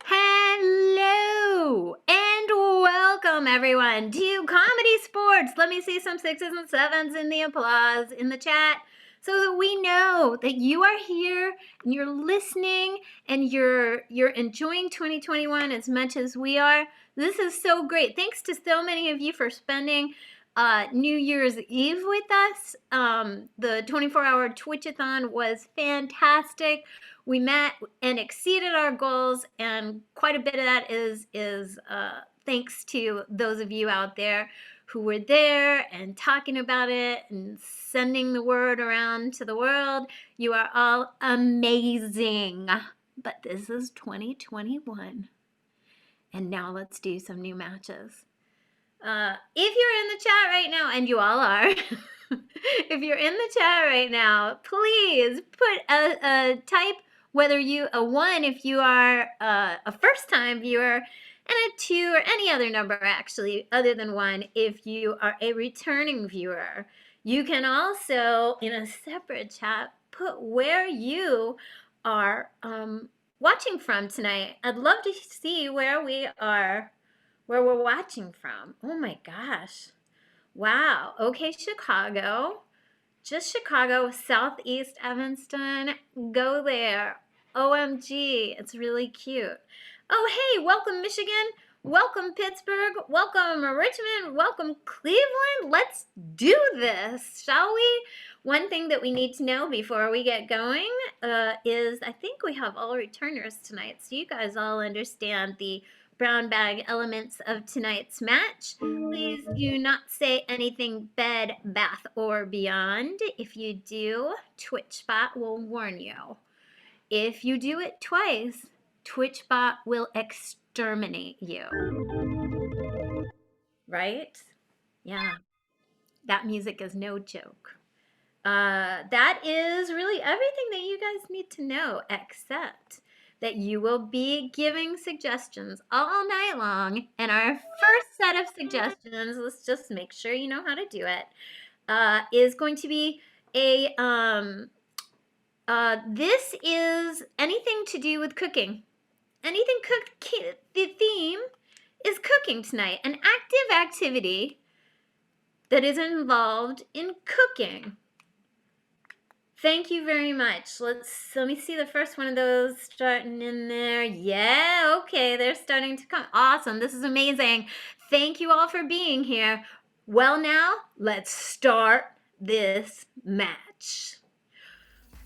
Hello and welcome everyone to Comedy Sports. Let me see some 6s and 7s in the applause in the chat so that we know that you are here and you're listening and you're enjoying 2021 as much as we are. This is so great. Thanks to so many of you for spending New Year's Eve with us. The 24-hour Twitch-a-thon was fantastic. We met and exceeded our goals, and quite a bit of that is thanks to those of you out there who were there and talking about it and sending the word around to the world. You are all amazing. But this is 2021, and now let's do some new matches. If you're in the chat right now, and you all are, if you're in the chat right now, please put a type, whether you a 1 if you are a first-time viewer, and a 2 or any other number actually other than 1 if you are a returning viewer. You can also, in a separate chat, put where you are watching from tonight. I'd love to see where we're watching from. Oh my gosh. Wow. Okay, Chicago. Just Chicago, Southeast Evanston. Go there. OMG, it's really cute. Oh, hey, welcome Michigan. Welcome Pittsburgh. Welcome Richmond. Welcome Cleveland. Let's do this, shall we? One thing that we need to know before we get going is I think we have all returners tonight, so you guys all understand the brown bag elements of tonight's match. Please do not say anything bed, bath, or beyond. If you do, TwitchBot will warn you. If you do it twice, TwitchBot will exterminate you. Right? Yeah. That music is no joke. That is really everything that you guys need to know, except that you will be giving suggestions all night long. And our first set of suggestions, let's just make sure you know how to do it, is going to be a, this is anything to do with cooking. Anything the theme is cooking tonight. An active activity that is involved in cooking. Thank you very much. Let me see the first one of those starting in there. Yeah, okay, they're starting to come. Awesome, this is amazing. Thank you all for being here. Well, now, let's start this match.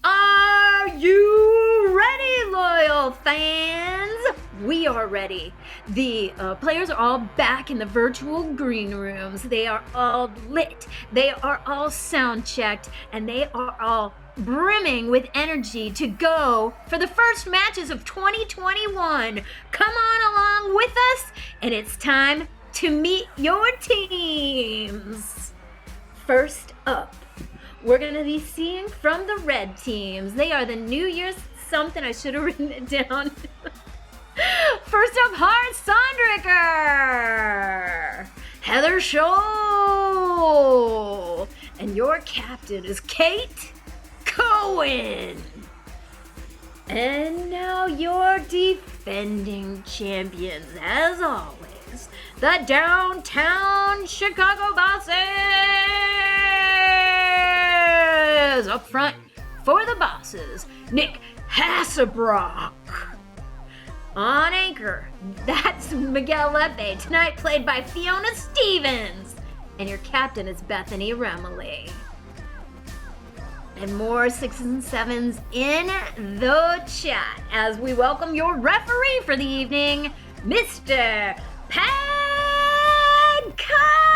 Are you ready, loyal fans? We are ready. The players are all back in the virtual green rooms. They are all lit. They are all sound checked, and they are all brimming with energy to go for the first matches of 2021. Come on along with us, and it's time to meet your teams. First up, we're going to be seeing from the red teams. They are the New Year's something. I should have written it down. First up, Hart Sondricker, Heather Scholl, and your captain is Kate Cohen. And now your defending champions, as always, the Downtown Chicago Bosses! Up front for the Bosses, Nick Hasselbrock. On anchor, that's Miguel Lepe, tonight played by Fiona Stevens. And your captain is Bethany Remley. And more sixes and sevens in the chat as we welcome your referee for the evening, Mr. Pat Connolly.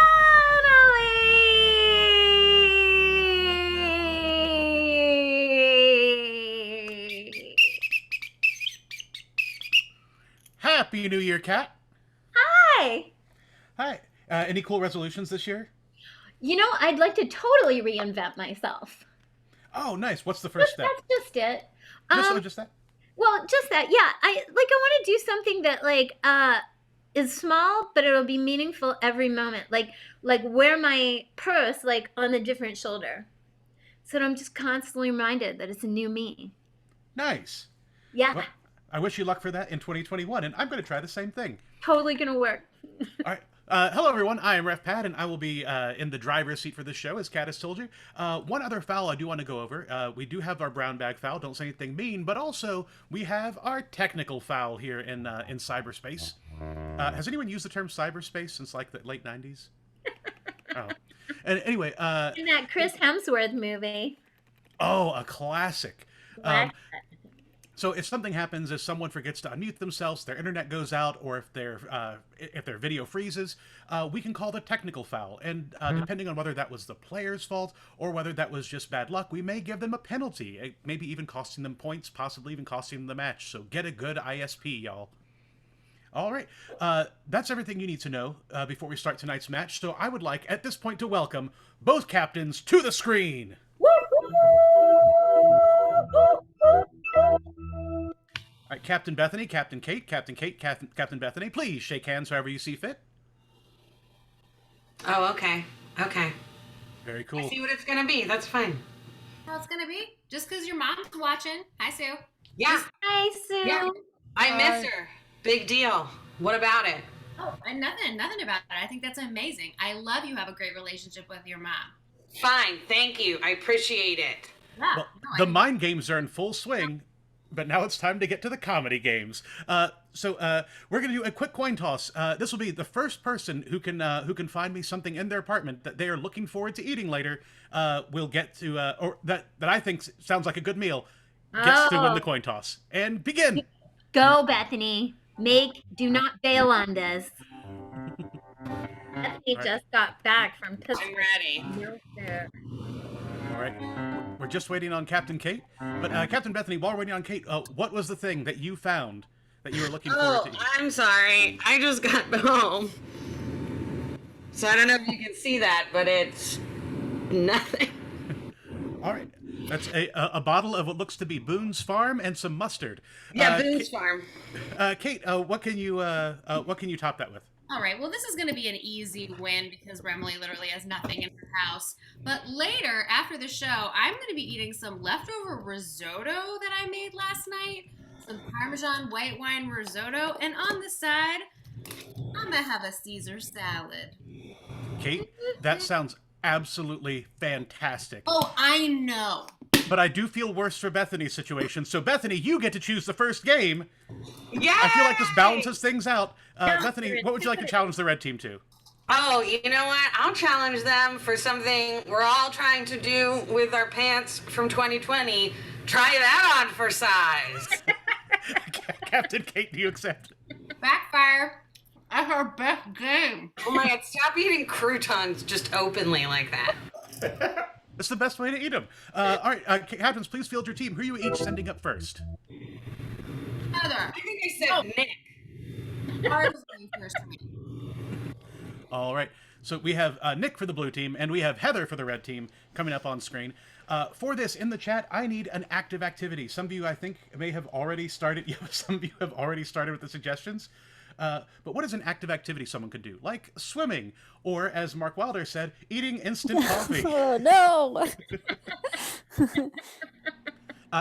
Happy New Year, Kat. Hi. Hi. Any cool resolutions this year? You know, I'd like to totally reinvent myself. Oh, nice. What's the first step? That's just it. Just that? Well, just that. Yeah. I want to do something that is small, but it'll be meaningful every moment. Like wear my purse on a different shoulder. So that I'm just constantly reminded that it's a new me. Nice. Yeah. Well, I wish you luck for that in 2021, and I'm going to try the same thing. Totally going to work. All right. Hello, everyone. I am Ref Pat, and I will be in the driver's seat for this show, as Kat has told you. One other foul I do want to go over. We do have our brown bag foul. Don't say anything mean. But also, we have our technical foul here in cyberspace. Has anyone used the term cyberspace since, the late 90s? Oh. And anyway... in that Chris Hemsworth movie. Oh, a classic. So if something happens, if someone forgets to unmute themselves, their internet goes out, or if their video freezes, we can call the technical foul. And depending on whether that was the player's fault or whether that was just bad luck, we may give them a penalty, maybe even costing them points, possibly even costing them the match. So get a good ISP, y'all. All right, that's everything you need to know before we start tonight's match. So I would like, at this point, to welcome both captains to the screen. All right, Captain Bethany, Captain Kate, Captain Bethany, please shake hands however you see fit. Oh, okay. Okay. Very cool. I see what it's going to be. That's fine. How it's going to be? Just because your mom's watching. Hi, Sue. Yeah. Hi, Sue. Yeah. I miss her. Big deal. What about it? Oh, nothing about it. I think that's amazing. I love you have a great relationship with your mom. Fine. Thank you. I appreciate it. Yeah. Well, the mind games are in full swing, but now it's time to get to the comedy games. So we're going to do a quick coin toss. This will be the first person who can find me something in their apartment that they are looking forward to eating later. Will get to, or that I think sounds like a good meal, gets to win the coin toss. And begin. Go, Bethany. Do not bail on this. Bethany just got back from I'm ready. All right. We're just waiting on Captain Kate. But Captain Bethany, while we're waiting on Kate, what was the thing that you found that you were looking forward to eating? I'm sorry. I just got home. So I don't know if you can see that, but it's nothing. All right. That's a bottle of what looks to be Boone's Farm and some mustard. Yeah, Boone's Farm. Kate, what can you top that with? All right, well, this is going to be an easy win because Remley literally has nothing in her house. But later, after the show, I'm going to be eating some leftover risotto that I made last night. Some Parmesan white wine risotto. And on the side, I'm going to have a Caesar salad. Kate, that sounds absolutely fantastic. Oh, I know. But I do feel worse for Bethany's situation. So, Bethany, you get to choose the first game. Yeah. I feel like this balances things out. Bethany, what would you like to challenge the red team to? Oh, you know what? I'll challenge them for something we're all trying to do with our pants from 2020. Try that on for size. Captain Kate, do you accept? Backfire. That's our best game. Oh my God, stop eating croutons just openly like that. That's the best way to eat them. All right, captains, please field your team. Who are you each sending up first? Heather. I think I said Nick. Ours is going first for me. All right. So we have Nick for the blue team, and we have Heather for the red team coming up on screen. For this, in the chat, I need an active activity. Some of you, I think, may have already started. Yeah, some of you have already started with the suggestions. But what is an active activity someone could do? Like swimming, or as Mark Wilder said, eating instant coffee. Oh, no.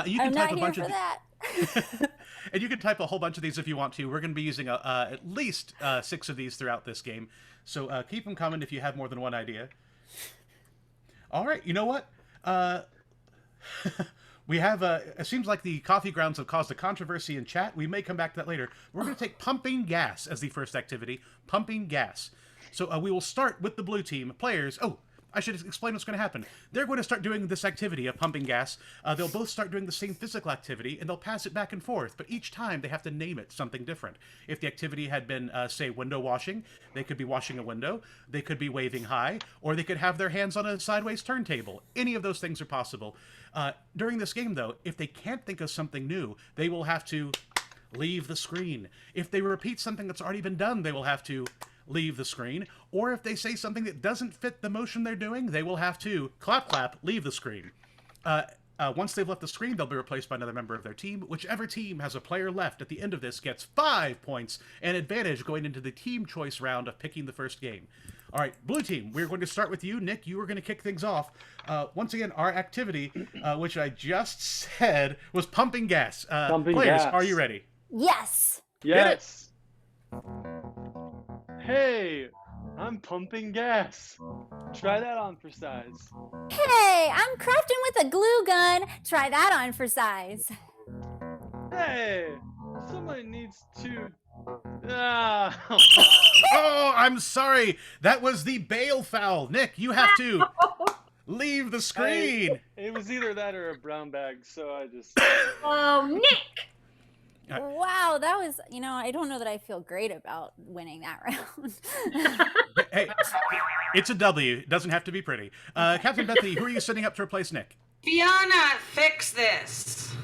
You can I'm type not a bunch here of for that. And you can type a whole bunch of these if you want to. We're going to be using at least 6 of these throughout this game. So keep them coming if you have more than one idea. All right, you know what? We have, it seems like the coffee grounds have caused a controversy in chat. We may come back to that later. We're going to take pumping gas as the first activity. Pumping gas. So we will start with the blue team. Players, I should explain what's going to happen. They're going to start doing this activity of pumping gas. They'll both start doing the same physical activity, and they'll pass it back and forth. But each time, they have to name it something different. If the activity had been, say, window washing, they could be washing a window. They could be waving high, or they could have their hands on a sideways turntable. Any of those things are possible. During this game, though, if they can't think of something new, they will have to leave the screen. If they repeat something that's already been done, they will have to leave the screen. Or if they say something that doesn't fit the motion they're doing, they will have to clap, clap, leave the screen. Once they've left the screen, they'll be replaced by another member of their team. Whichever team has a player left at the end of this gets 5 points and advantage going into the team choice round of picking the first game. All right, blue team, we're going to start with you. Nick, you are going to kick things off. Once again, our activity, which I just said, was pumping gas. Pumping players, gas. are you ready? Yes. Yes. Hey, I'm pumping gas. Try that on for size. Hey, I'm crafting with a glue gun. Try that on for size. Hey, somebody needs to. Ah. Oh, I'm sorry. That was the bail foul. Nick, you have to leave the screen. It was either that or a brown bag, so I just. Oh, Nick. Wow, that was, I don't know that I feel great about winning that round. Hey, it's a W. It doesn't have to be pretty. Captain Bethany, who are you setting up to replace Nick? Fiona, fix this.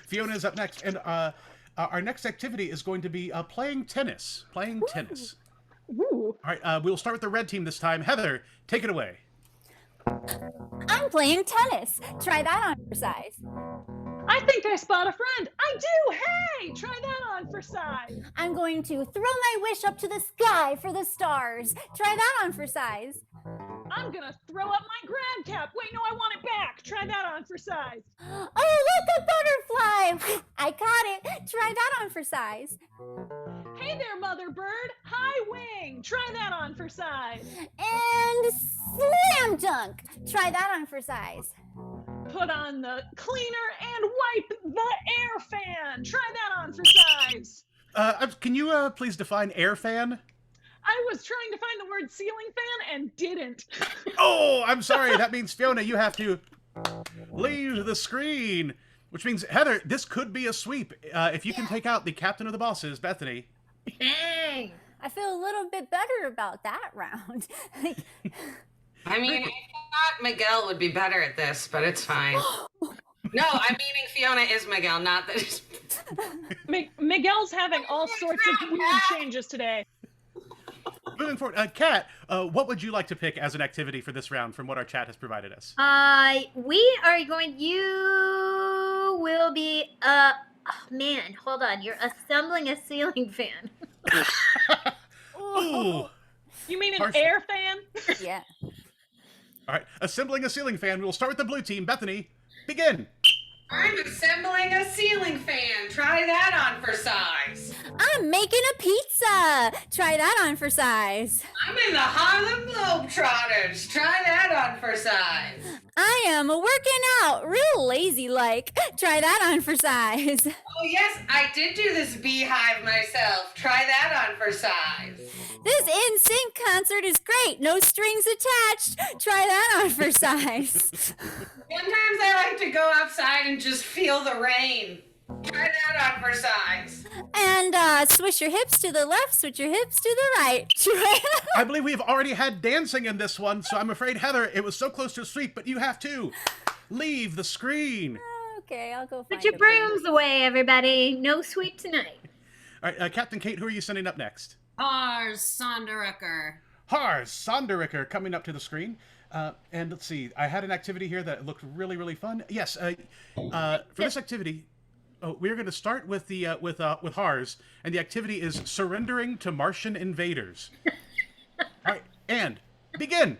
Fiona is up next, and our next activity is going to be playing tennis. Playing tennis. Ooh. All right, we'll start with the red team this time. Heather, take it away. I'm playing tennis. Try that on for size. I think I spot a friend. I do. Hey, try that on for size. I'm going to throw my wish up to the sky for the stars. Try that on for size. I'm gonna throw up my grab cap. Wait, no, I want it back. Try that on for size. Oh, look, a butterfly. I caught it. Try that on for size. Hey there, mother bird. High wing. Try that on for size. And slam dunk. Try that on for size. Put on the cleaner and wipe the air fan. Try that on for size. Can you please define air fan? I was trying to find the word ceiling fan and didn't. Oh, I'm sorry. That means, Fiona, you have to leave the screen. Which means, Heather, this could be a sweep. If you can take out the captain of the bosses, Bethany. Dang. I feel a little bit better about that round. I mean, I thought Miguel would be better at this, but it's fine. No, I'm meaning Fiona is Miguel, not that. Miguel's having all sorts of weird changes today. Moving forward, Kat, what would you like to pick as an activity for this round from what our chat has provided us? You will be, oh man, hold on. You're assembling a ceiling fan. Ooh. You mean an Harsh. air fan? Yeah. All right, assembling a ceiling fan. We'll start with the blue team. Bethany, begin. I'm assembling a ceiling fan. Try that on for size. I'm making a pizza. Try that on for size. I'm in the Harlem Globetrotters. Try that on for size. I am working out, real lazy like. Try that on for size. Oh yes, I did do this beehive myself. Try that on for size. This NSYNC concert is great, no strings attached. Try that on for size. Sometimes I like to go outside and just feel the rain. Try that on for size. And swish your hips to the left, switch your hips to the right. Try I believe we've already had dancing in this one, so I'm afraid, Heather, it was so close to a sweep, but you have to leave the screen. Okay, I'll go find Put your a broom. brooms away, everybody. No sweep tonight. All right, Captain Kate, who are you sending up next? Lars Sonderucker. Hars Sonderricker coming up to the screen. And let's see, I had an activity here that looked really, really fun. Yes, for this activity, we're going to start with the with Hars, and the activity is surrendering to Martian invaders. All right, and begin.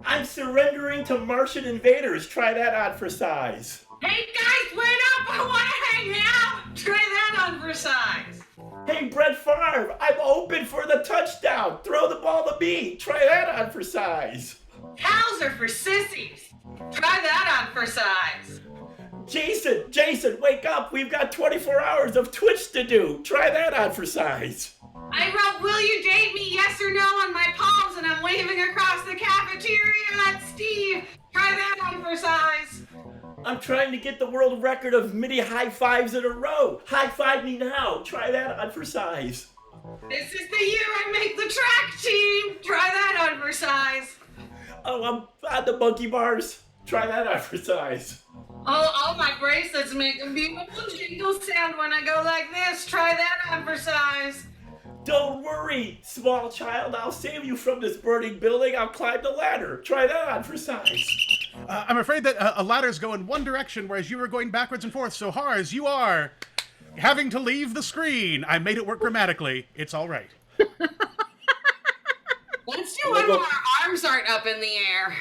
I'm surrendering to Martian invaders. Try that on for size. Hey guys, wait up! I want to hang out! Try that on for size. Hey, Brett Favre, I'm open for the touchdown. Throw the ball to me. Try that on for size. Cows are for sissies. Try that on for size. Jason, wake up. We've got 24 hours of Twitch to do. Try that on for size. I wrote, will you date me, yes or no, on my palms, and I'm waving across the cafeteria at Steve. Try that on for size. I'm trying to get the world record of many high fives in a row. High five me now. Try that on for size. This is the year I make the track team. Try that on for size. Oh, I'm on the monkey bars. Try that on for size. All my bracelets make a beautiful jingle sound when I go like this. Try that on for size. Don't worry, small child. I'll save you from this burning building. I'll climb the ladder. Try that on for size. I'm afraid that a ladder's go in one direction, whereas you were going backwards and forth. So, Hars, you are having to leave the screen. I made it work grammatically. It's all right. Let's do one where our arms aren't up in the air.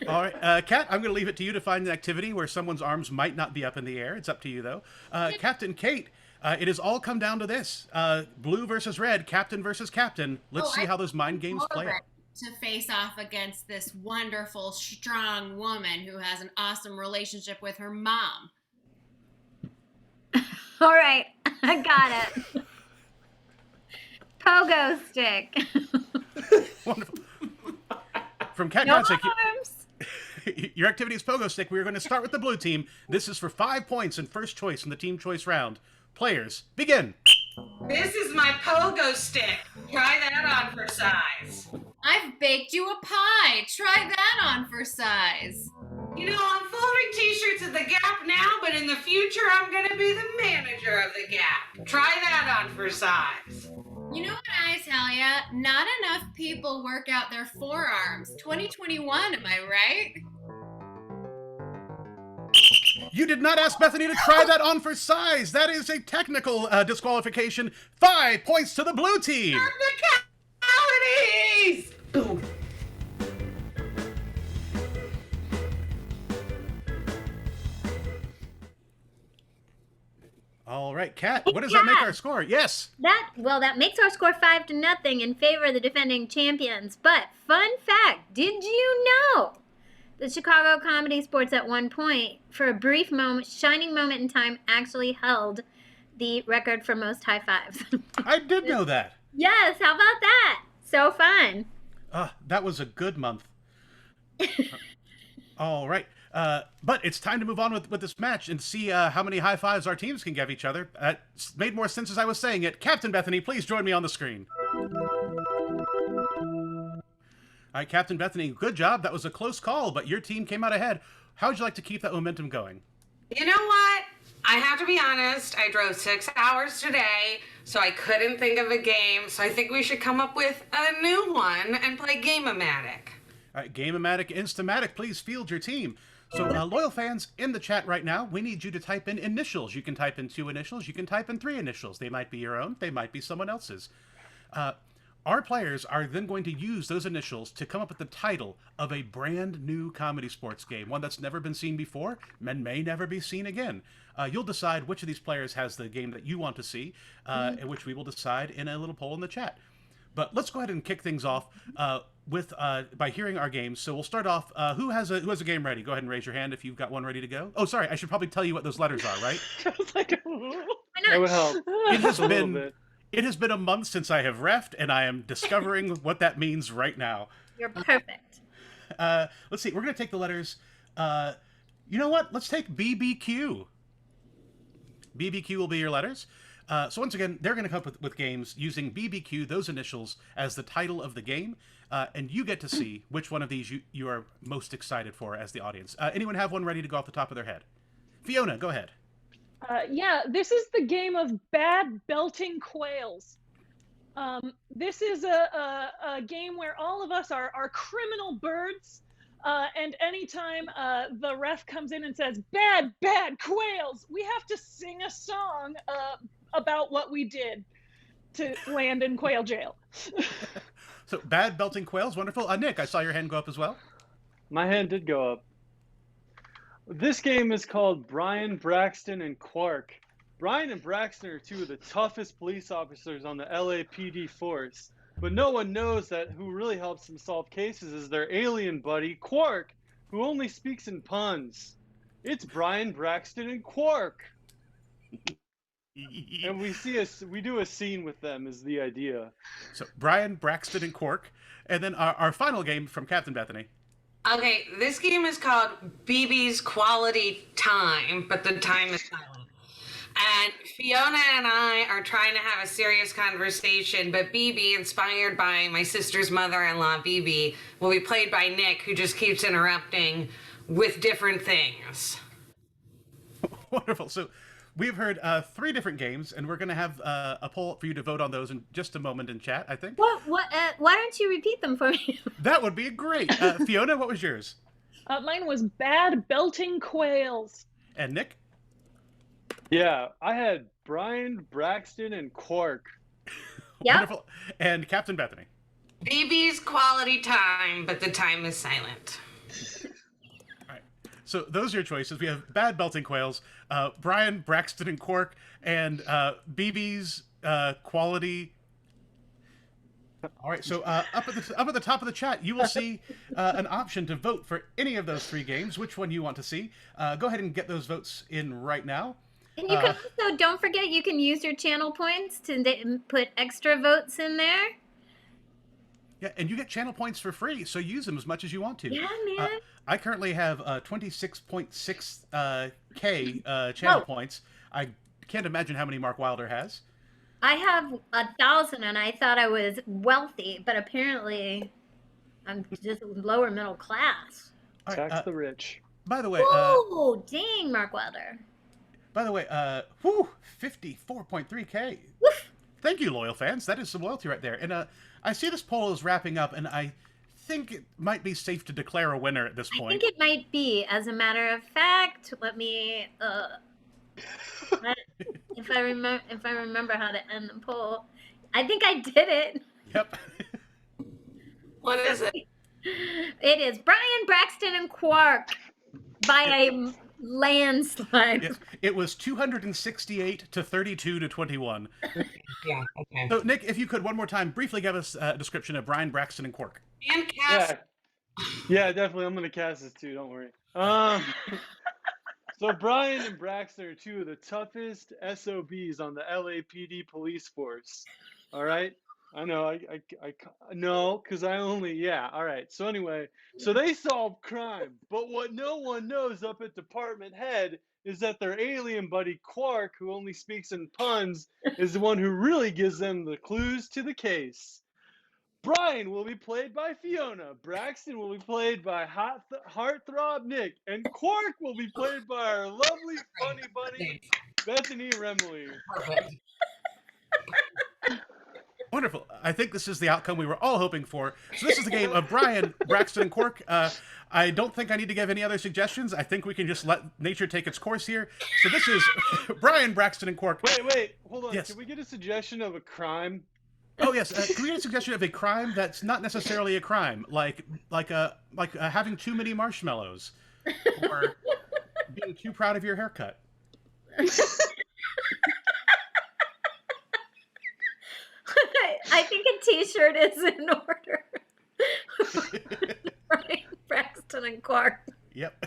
All right, Kat, I'm going to leave it to you to find an activity where someone's arms might not be up in the air. It's up to you, though. Captain Kate, it has all come down to this. Blue versus red, captain versus captain. Let's see how those mind games play out. To face off against this wonderful, strong woman who has an awesome relationship with her mom. All right, I got it. Pogo stick. Wonderful. From Kat No Godsick, arms. your activity is Pogo Stick. We are going to start with the blue team. This is for 5 points and first choice in the team choice round. Players, begin. This is my pogo stick. Try that on for size. I've baked you a pie. Try that on for size. You know, I'm folding t-shirts at the Gap now, but in the future, I'm going to be the manager of the Gap. Try that on for size. You know what I tell ya? Not enough people work out their forearms. 2021, am I right? You did not ask Bethany to try that on for size. That is a technical disqualification. 5 points to the blue team. Technicalities! Boom. All right, Kat, what does that make our score? Yes. That makes our score 5-0 in favor of the defending champions. But fun fact, did you know that Chicago Comedysportz at one point, for a brief moment, shining moment in time, actually held the record for most high fives? I did know that. Yes, how about that? So fun. That was a good month. All right. But it's time to move on with this match and see how many high fives our teams can give each other. It made more sense as I was saying it. Captain Bethany, please join me on the screen. All right, Captain Bethany, good job. That was a close call, but your team came out ahead. How would you like to keep that momentum going? You know what? I have to be honest. I drove 6 hours today, so I couldn't think of a game. So I think we should come up with a new one and play Game-O-Matic. All right, Game-O-Matic, Instamatic, please field your team. So, loyal fans in the chat right now, we need you to type in initials. You can type in 2 initials. You can type in 3 initials. They might be your own. They might be someone else's. Our players are then going to use those initials to come up with the title of a brand new comedy sports game, one that's never been seen before and may never be seen again. You'll decide which of these players has the game that you want to see, which we will decide in a little poll in the chat. But let's go ahead and kick things off with by hearing our games. So we'll start off. Who has a game ready? Go ahead and raise your hand if you've got one ready to go. Oh, sorry, I should probably tell you what those letters are, right? I was like, Why that not? would help. It has A little been bit. it has been a month since I have refed, and I am discovering what that means right now. You're perfect. Let's see. We're gonna take the letters. You know what? Let's take BBQ. BBQ will be your letters. So once again, they're going to come up with games using BBQ, those initials, as the title of the game. And you get to see which one of these you are most excited for as the audience. Anyone have one ready to go off the top of their head? Fiona, go ahead. Yeah, this is the game of bad belting quails. This is a game where all of us are criminal birds. And anytime the ref comes in and says, bad quails, we have to sing a song about what we did to land in quail jail. So bad belting quails, wonderful. Nick, I saw your hand go up as well. My hand did go up. This game is called Brian, Braxton, and Quark. Brian and Braxton are two of the toughest police officers on the LAPD force, but no one knows that who really helps them solve cases is their alien buddy, Quark, who only speaks in puns. It's Brian, Braxton, and Quark. And we do a scene with them is the idea. So Brian, Braxton, and Quark. And then our final game from Captain Bethany. Okay, this game is called BB's Quality Time, but the time is silent. And Fiona and I are trying to have a serious conversation, but BB, inspired by my sister's mother-in-law, BB, will be played by Nick, who just keeps interrupting with different things. Wonderful. So we've heard 3 different games, and we're going to have a poll for you to vote on those in just a moment in chat, I think. What? Why don't you repeat them for me? That would be great. Fiona, what was yours? Mine was bad belting quails. And Nick? Yeah, I had Brian, Braxton, and Quark. Yep. Wonderful. And Captain Bethany? BB's Quality Time, but the time is silent. All right. So those are your choices. We have Bad Belting Quails, Brian, Braxton, and Quark, and BB's Quality. All right, so up at the top of the chat, you will see an option to vote for any of those 3 games, which one you want to see. Go ahead and get those votes in right now. And you can also, don't forget, you can use your channel points to put extra votes in there. Yeah, and you get channel points for free, so use them as much as you want to. Yeah, man. I currently have 26.6 K channel points. I can't imagine how many Mark Wilder has. I have 1,000, and I thought I was wealthy, but apparently I'm just lower middle class. All right, Tax the rich. By the way, Oh, dang, Mark Wilder. By the way, 54.3K. Woof. Thank you, loyal fans. That is some loyalty right there. And I see this poll is wrapping up, and I think it might be safe to declare a winner at this I point. think it might be. As a matter of fact, let me. If I remember how to end the poll, I think I did it. Yep. What is it? It is Brian, Braxton, and Quark by a landslide. Yes, it was 268 to 32 to 21. Yeah, okay. So, Nick, if you could one more time briefly give us a description of Brian, Braxton, and Quark. And Cass. Yeah, definitely. I'm gonna cast this too. Don't worry. So Brian and Braxton are two of the toughest SOBs on the LAPD police force. All right. I know. I no, because I only all right. So anyway, so they solve crime, but what no one knows up at department head is that their alien buddy Quark, who only speaks in puns, is the one who really gives them the clues to the case. Brian will be played by Fiona, Braxton will be played by heartthrob Nick, and Quark will be played by our lovely funny bunny Bethany Remley. Perfect. Wonderful. I think this is the outcome we were all hoping for. So this is the game of Brian, Braxton, and Quark. I don't think I need to give any other suggestions. I think we can just let nature take its course here. So this is Brian, Braxton, and Quark. Wait, hold on. Yes. Can we get a suggestion of a crime? Oh yes, can we get a suggestion of a crime that's not necessarily a crime, like having too many marshmallows, or being too proud of your haircut? I think a T-shirt is in order. Brian, Braxton, and Quark. Yep.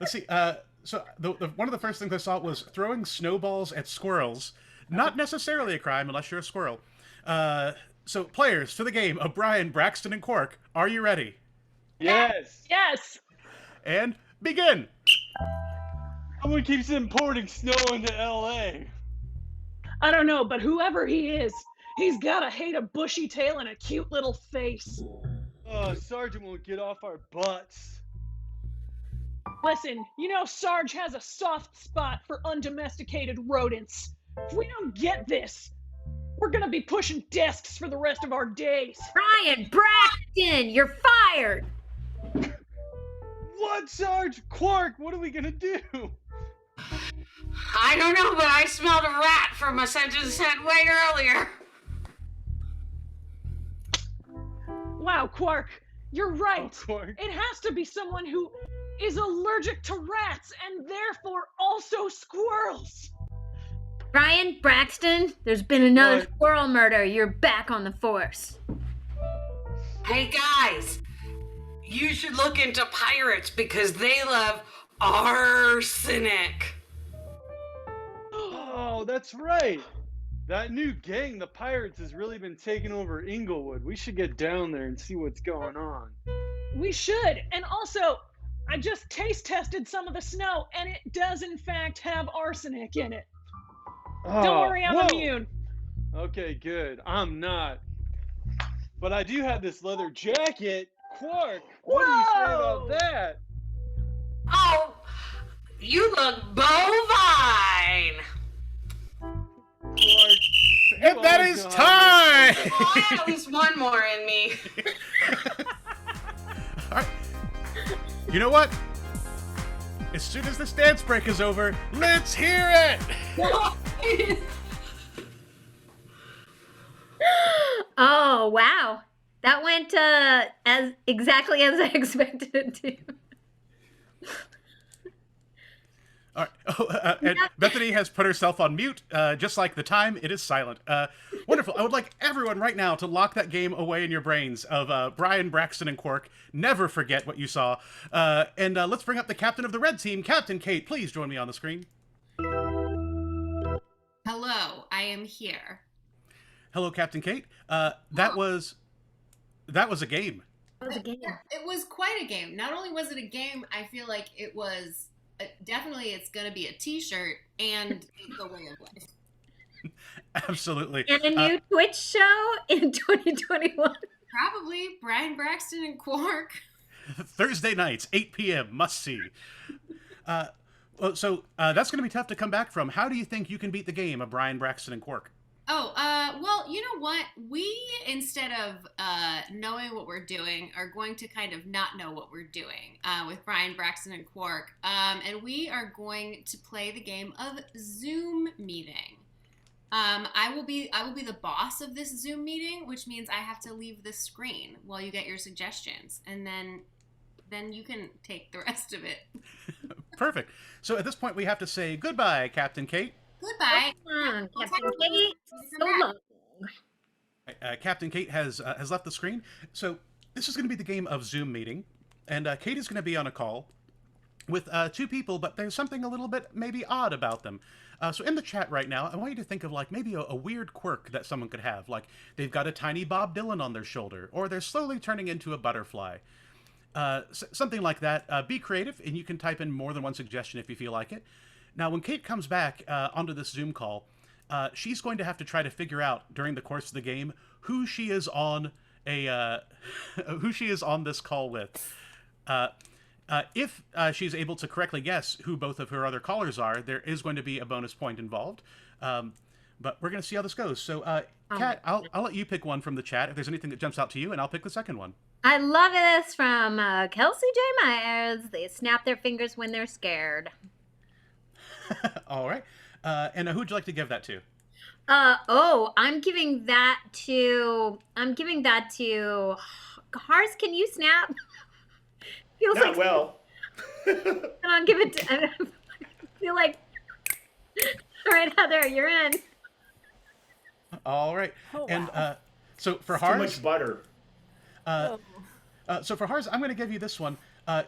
Let's see. So one of the first things I saw was throwing snowballs at squirrels. Not necessarily a crime unless you're a squirrel. So players to the game of Brian, Braxton, and Quark. Are you ready? Yes. Yes. And begin. Someone keeps importing snow into LA. I don't know, but whoever he is, he's gotta hate a bushy tail and a cute little face. Sergeant won't get off our butts. Listen, you know Sarge has a soft spot for undomesticated rodents. If we don't get this, we're gonna be pushing desks for the rest of our days. Brian, Braxton, you're fired. What, Sarge? Quark, what are we gonna do? I don't know, but I smelled a rat from a sentence said way earlier. Wow, Quark, you're right. Oh, Quark. It has to be someone who is allergic to rats and therefore also squirrels. Brian Braxton, there's been another What? squirrel murder. You're back on the force. Hey guys, you should look into pirates because they love arsenic. Oh, that's right. That new gang, the Pirates, has really been taking over Inglewood. We should get down there and see what's going on. We should. And also, I just taste tested some of the snow, and it does in fact have arsenic in it. Don't Oh, worry, I'm whoa. immune. Okay, good. I'm not. But I do have this leather jacket. Quark, what do you say Whoa. about that? Oh, you look bovine. Quark, And that always is know how to time! Oh, I have at least one more in me. All right. You know what? As soon as this dance break is over, let's hear it! Oh, wow. That went as exactly as I expected it to. All right. Oh, and Bethany has put herself on mute, just like the time it is silent. Wonderful. I would like everyone right now to lock that game away in your brains of Brian, Braxton, and Quark. Never forget what you saw. And let's bring up the captain of the red team. Captain Kate, please join me on the screen. Hello, I am here. Hello, Captain Kate. That was a game. That was a game. It was quite a game. Not only was it a game, I feel like it was definitely it's going to be a t-shirt and the way of life. Absolutely. And a new Twitch show in 2021. Probably Brian Braxton and Quark. Thursday nights, 8 p.m. Must see. So that's going to be tough to come back from. How do you think you can beat the game of Brian, Braxton, and Quark? Oh, well, you know what? We, instead of knowing what we're doing, are going to kind of not know what we're doing with Brian, Braxton, and Quark. And we are going to play the game of Zoom meeting. I will be the boss of this Zoom meeting, which means I have to leave the screen while you get your suggestions, and then you can take the rest of it. Perfect. So at this point, we have to say goodbye, Captain Kate. Goodbye. Captain Kate, so long. Captain Kate has left the screen. So this is going to be the game of Zoom meeting, and Kate is going to be on a call with two people, but there's something a little bit maybe odd about them. So in the chat right now, I want you to think of like maybe a weird quirk that someone could have, like they've got a tiny Bob Dylan on their shoulder, or they're slowly turning into a butterfly. Something like that. Be creative, and you can type in more than one suggestion if you feel like it. Now, when Kate comes back onto this Zoom call, she's going to have to try to figure out during the course of the game who she is on this call with. If she's able to correctly guess who both of her other callers are, there is going to be a bonus point involved. But we're going to see how this goes. So, Kat, I'll let you pick one from the chat if there's anything that jumps out to you, and I'll pick the second one. I love this from Kelsey J. Myers. They snap their fingers when they're scared. All right. And who'd you like to give that to? I'm giving that to Cars. Can you snap? Feels Not like well. I'll give it to. I feel like. All right, Heather, you're in. All right. Oh, And wow. so for Too Hars, much butter. so for Hars, I'm going to give you this one.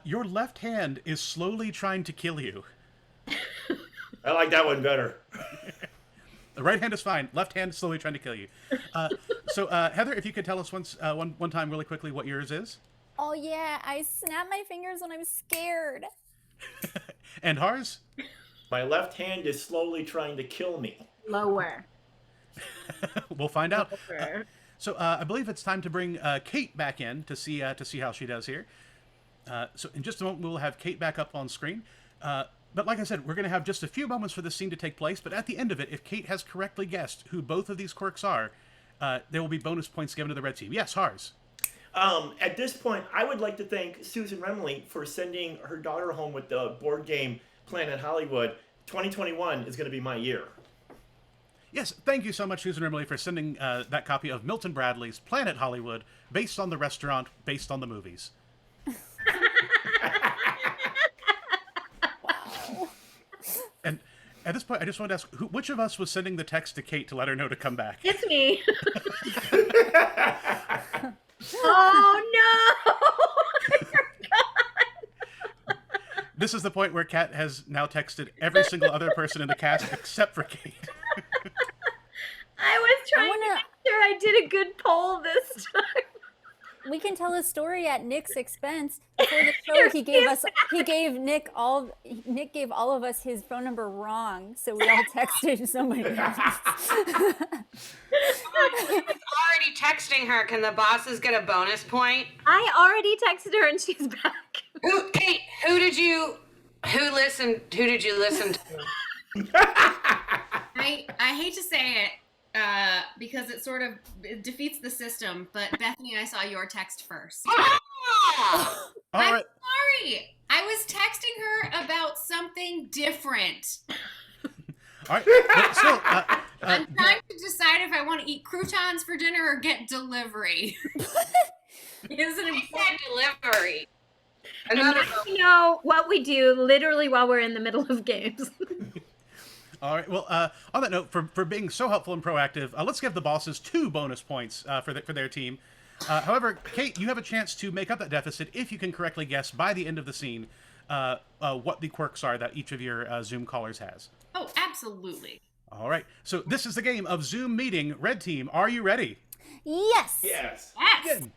Your left hand is slowly trying to kill you. I like that one better. The right hand is fine. Left hand is slowly trying to kill you. So Heather, if you could tell us one time really quickly what yours is. Oh yeah, I snap my fingers when I'm scared. And Hars? My left hand is slowly trying to kill me. Lower. We'll find out. Lower. So I believe it's time to bring Kate back in to see how she does here. So in just a moment, we'll have Kate back up on screen. But like I said, we're going to have just a few moments for this scene to take place. But at the end of it, if Kate has correctly guessed who both of these quirks are, there will be bonus points given to the red team. Yes, Hars. At this point, I would like to thank Susan Remley for sending her daughter home with the board game Planet Hollywood. 2021 is going to be my year. Yes, thank you so much, Susan Rimley, for sending that copy of Milton Bradley's Planet Hollywood, based on the restaurant, based on the movies. At this point, I just wanted to ask, which of us was sending the text to Kate to let her know to come back? It's me. Oh no! This is the point where Kat has now texted every single other person in the cast except for Kate. I was trying to make sure I did a good poll this time. We can tell a story at Nick's expense. Before the show, he gave Nick gave all of us his phone number wrong, so we all texted somebody else. Already texting her. Can the bosses get a bonus point? I already texted her and she's back. Kate, who did you listen to? I hate to say it, because it sort of defeats the system, but Bethany, I saw your text first. Ah! All right. Sorry, I was texting her about something different. All right. But still, I'm trying to decide if I want to eat croutons for dinner or get delivery. Isn't it Delivery. And now you know what we do literally while we're in the middle of games. all right. Well, on that note, for being so helpful and proactive, let's give the bosses 2 bonus points for their team. However, Kate, you have a chance to make up that deficit if you can correctly guess by the end of the scene what the quirks are that each of your Zoom callers has. Oh, absolutely. All right. So this is the game of Zoom meeting. Red team, are you ready? Yes. Yes. Yes. Good.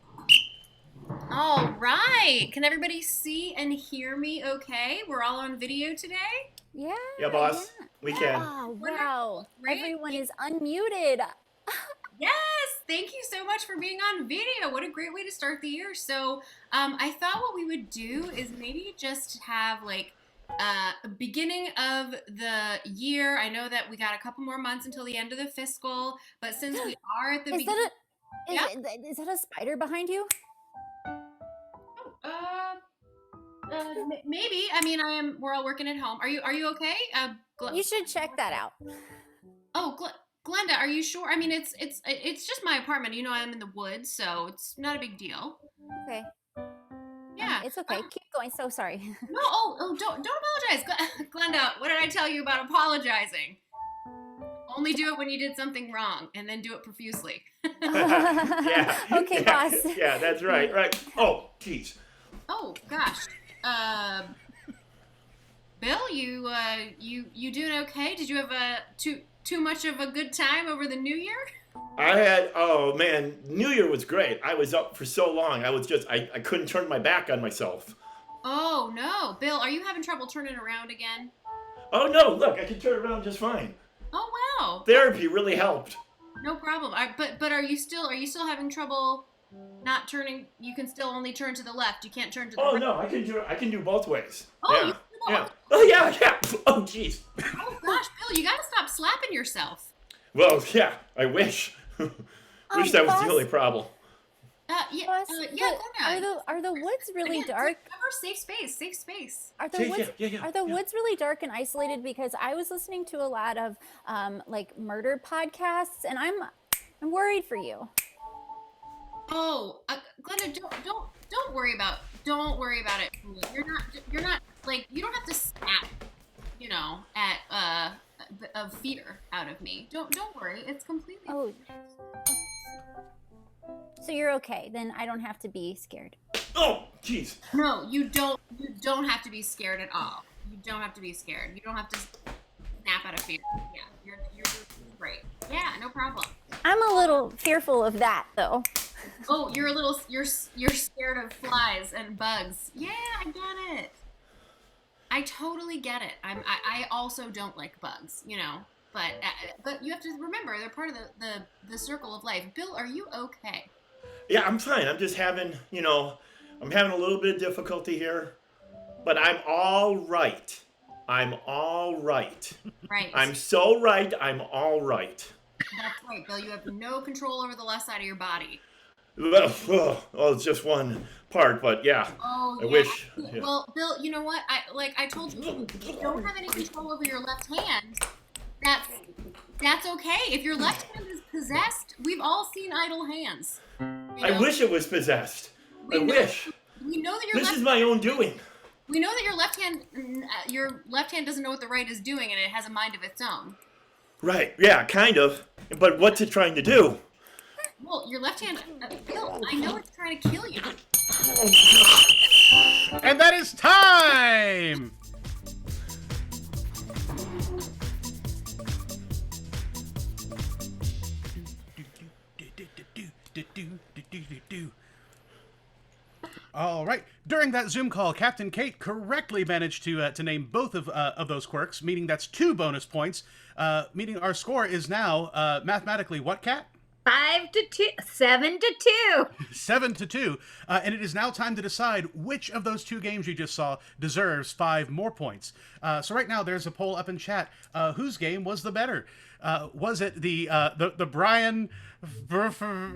All right. Can everybody see and hear me okay? We're all on video today? Yeah. Yeah, boss. yeah. We can. Oh, Wonderful. wow. Great. Everyone is unmuted. Yes, thank you so much for being on video. What a great way to start the year. So I thought what we would do is maybe just have like a beginning of the year. I know that we got a couple more months until the end of the fiscal, but since we are at the beginning. Is that a spider behind you? Maybe. I mean, we're all working at home. Are you okay? You should check that out. Oh, Glenda, are you sure? I mean, it's just my apartment. You know, I'm in the woods, so it's not a big deal. Okay. Yeah, It's okay. Keep going. So sorry. No, don't apologize, Glenda. What did I tell you about apologizing? Only do it when you did something wrong, and then do it profusely. Yeah. Okay, yeah. boss. Yeah, that's right. Right. Oh, jeez. Oh gosh. Bill, you doing okay? Did you have too much of a good time over the New Year? Oh man, New Year was great. I was up for so long. I couldn't turn my back on myself. Oh no, Bill, are you having trouble turning around again? Oh no, look, I can turn around just fine. Oh wow. Therapy really helped. No problem. But are you still having trouble not turning? You can still only turn to the left. You can't turn to the right. Oh no, I can do both ways. Oh, yeah. you can do Yeah. both. Oh yeah. Oh jeez. Oh gosh, Bill, you gotta stop slapping yourself. Well, yeah, I wish. Wish that was boss? the only problem. Yeah, Boss, yeah, but are the woods really dark? Remember, safe space. Are the woods Yeah. are the woods really dark and isolated? Because I was listening to a lot of like murder podcasts, and I'm worried for you. Oh, Glenda, don't worry about it. You're not like, you don't have to snap, at of fear out of me. Don't worry. It's completely. Oh. So you're okay. Then I don't have to be scared. Oh, jeez. No, you don't have to be scared at all. You don't have to be scared. You don't have to snap out of fear. Yeah, you're great. Yeah, no problem. I'm a little fearful of that, though. Oh, you're scared of flies and bugs. Yeah, I get it. I totally get it. I also don't like bugs, but you have to remember they're part of the circle of life. Bill, are you okay? Yeah, I'm fine. I'm just having, I'm having a little bit of difficulty here, but I'm all right. I'm all right. Right. I'm so right. I'm all right. That's right, Bill. You have no control over the left side of your body. Well, it's just one part, but yeah. Oh, I yeah. wish. Yeah. Well, Bill, you know what? I told you, if you don't have any control over your left hand, that's okay. If your left hand is possessed, we've all seen idle hands. I wish it was possessed. I wish. We know that your This left. is my own doing. We know that your left hand doesn't know what the right is doing, and it has a mind of its own. Right, yeah, kind of. But what's it trying to do? Well, your left hand, Bill, I know it's trying to kill you. And that is time! All right. During that Zoom call, Captain Kate correctly managed to name both of those quirks, meaning that's 2 bonus points. Meaning our score is now mathematically what, Kat? 5 to 2, 7 to 2. 7 to 2. And it is now time to decide which of those 2 games you just saw deserves 5 more points. So right now there's a poll up in chat. Whose game was the better? Was it the Brian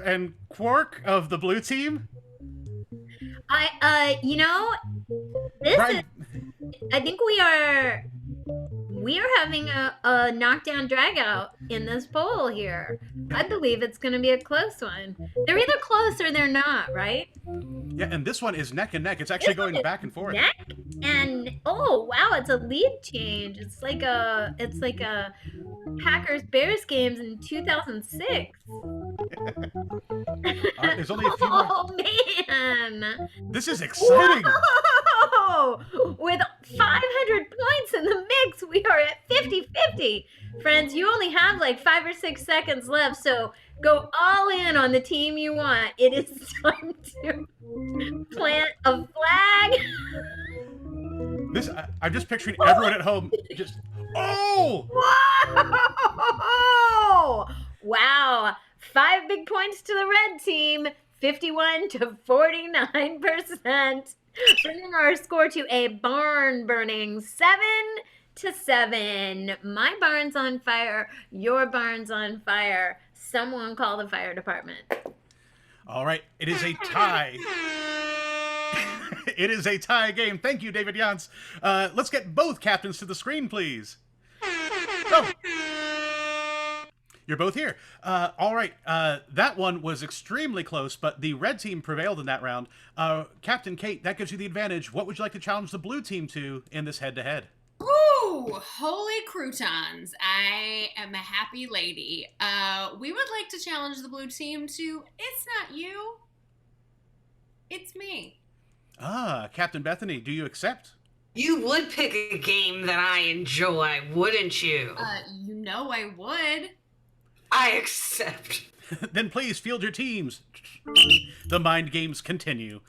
and Quark of the blue team? I think we are having a knockdown drag out in this poll here. I believe it's going to be a close one. They're either close or they're not, right? Yeah, and this one is neck and neck. It's actually going back and forth. Neck and oh wow, it's a lead change. It's like a Packers Bears games in 2006. There's only a few more. Oh man! This is exciting. Whoa! With 500 points in the mix, we are at 50-50. Friends, you only have like 5 or 6 seconds left, so go all in on the team you want. It is time to plant a flag. I'm just picturing everyone at home just, oh! Whoa! Wow. 5 big points to the red team, 51 to 49%, bringing our score to a barn-burning 7-7. My barn's on fire. Your barn's on fire. Someone call the fire department. All right, it is a tie. It is a tie game. Thank you, David Yance. Let's get both captains to the screen, please. Oh. You're both here. All right. That one was extremely close, but the red team prevailed in that round. Captain Kate, that gives you the advantage. What would you like to challenge the blue team to in this head-to-head? Ooh, holy croutons. I am a happy lady. We would like to challenge the blue team to It's Not You, It's Me. Captain Bethany, do you accept? You would pick a game that I enjoy, wouldn't you? You know I would. I accept. Then please field your teams. The mind games continue.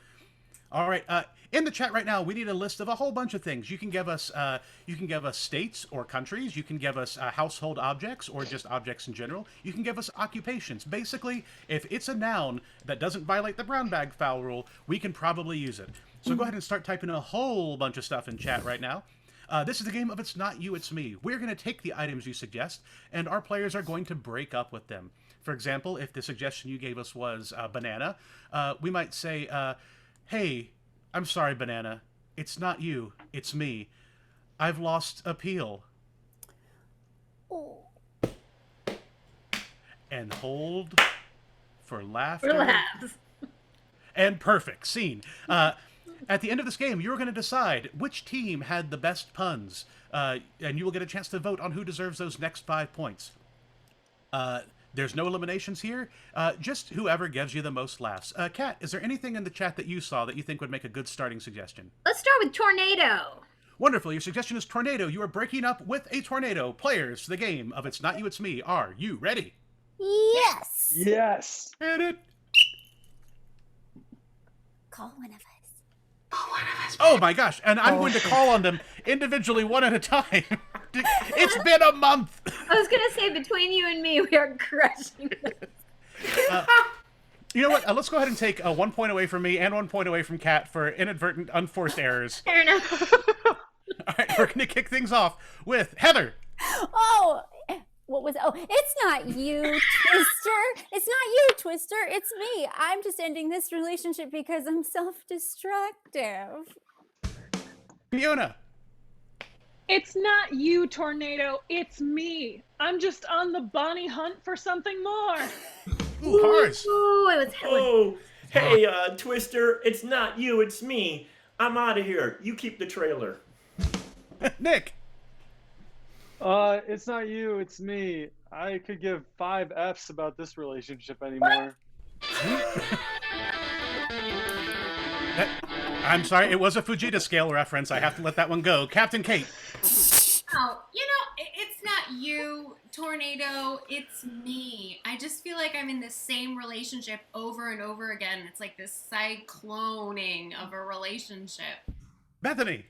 All right. In the chat right now, we need a list of a whole bunch of things. You can give us states or countries. You can give us household objects or just objects in general. You can give us occupations. Basically, if it's a noun that doesn't violate the brown bag foul rule, we can probably use it. So go ahead and start typing a whole bunch of stuff in chat right now. This is the game of It's Not You, It's Me. We're going to take the items you suggest, and our players are going to break up with them. For example, if the suggestion you gave us was banana, we might say, hey, I'm sorry, banana. It's not you, it's me. I've lost appeal. Oh. And hold for laughter. For laughs. And perfect. Scene. At the end of this game, you're going to decide which team had the best puns, and you will get a chance to vote on who deserves those next 5 points. There's no eliminations here, just whoever gives you the most laughs. Kat, is there anything in the chat that you saw that you think would make a good starting suggestion? Let's start with tornado. Wonderful. Your suggestion is tornado. You are breaking up with a tornado. Players for the game of It's Not You, It's Me. Are you ready? Yes. Yes. Hit it. Call one of us. Oh my gosh, and I'm going to call on them individually one at a time. It's been a month. I was going to say, between you and me, we are crushing this. You know what? Let's go ahead and take 1 point away from me and 1 point away from Kat for inadvertent, unforced errors. Fair enough. All right, we're going to kick things off with Heather. Oh, what was? Oh, it's not you, Twister. It's not you, Twister. It's me. I'm just ending this relationship because I'm self-destructive. Fiona. It's not you, Tornado. It's me. I'm just on the Bonnie hunt for something more. Ooh, Horace. Ooh, it was hella. Oh, hey, Twister, it's not you, it's me. I'm out of here. You keep the trailer. Nick. It's not you, it's me. I could give 5 Fs about this relationship anymore. I'm sorry, it was a Fujita scale reference. I have to let that one go. Captain Kate. Oh, it's not you, Tornado. It's me. I just feel like I'm in the same relationship over and over again. It's like this cycloning of a relationship. Bethany.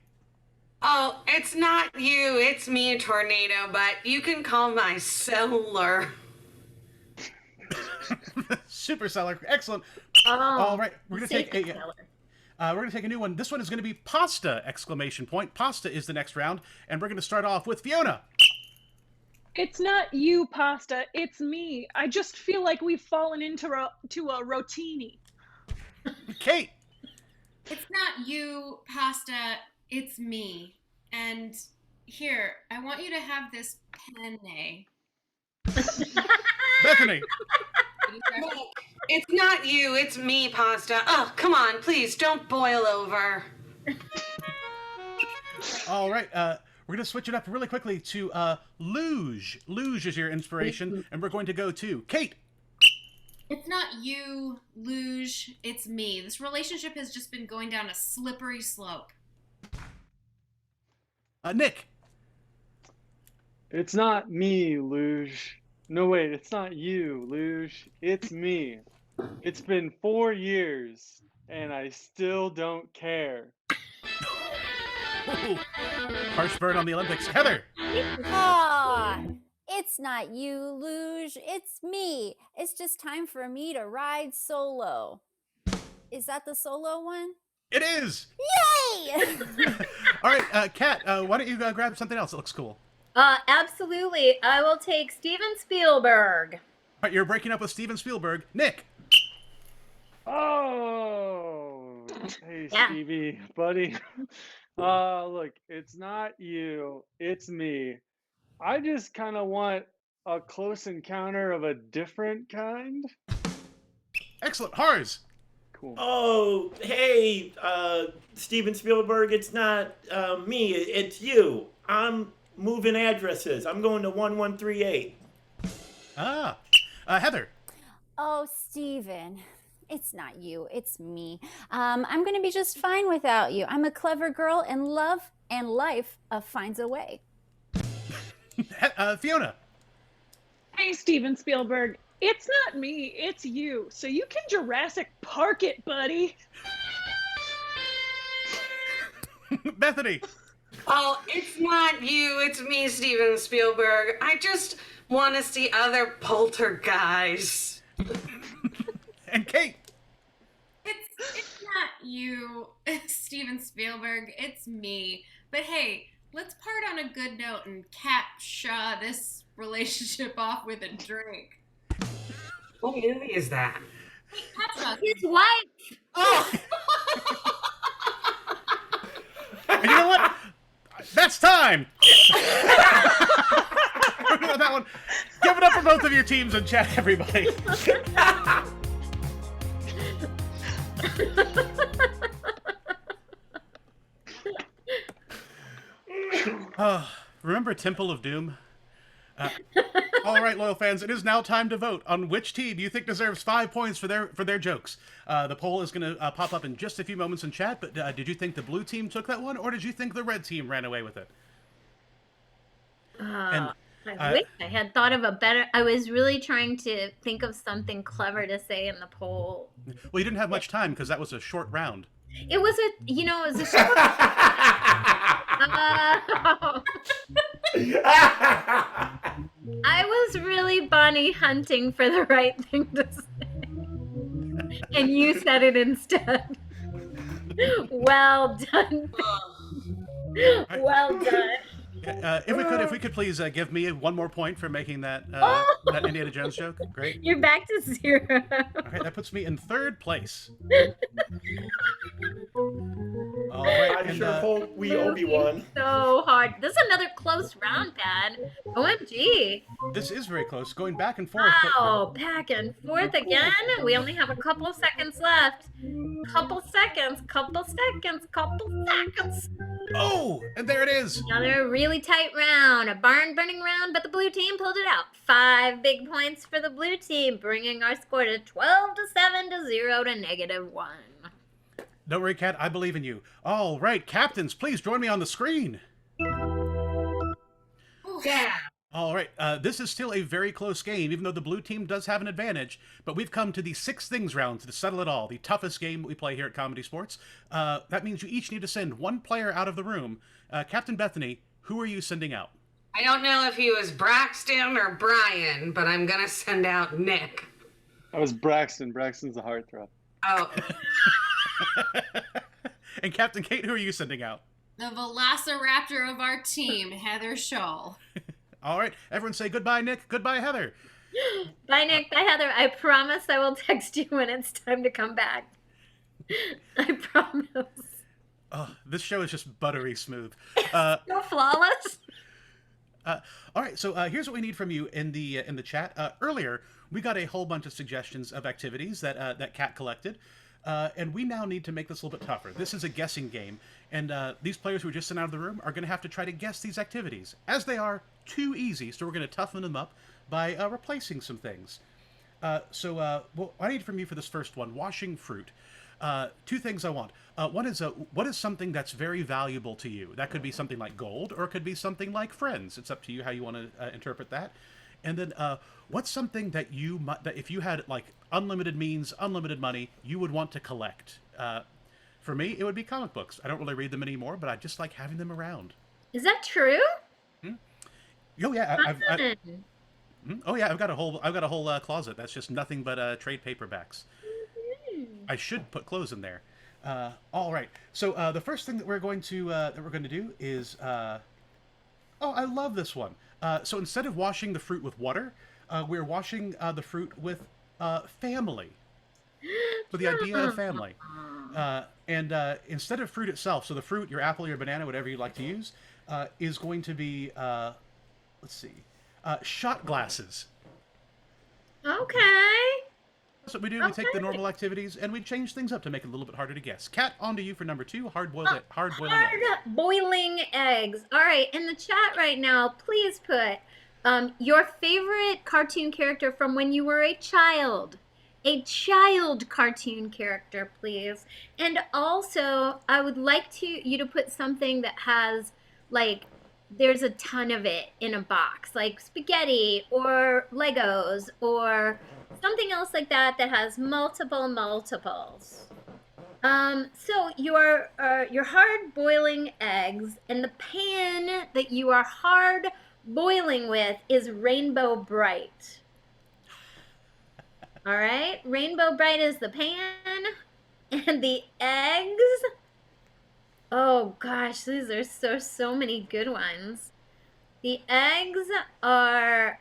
Oh, it's not you. It's me, Tornado, but you can call my cellular. Superseller. Excellent. Oh, All right, we're gonna take safety a seller. we're gonna take a new one. This one is gonna be pasta! Exclamation point. Pasta is the next round, and we're gonna start off with Fiona. It's not you, Pasta. It's me. I just feel like we've fallen into a rotini. Kate. It's not you, Pasta. It's me. And here, I want you to have this penne. Bethany. It's not you. It's me, Pasta. Oh, come on, please don't boil over. All right, we're gonna switch it up really quickly to luge. Luge is your inspiration, and we're going to go to Kate. It's not you, Luge. It's me. This relationship has just been going down a slippery slope. Nick. It's not me, Luge. No, wait, it's not you, Luge. It's me. It's been 4 years, and I still don't care. Ooh, harsh burn on the Olympics. Heather. Ah, it's not you, Luge. It's me. It's just time for me to ride solo. Is that the solo one? It is. Yay! All right, Kat, why don't you grab something else that looks cool? Absolutely. I will take Steven Spielberg. All right, you're breaking up with Steven Spielberg. Nick. Oh, hey, Yeah. Stevie, buddy. Look, it's not you, it's me. I just kind of want a close encounter of a different kind. Excellent. Hars. Cool. Oh, hey, Steven Spielberg, it's not me, it's you. I'm moving addresses. I'm going to 1138. Heather. Oh, Steven. It's not you, it's me. I'm going to be just fine without you. I'm a clever girl, and love and life finds a way. Fiona. Hey, Steven Spielberg. It's not me, it's you. So you can Jurassic Park it, buddy. Bethany. Oh, it's not you. It's me, Steven Spielberg. I just want to see other poltergeists. And Kate. It's not you, Steven Spielberg. It's me. But hey, let's part on a good note and cap Shaw this relationship off with a drink. What movie is that? Hey, Patra, His wife. Oh, And you know what? That's time. That one. Give it up for both of your teams in chat, everybody. Remember Temple of Doom? All right, loyal fans, it is now time to vote on which team you think deserves 5 points for their jokes. The poll is going to pop up in just a few moments in chat, but did you think the blue team took that one, or did you think the red team ran away with it? I wish I had thought of a better. I was really trying to think of something clever to say in the poll. Well, you didn't have much time because that was a short round. It was a short. I was really bunny hunting for the right thing to say, and you said it instead. Well done. Well done. If we could please give me one more point for making that that Indiana Jones joke. Great. You're back to 0. All right, that puts me in third place. All right. I And, sure hope we Obi-Wan. So hard. This is another close round, Pad. OMG. this is very close, going back and forth. Wow, back and forth again. We only have a couple seconds left. Couple seconds. Oh, and there it is. Another really tight round, a barn-burning round, but the blue team pulled it out. 5 big points for the blue team, bringing our score to 12-7 to 0 to -1. Don't worry, Kat. I believe in you. All right, captains, please join me on the screen. Yeah. All right, this is still a very close game, even though the blue team does have an advantage. But we've come to the 6 things round to settle it all, the toughest game we play here at Comedy Sports. That means you each need to send one player out of the room. Captain Bethany, who are you sending out? I don't know if he was Braxton or Brian, but I'm going to send out Nick. That was Braxton. Braxton's a heartthrob. Oh, And Captain Kate, who are you sending out? The velociraptor of our team, Heather Scholl. All right, everyone say goodbye, Nick. Goodbye, Heather. Bye, Nick. Bye, Heather. I promise I will text you when it's time to come back. I promise. Oh, this show is just buttery smooth. So flawless. All right, so here's what we need from you in the chat. Earlier, we got a whole bunch of suggestions of activities that Kat collected, and we now need to make this a little bit tougher. This is a guessing game, and these players who were just sent out of the room are going to have to try to guess these activities, as they are too easy. So we're going to toughen them up by replacing some things. What I need from you for this first one: washing fruit. 2 things I want. One is what is something that's very valuable to you? That could be something like gold, or it could be something like friends. It's up to you how you want to interpret that. And then what's something that that if you had like unlimited means, unlimited money, you would want to collect? For me, it would be comic books. I don't really read them anymore, but I just like having them around. Is that true? Oh yeah, Fun. I've got a whole closet that's just nothing but trade paperbacks. I should put clothes in there. All right. So the first thing that we're going to do is oh, I love this one. So instead of washing the fruit with water, we're washing the fruit with family. So the idea of family. And instead of fruit itself, so the fruit, your apple, your banana, whatever you like to use, is going to be let's see, shot glasses. Okay. That's what we do. We take the normal activities and we change things up to make it a little bit harder to guess. Kat, on to you for number 2, hard-boiled eggs. Hard-boiling eggs. All right, in the chat right now, please put your favorite cartoon character from when you were a child. A child cartoon character, please. And also, I would like you to put something that has, like, there's a ton of it in a box, like spaghetti or Legos or something else like that that has multiples. So your hard boiling eggs, and the pan that you are hard boiling with is Rainbow Bright. All right, Rainbow Bright is the pan, and the eggs. Oh gosh, these are so many good ones. The eggs are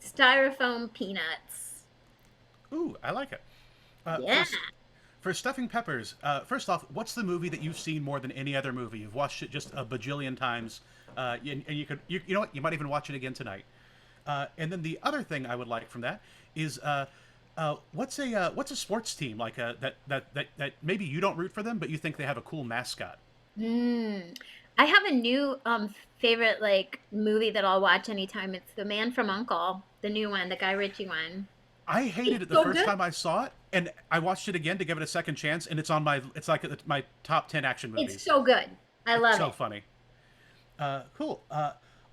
styrofoam peanuts. Ooh, I like it. Yeah. For stuffing peppers, first off, what's the movie that you've seen more than any other movie? You've watched it just a bajillion times, and you know what? You might even watch it again tonight. And then the other thing I would like from that is what's a sports team like that maybe you don't root for them, but you think they have a cool mascot? I have a new favorite like movie that I'll watch anytime. It's The Man from U.N.C.L.E., the new one, the Guy Ritchie one. I hated it the first time I saw it, and I watched it again to give it a second chance, and it's like my top 10 action movies. It's so good. I love it. So funny. Cool.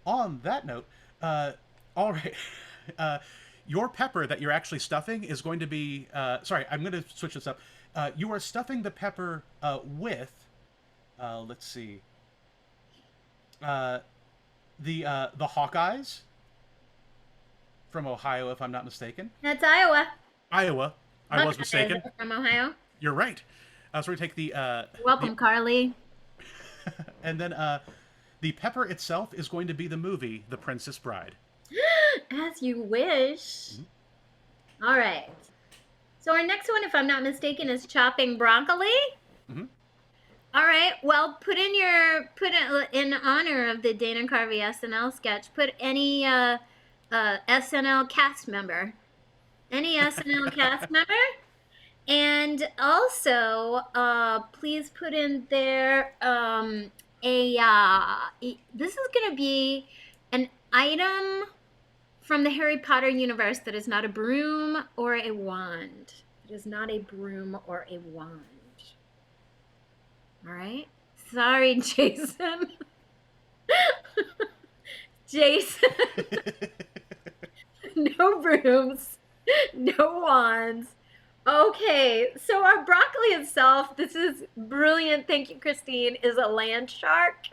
On that note, all right. Your pepper that you're actually stuffing is going to be... sorry, I'm going to switch this up. You are stuffing the pepper with... let's see. The Hawkeyes from Ohio, if I'm not mistaken. That's Iowa. Iowa. I was mistaken. From Ohio. You're right. So we take the... Welcome, Carly. And then the pepper itself is going to be the movie The Princess Bride. As you wish. All right. So our next one, if I'm not mistaken, is chopping broccoli. All right. Well, put in honor of the Dana Carvey SNL sketch. Put any SNL cast member, any SNL cast member, and also please put in there this is gonna be an item from the Harry Potter universe that is not a broom or a wand. It is not a broom or a wand. All right. Sorry, Jason. Jason. No brooms. No wands. Okay, so our broccoli itself, this is brilliant. Thank you, Christine, is a land shark.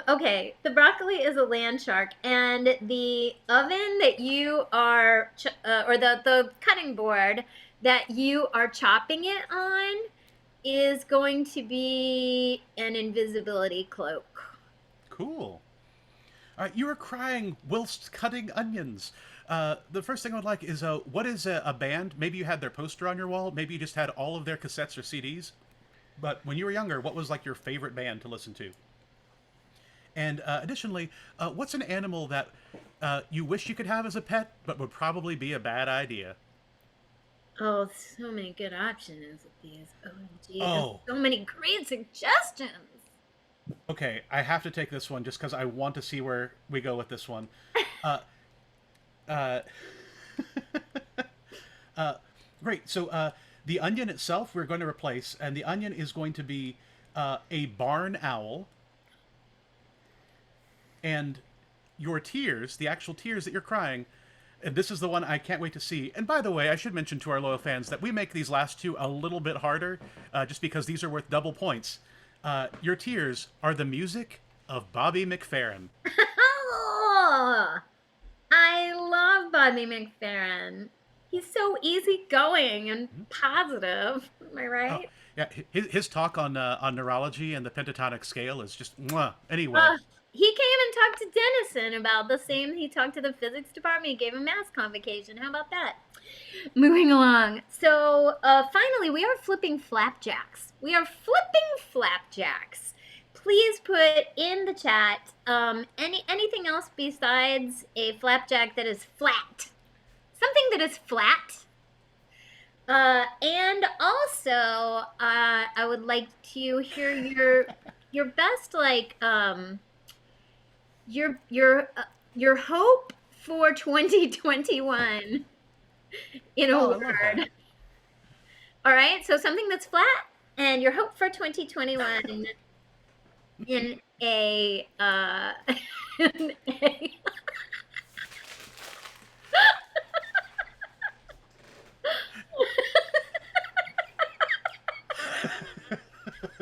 Okay, the broccoli is a land shark, and the oven that you are, or the cutting board that you are chopping it on is going to be an invisibility cloak. Cool. You were crying whilst cutting onions. The first thing I would like is, what is a band? Maybe you had their poster on your wall. Maybe you just had all of their cassettes or CDs. But when you were younger, what was like your favorite band to listen to? And additionally, what's an animal that you wish you could have as a pet, but would probably be a bad idea? So many good options with these. OMG, Oh. so many great suggestions. Okay, I have to take this one just because I want to see where we go with this one. Great. So the onion itself we're going to replace, and the onion is going to be a barn owl. And your tears, the actual tears that you're crying, and this is the one I can't wait to see. And by the way, I should mention to our loyal fans that we make these last two a little bit harder, just because these are worth double points. Your tears are the music of Bobby McFerrin. Oh, I love Bobby McFerrin. He's so easygoing and positive. Am I right? Yeah, his talk on neurology and the pentatonic scale is just mwah. Anyway. He came and talked to Dennison about the same. He talked to the physics department. He gave a math convocation. How about that? Moving along. So finally, we are flipping flapjacks. We are flipping flapjacks. Please put in the chat anything else besides a flapjack that is flat. Something that is flat. And also, I would like to hear your best your hope for 2021 in a word. All right, so something that's flat and your hope for 2021 in a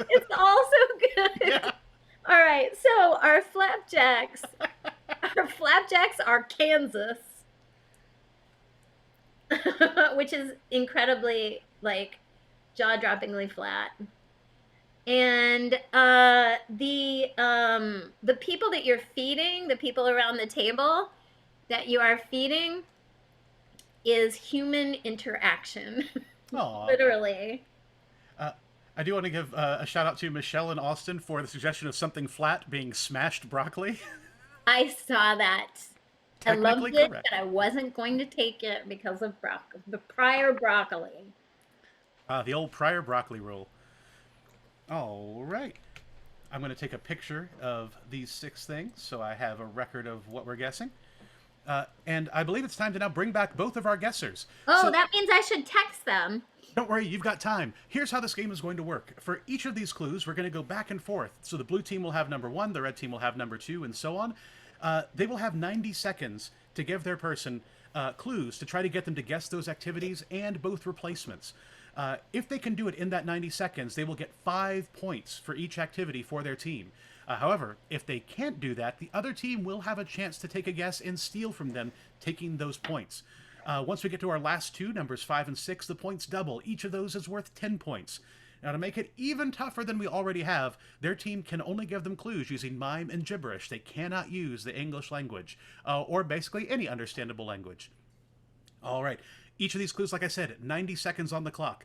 it's also good. Yeah. All right, so our flapjacks are Kansas, which is incredibly jaw-droppingly flat. And the people that you're feeding, the people around the table that you are feeding, is human interaction. Literally. I do want to give a shout out to Michelle and Austin for the suggestion of something flat being smashed broccoli. I saw that. I loved it, but I wasn't going to take it because of the prior broccoli. The old prior broccoli rule. All right. I'm going to take a picture of these 6 things so I have a record of what we're guessing. And I believe it's time to now bring back both of our guessers. Oh, so that means I should text them. Don't worry, you've got time. Here's how this game is going to work. For each of these clues, we're going to go back and forth. So the blue team will have number 1, the red team will have number 2, and so on. They will have 90 seconds to give their person clues to try to get them to guess those activities and both replacements. If they can do it in that 90 seconds, they will get 5 points for each activity for their team. However, if they can't do that, the other team will have a chance to take a guess and steal from them, taking those points. Once we get to our last 2, numbers 5 and 6, the points double. Each of those is worth 10 points. Now, to make it even tougher than we already have, their team can only give them clues using mime and gibberish. They cannot use the English language, or basically any understandable language. All right. Each of these clues, like I said, 90 seconds on the clock.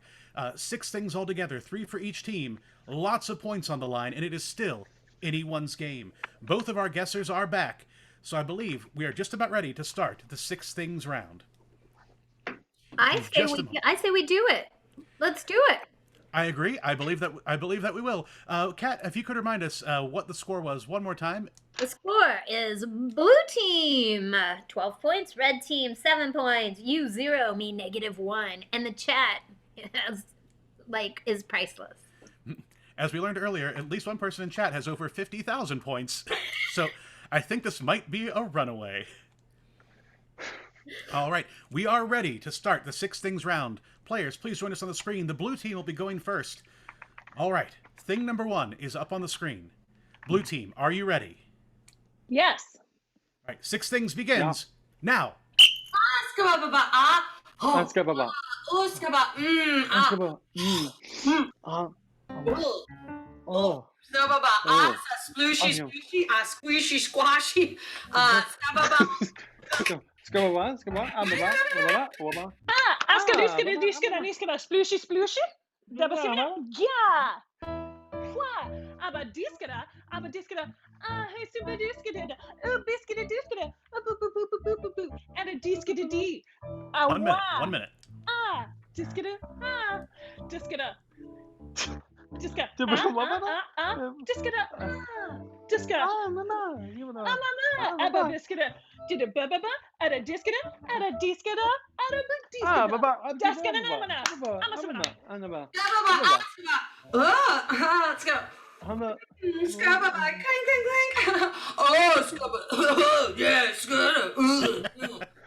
6 things altogether, 3 for each team. Lots of points on the line, and it is still anyone's game. Both of our guessers are back, so I believe we are just about ready to start the 6 things round. I say we do it. Let's do it. I agree. I believe that we will. Kat, if you could remind us what the score was one more time. The score is blue team 12 points, red team 7 points, you 0, me -1, and the chat is priceless. As we learned earlier, at least one person in chat has over 50,000 points, so I think this might be a runaway. All right, we are ready to start the 6 things round. Players, please join us on the screen. The blue team will be going first. All right, thing number 1 is up on the screen. Blue team, are you ready? Yes. All right, 6 things begins now. Oh. Splooshy, splooshy, squishy, squashy, Aska splooshy splooshy. Yeah. Aber diskada, hey super diskada, diskada, and a diskada D. 1 minute, 1 minute. Diskada, diskada. Diska. Diska. Aber diskada. Did a baba, at a diskada, at a diskada, at a diskada. let's go. Scabba, clang, clang, clang. Oh, scabba. Yeah, scabba.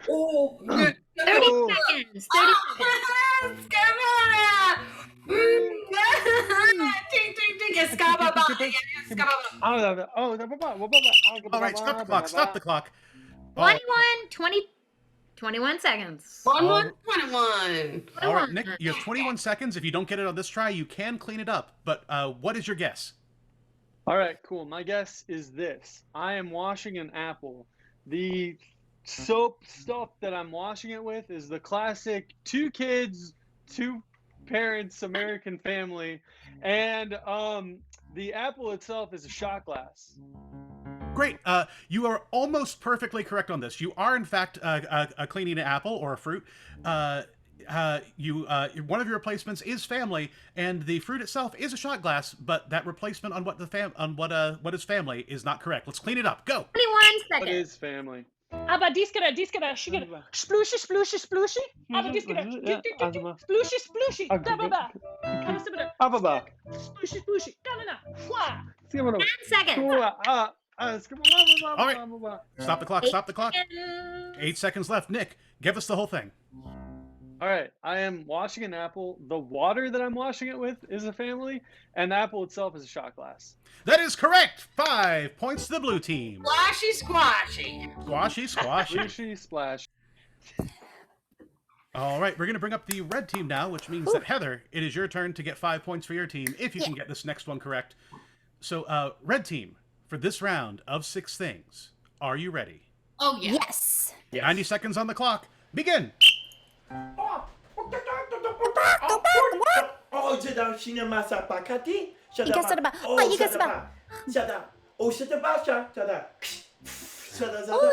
Oh, 30 seconds. 30 seconds. Scabba. Ting, ting, ting. Scabba. Scabba. All right, stop the clock. Stop the clock. 21 seconds. 21. All right, Nick, you have 21 seconds. If you don't get it on this try, you can clean it up. But what is your guess? All right, cool. My guess is this. I am washing an apple. The soap stuff that I'm washing it with is the classic 2 kids, 2 parents, American family. And the apple itself is a shot glass. Great. You are almost perfectly correct on this. You are, in fact, cleaning an apple or a fruit. One of your replacements is family, and the fruit itself is a shot glass, but that replacement on what is family is not correct. Let's clean it up. Go. 21 What seconds. is family? Aber diskada, shigada. Splooshy, splooshy, splooshy. Aber diskada. Splooshy, splooshy. Dababa. Splooshy, splooshy. Da. 10 seconds. All right. Stop the clock. Stop the clock. 8 seconds left. Nick, give us the whole thing. All right, I am washing an apple. The water that I'm washing it with is a family, and the apple itself is a shot glass. That is correct. 5 points to the blue team. Splashy, squashy. Squashy, squashy. Squishy splash. All right, we're going to bring up the red team now, which means that, Heather, it is your turn to get 5 points for your team, if you can get this next one correct. So, red team, for this round of 6 things, are you ready? Oh, yeah. Yes. 90 seconds on the clock. Begin. Oh, c'est dans le cinéma, ça pas Cathy. You guessed it about. Oh, you guessed about. Oh, c'est pas ça. Oh,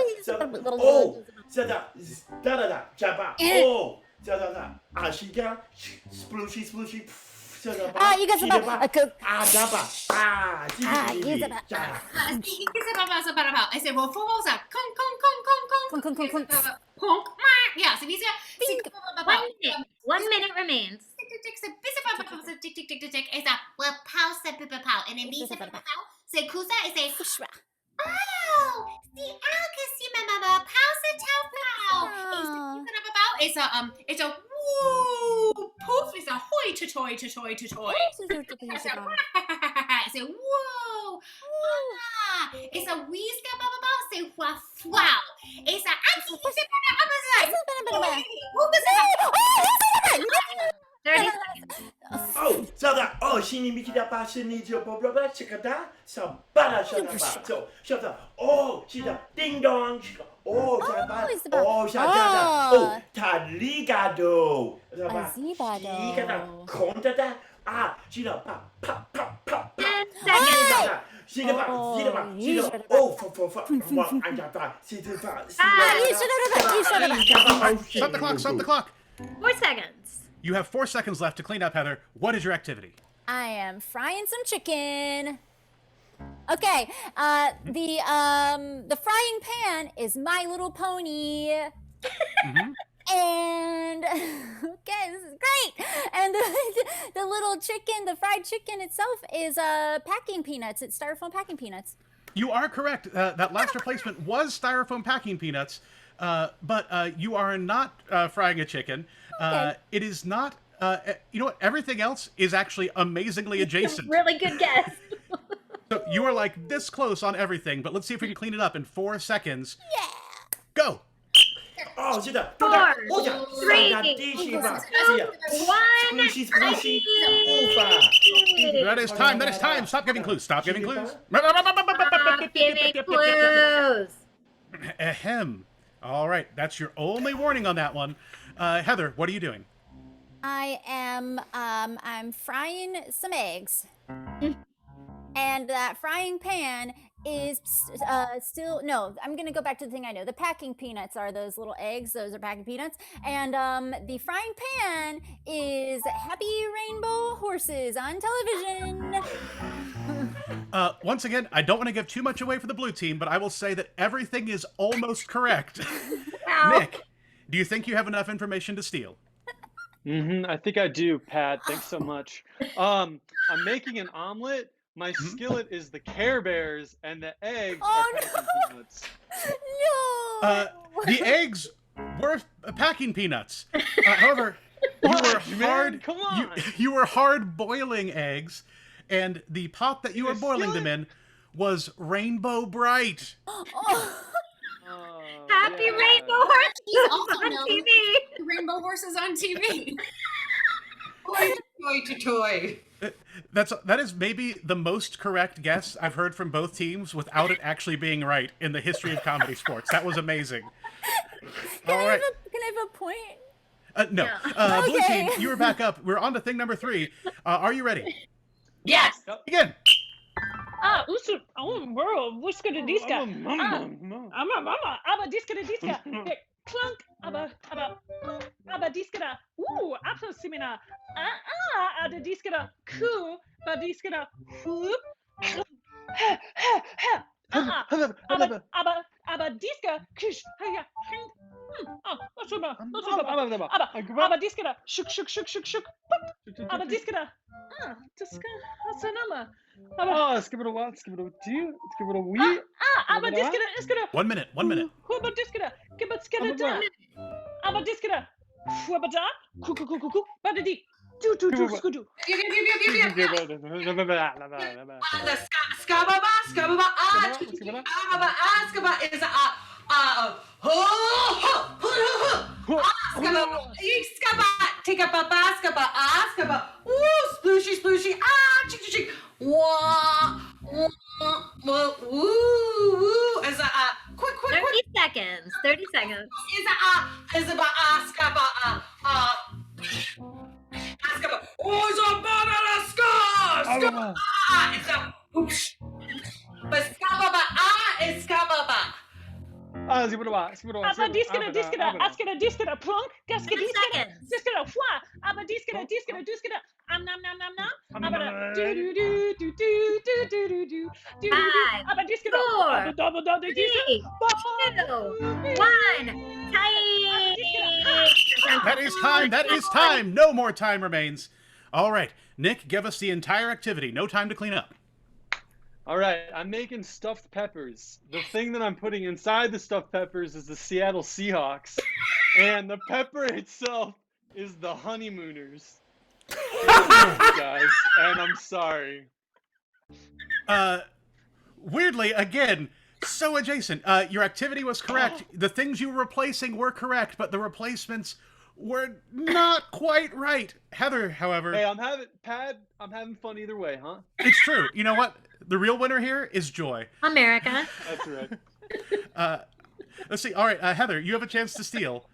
you guessed about. I said, well, Formosa, kong. Honk. Yeah, so these are 1 minute remains. It's a well, pow, say pow, and then bisa pow. Say kusa, it say oh, the alka mama pow say pow. It's a woo poof. It's a hoy to toy. It's a whoa. It's a whiska baba say wow. It's a Oh, Sada, oh, Shini Mikida Passion your Boba, Chicada, some bada shut up. So, shut up. Oh, she's a ding dong. Oh, it's about- oh, Ah. tarigado. Azibado. Konnte da? Ah, Gina, pa, pa, pa, pa, 10 pa. seconds. Stop the clock. Stop the clock. 4 seconds. You have 4 seconds left to clean up, Heather. What is your activity? I am frying some chicken. Okay, the frying pan is My Little Pony. And okay, this is great. And the little chicken, the fried chicken itself is packing peanuts. It's styrofoam packing peanuts. You are correct. That last replacement was styrofoam packing peanuts, but you are not frying a chicken. Okay. It is not. You know what? Everything else is actually amazingly adjacent. Really good guess. So you are like this close on everything, but let's see if we can clean it up in 4 seconds. Yeah. Go. Oh, Gina. 4, 3, 2, 1. That is time. That is time. Stop giving clues. Stop giving clues. Give me clues. Ahem. All right. That's your only warning on that one. Heather, what are you doing? I am I'm frying some eggs. And that frying pan is still, no, I'm going to go back to the thing I know. The packing peanuts are those little eggs. Those are packing peanuts. And the frying pan is Happy Rainbow Horses on television. Once again, I don't want to give too much away for the blue team, but I will say that everything is almost correct. Wow. Nick, do you think you have enough information to steal? I think I do, Pat. Thanks so much. I'm making an omelet. My skillet is the Care Bears, and the eggs are packing peanuts. No. The eggs were packing peanuts. However, you were hard. Come on. You were hard boiling eggs, and the pot that you were boiling them in was Rainbow Bright. Happy Yeah. Rainbow Horses He's also on known TV. Rainbow Horses on TV. Toy to toy. That is maybe the most correct guess I've heard from both teams without it actually being right in the history of comedy sports. That was amazing. Can All right. I have a point? No. No. Blue Okay. team, you are back up. We're on to thing number 3. Are you ready? Yes. Begin. Usu, wuska de diska. Aber diska de diska. Clunk, aber diska da. Apfelsimina. De diska da. Ku, ba diska da. Whoop. Aber diska. Kish. Aber diska da. Shuk. Aber diska da. Diska. What's the number? Skip it a what? Skip it a two? Skip it a wee? Aber diska da. Iska da. 1 minute. 1 minute. Aber diska da. Gib it skada da. Aber diska da. Fuaba da. Ku. Bada di. Do. Skudu. The skababa. Skababa is Skaba. Take up a baskaba. Ooh, splooshy. Chick. Wah. Woo. Is quick. 30 seconds. 30 seconds. Is skaba. Skaba. Oh, it's a banana skaba. It's a whoosh. But skababa is skababa. Aber diska da. Aska da. Plunk. Gaska 10 diska da. seconds. Diska da. Fwa. Aber diska da. Nam. Aber da. Do. 5, Aber diska da. 4, Aber da. 3, Diska. 2, 1. Time. That is time. No more time remains. All right. Nick, give us the entire activity. No time to clean up. All right, I'm making stuffed peppers. The thing that I'm putting inside the stuffed peppers is the Seattle Seahawks, and the pepper itself is the Honeymooners. Guys, and I'm sorry. Weirdly, again, so adjacent. Your activity was correct. The things you were replacing were correct, but the replacements were not quite right. Heather, however... Hey, I'm having fun either way, huh? It's true. You know what? The real winner here is Joy. America. That's right. Let's see. All right, Heather, you have a chance to steal.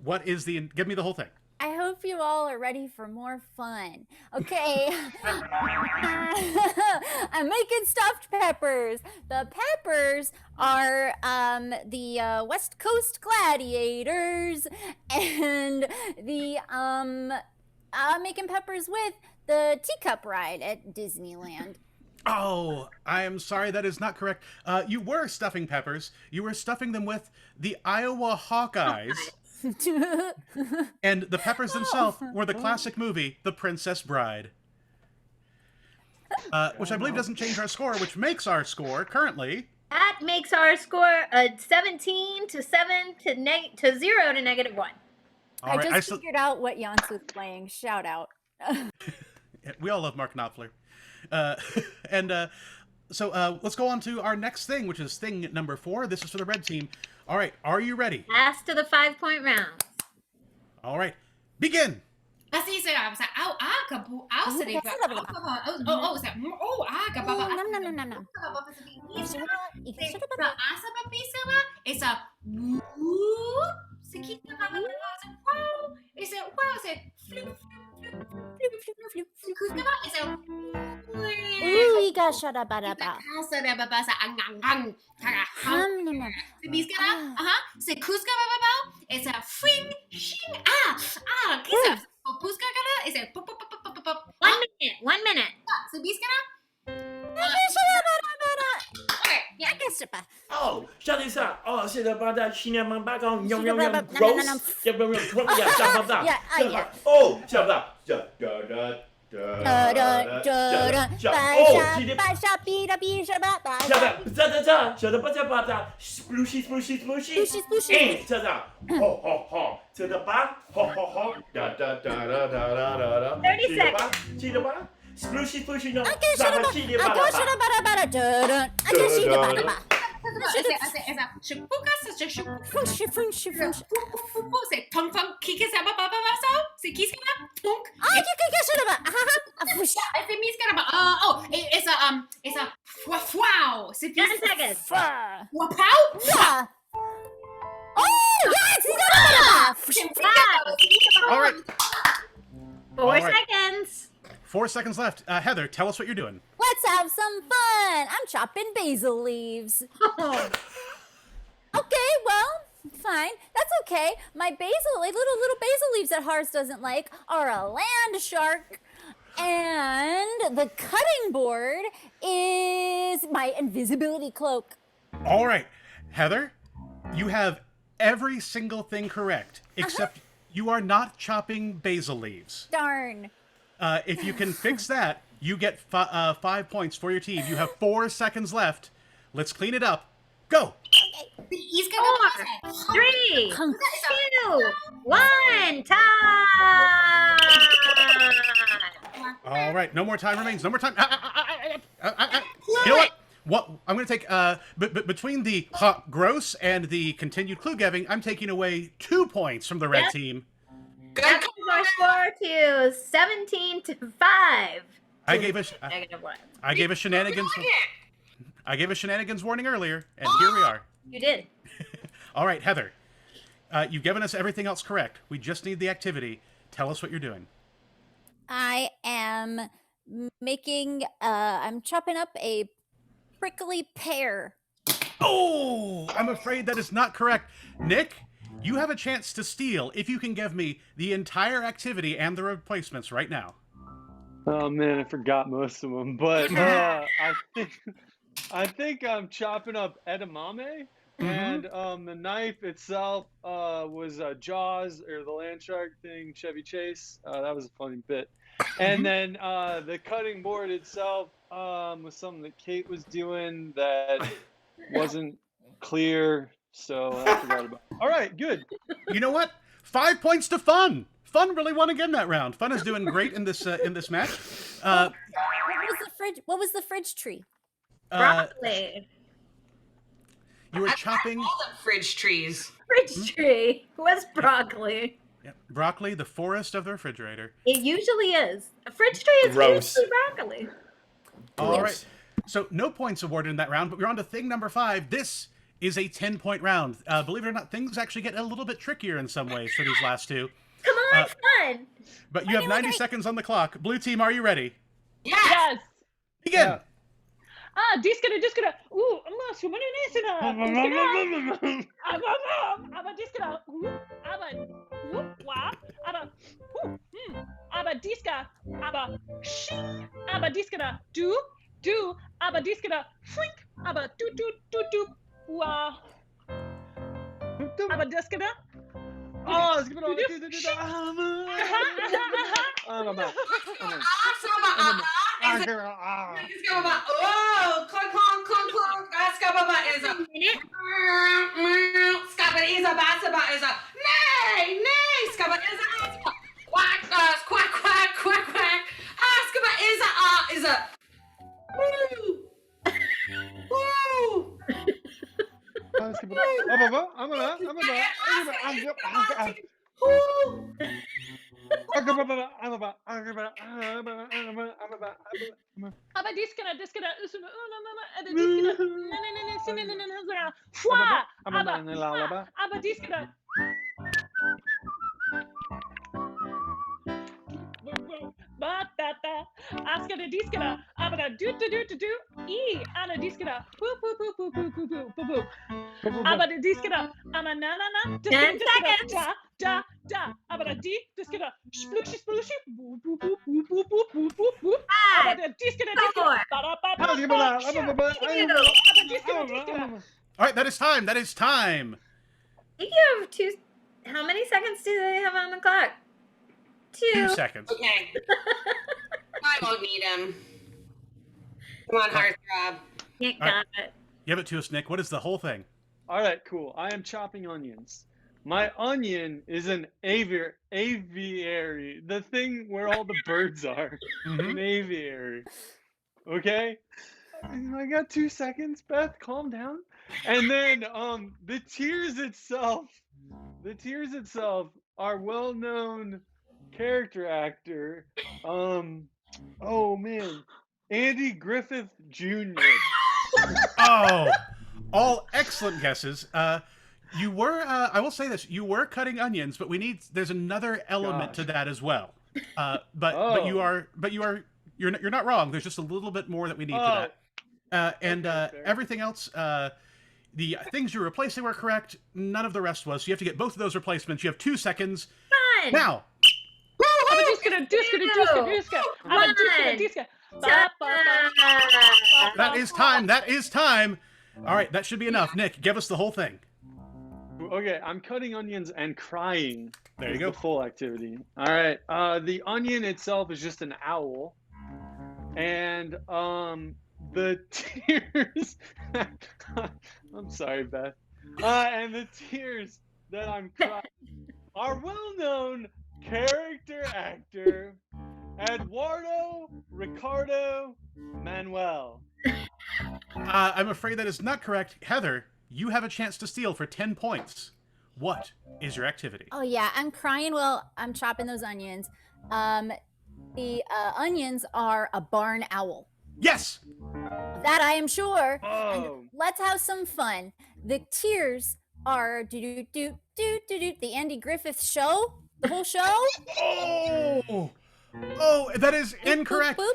What is the? Give me the whole thing. I hope you all are ready for more fun. Okay. I'm making stuffed peppers. The peppers are the West Coast Gladiators, and the I'm making peppers with the teacup ride at Disneyland. Oh, I am sorry, that is not correct. You were stuffing peppers. You were stuffing them with the Iowa Hawkeyes. And the peppers themselves were the classic movie, The Princess Bride. Which I believe doesn't change our score, which makes our score currently... That makes our score 17 to 7 to 0 to -1. All right, I just figured out what Jans was playing. Shout out. We all love Mark Knopfler. So let's go on to our next thing, which is thing number 4. This is for the red team. All right, are you ready? Last to the 5-point round. All right, begin. Kasi sa au aga bu au sa diba oh sa aga baba No. sa asa ba bisa ba isa sikit na baba wow isa wow sa flip kuska isa Ooh, got shut up, asa na baba sa ang bis ka na sa kuska baba isa fring shing kisa puska ka na isa pop 1 minute. sa bis ka na I guess it. Oh, 夏丽莎，哦，现在把它新年满八缸，喵喵喵 ，rose，要不要呀？下巴大，哦，下巴大，巴沙比的比什么？下巴，晓得不？下巴大 ，splooshy，这样，好，这个吧，好，哒30 seconds，记得吧 ，splooshy，no， I guess it. It's a wow. 10 seconds. Wow. All right. 4 seconds. 4 seconds left. Heather, tell us what you're doing. Let's have some fun. I'm chopping basil leaves. Okay, well, fine. That's okay. My little basil leaves that Hars doesn't like are a land shark. And the cutting board is my invisibility cloak. All right. Heather, you have every single thing correct, except you are not chopping basil leaves. Darn. If you can fix that, you get 5 points for your team. You have 4 seconds left. Let's clean it up. Go! 4, 3, 2, 1, time! All right, no more time remains. No more time. You know what? I'm going to take between the gross and the continued clue giving, I'm taking away 2 points from the red team. That brings our score to 17 to 5. I gave a -1. I gave a shenanigans warning earlier, and here we are. You did. All right, Heather. You've given us everything else correct. We just need the activity. Tell us what you're doing. I am making, I'm chopping up a prickly pear. Oh, I'm afraid that is not correct. Nick, you have a chance to steal if you can give me the entire activity and the replacements right now. Oh man, I forgot most of them, but I think I'm chopping up edamame, and the knife itself was Jaws, or the land shark thing, Chevy Chase. That was a funny bit. And then the cutting board itself was something that Kate was doing that wasn't clear, so I forgot about it. All right, good. You know what? 5 points to Fun. Fun really won again that round. Fun is doing great in this match. What was the fridge tree? Broccoli. You were chopping all the fridge trees. Fridge tree was broccoli. Yep. Broccoli, the forest of the refrigerator. It usually is. A fridge tree is Gross. usually broccoli. All right. So no points awarded in that round, but we're on to thing number 5. This is a 10-point round. Believe it or not, things actually get a little bit trickier in some ways for these last two. Come on, fun. But you have 90 seconds on the clock. Blue team, are you ready? Yes. Begin. Yeah. Discada. Ooh, amma sumana nesina. Aba discada. Aba wap. Aba disca. Aba shi. Aba discada. Do. Aba discada. Fwink. Aba do. Wa. Aba discada. Oh, it's gonna Oh, clunk, clunk, clunk, clunk. Scababa is a Scabba is a Bassaba is a nay. Scabba is a quack, quack. Scabba is a woo. Aba discada. Fwa. Aba discada. Batata. Askada discada. Abada do. E. Ana discada. Boo. Abada discada. Ama na. 10 seconds. Da. Abada di discada. Splooshy. Boo. 5, Abada discada. 4, All right, that is time. That is time. I think you have 2. How many seconds do they have on the clock? 2 2 seconds. Okay. I won't need him. Come on, heartthrob. Nick All right. got it. Give it to us, Nick. What is the whole thing? All right, cool. I am chopping onions. My onion is an aviary, the thing where all the birds are. An aviary. Okay? I got 2 seconds, Beth. Calm down. And then the tears itself are well-known character actor. Oh man, Andy Griffith Jr. Oh, all excellent guesses. You were, I will say this, you were cutting onions, but there's another element to that as well. But you're not wrong. There's just a little bit more that we need to that. Everything else, the things you're replacing were correct. None of the rest was. So you have to get both of those replacements. You have 2 seconds. Fun. Now. Disca. That is time. That is time. All right, that should be enough. Nick, give us the whole thing. Okay, I'm cutting onions and crying. There you is go. The full activity. All right. The onion itself is just an owl, and the tears. I'm sorry, Beth. And the tears that I'm crying are well-known character actor Eduardo Ricardo Manuel. I'm afraid that is not correct. Heather, you have a chance to steal for 10 points. What is your activity? Oh yeah, I'm crying while I'm chopping those onions. The onions are a barn owl. Yes! That I am sure. Oh. And let's have some fun. The tears are the Andy Griffith show. The whole show. Oh, that is incorrect. Boop.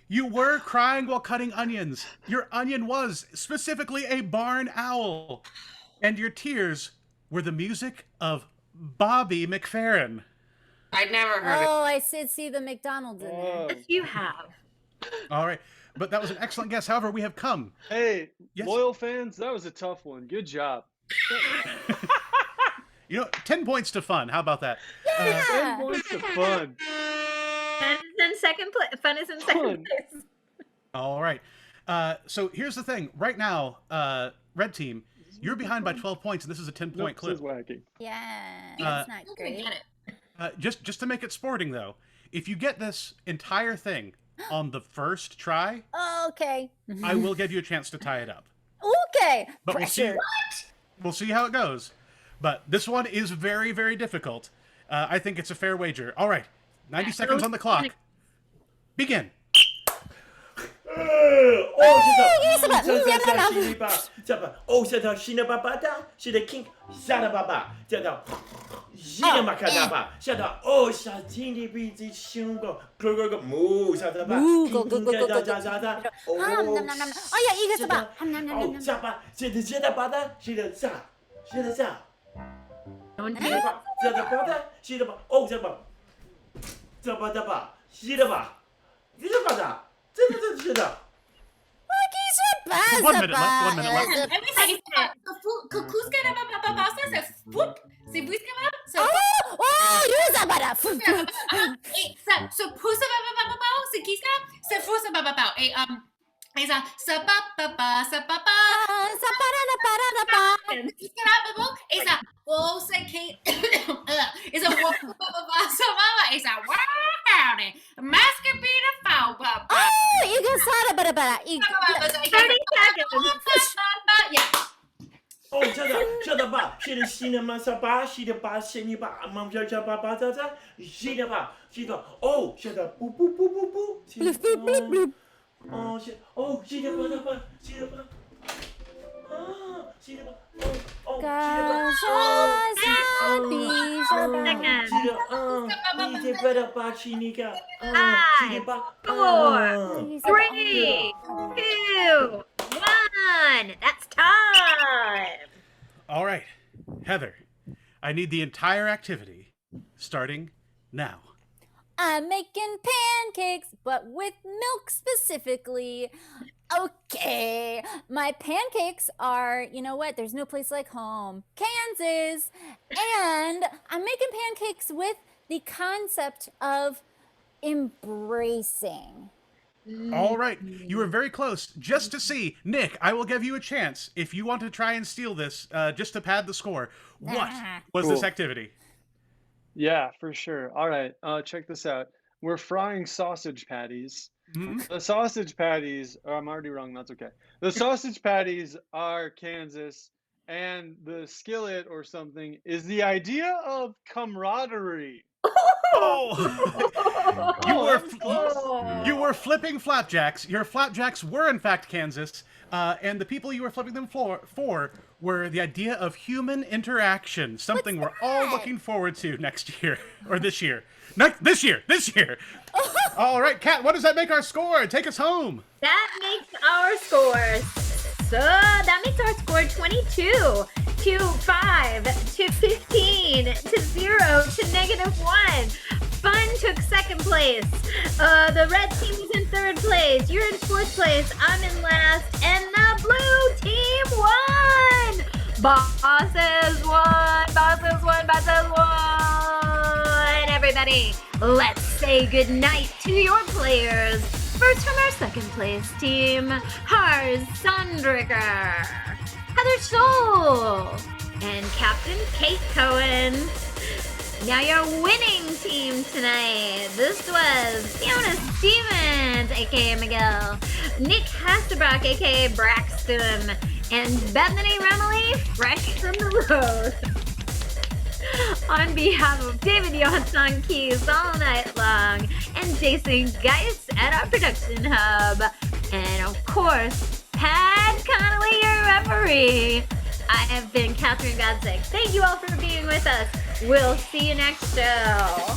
You were crying while cutting onions. Your onion was specifically a barn owl. And your tears were the music of Bobby McFerrin. I'd never heard of Oh, I did see the McDonald's in there. Yes, you have. All right. But that was an excellent guess. However, we have come. Hey, Yes. loyal fans, that was a tough one. Good job. 10 points to fun. How about that? 10 points to fun. Fun is in second place. Fun is in second place. All right. So here's the thing. Right now, red team, you're behind by 12 points, and this is a 10-point Nope, says clip. wacky. Yeah, that's not great. Get it. Just to make it sporting, though, if you get this entire thing on the first try, Okay. I will give you a chance to tie it up. Okay. But Pressure. we'll see how it goes. But this one is very, very difficult. I think it's a fair wager. All right. 90 seconds on the clock. Begin. Oh, 哦，这条新的爸爸的，是的 king 下的爸爸，这条新的马卡达巴，下的哦，小金的鼻子胸口，个木下的爸，哦，哎呀，一个是吧？哦，下巴，这的爸的，是的下，是的下，这的爸，这的爸的，是的爸，哦，这爸，这爸的爸，是的爸，这的爸的，这是的。1 minute left. 1 minute left. Every second. Who's gonna say whoop? C'est vous qui va? Oh, you sabara. So who's c'est qui ça? C'est fou ça bababao. Et ça sa papa. Et ça oh c'est qui? Et ça whoop et ça wow. Mask beat a foul papa. Oh, you can sada bara. 30 seconds. Yeah. 哦，这的吧，是的新的马萨巴，是的巴，是你吧，妈叫叫爸爸咋咋，是的吧，是的，哦，是的，不，哦，是，哦，是的吧的吧，是的吧，啊，是的吧，哦，是的，你这边的吧，是你个，是的吧， 4, 3, 2, 1. That's time. All right, Heather, I need the entire activity starting now. I'm making pancakes, but with milk specifically. Okay, my pancakes are, you know what? There's no place like home, Kansas. And I'm making pancakes with the concept of embracing. All right, you were very close. Just to see, Nick, I will give you a chance if you want to try and steal this, just to pad the score. What was this activity? Yeah, for sure. All right, check this out. We're frying sausage patties. The sausage patties, I'm already wrong, that's okay. The sausage patties are Kansas, and the skillet or something is the idea of camaraderie. You were flipping flapjacks. Your flapjacks were in fact Kansas, and the people you were flipping them for were the idea of human interaction, something we're all looking forward to next year or this year. This year. All right, Kat, what does that make our score? Take us home. That makes our score. So that makes our score 22 to 5 to 15 to 0 to -1. Fun took second place. The red team is in third place. You're in fourth place. I'm in last. And the blue team won. Bosses won. Bosses won. Bosses won. Everybody, let's say goodnight to your players. First from our second place team, Hars Sundricker, Heather Stoll, and Captain Kate Cohen. Now your winning team tonight. This was Fiona Stevens, aka Miguel, Nick Hasselbrock, aka Braxton, and Bethany Remley, fresh from the road. On behalf of David Yonts on keys all night long, and Jason Geist at our production hub, and of course, Pat Connolly, your referee, I have been Catherine Godsick. Thank you all for being with us. We'll see you next show.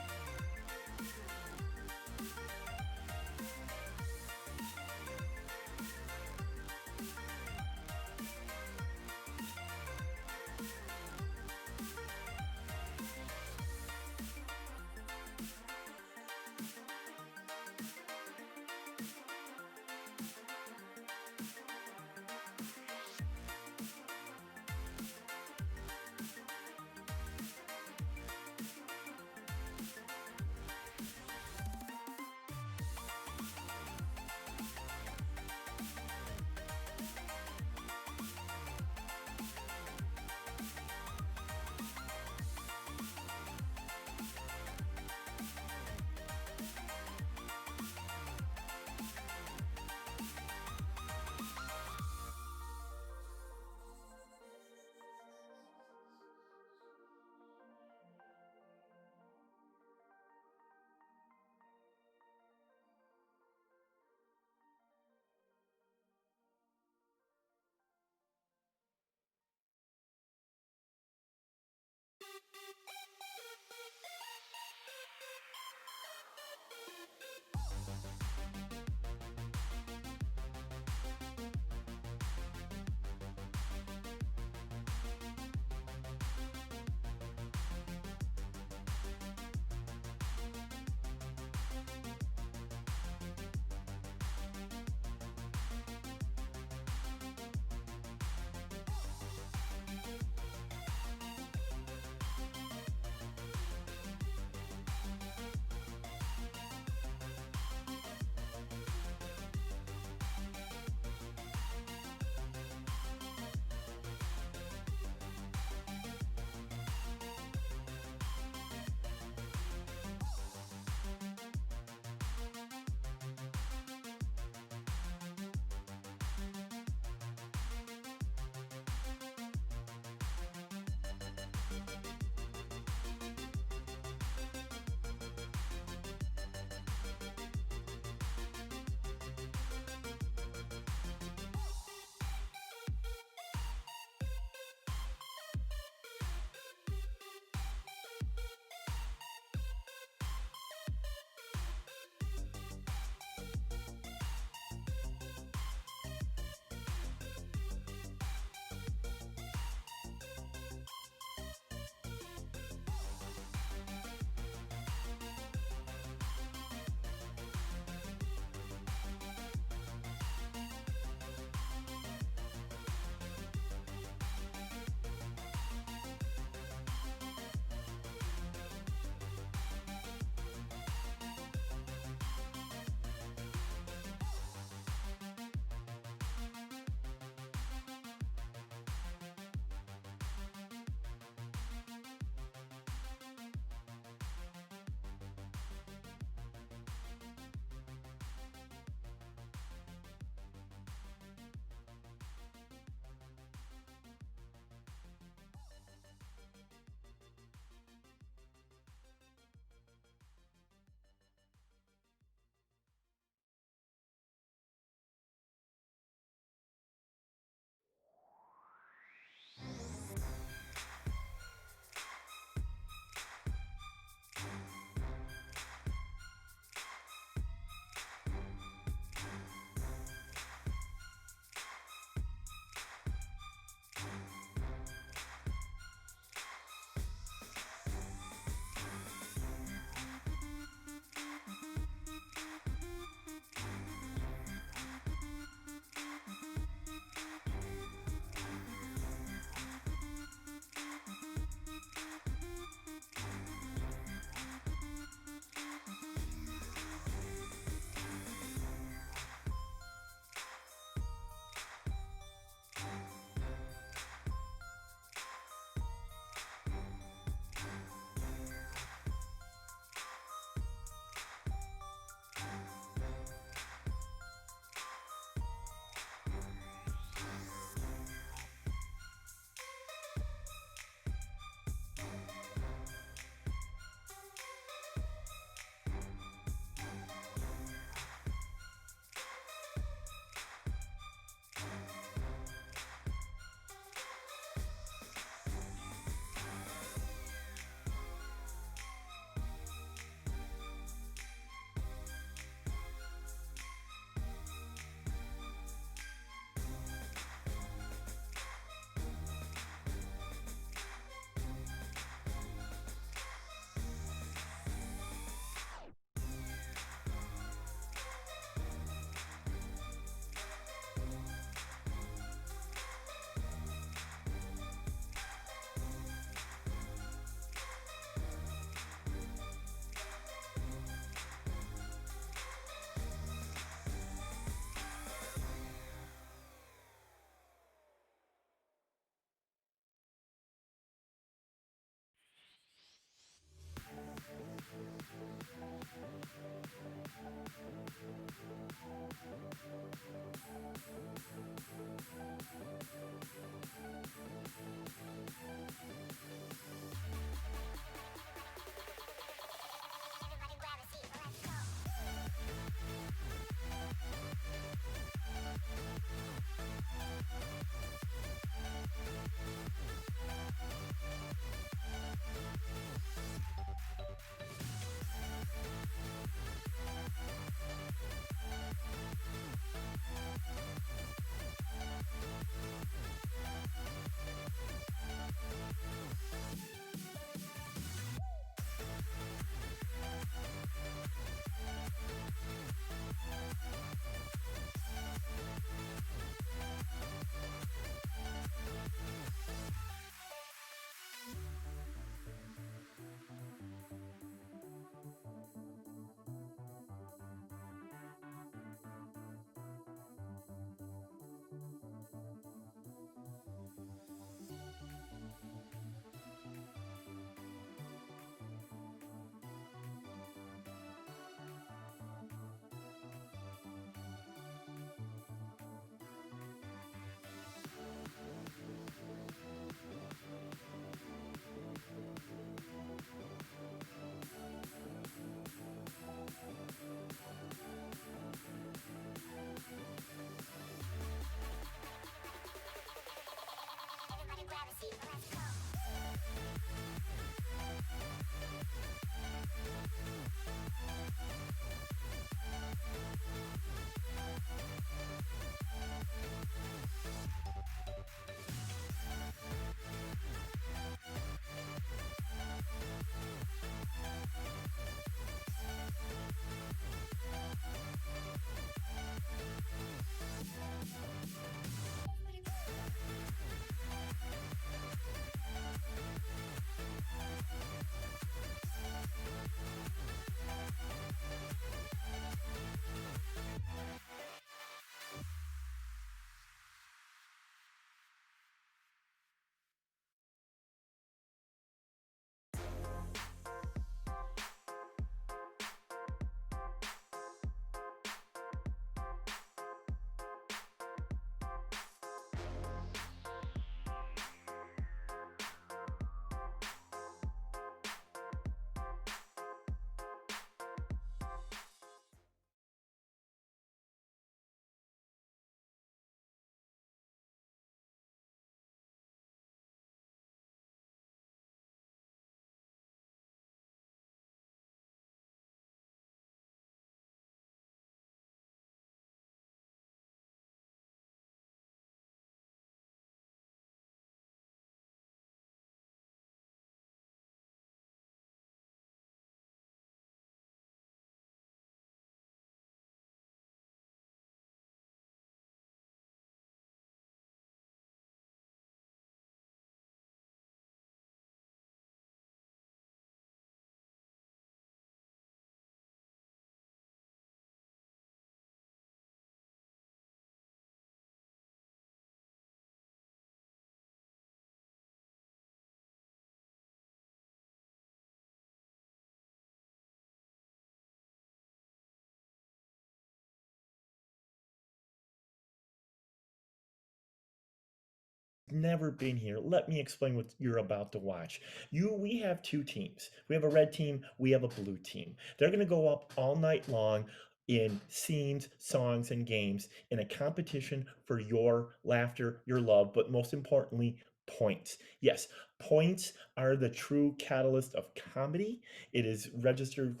Never been here, let me explain what you're about to watch. We have two teams. We have a red team, we have a blue team. They're going to go up all night long in scenes, songs, and games in a competition for your laughter, your love, but most importantly, points. Yes, points are the true catalyst of comedy. It is registered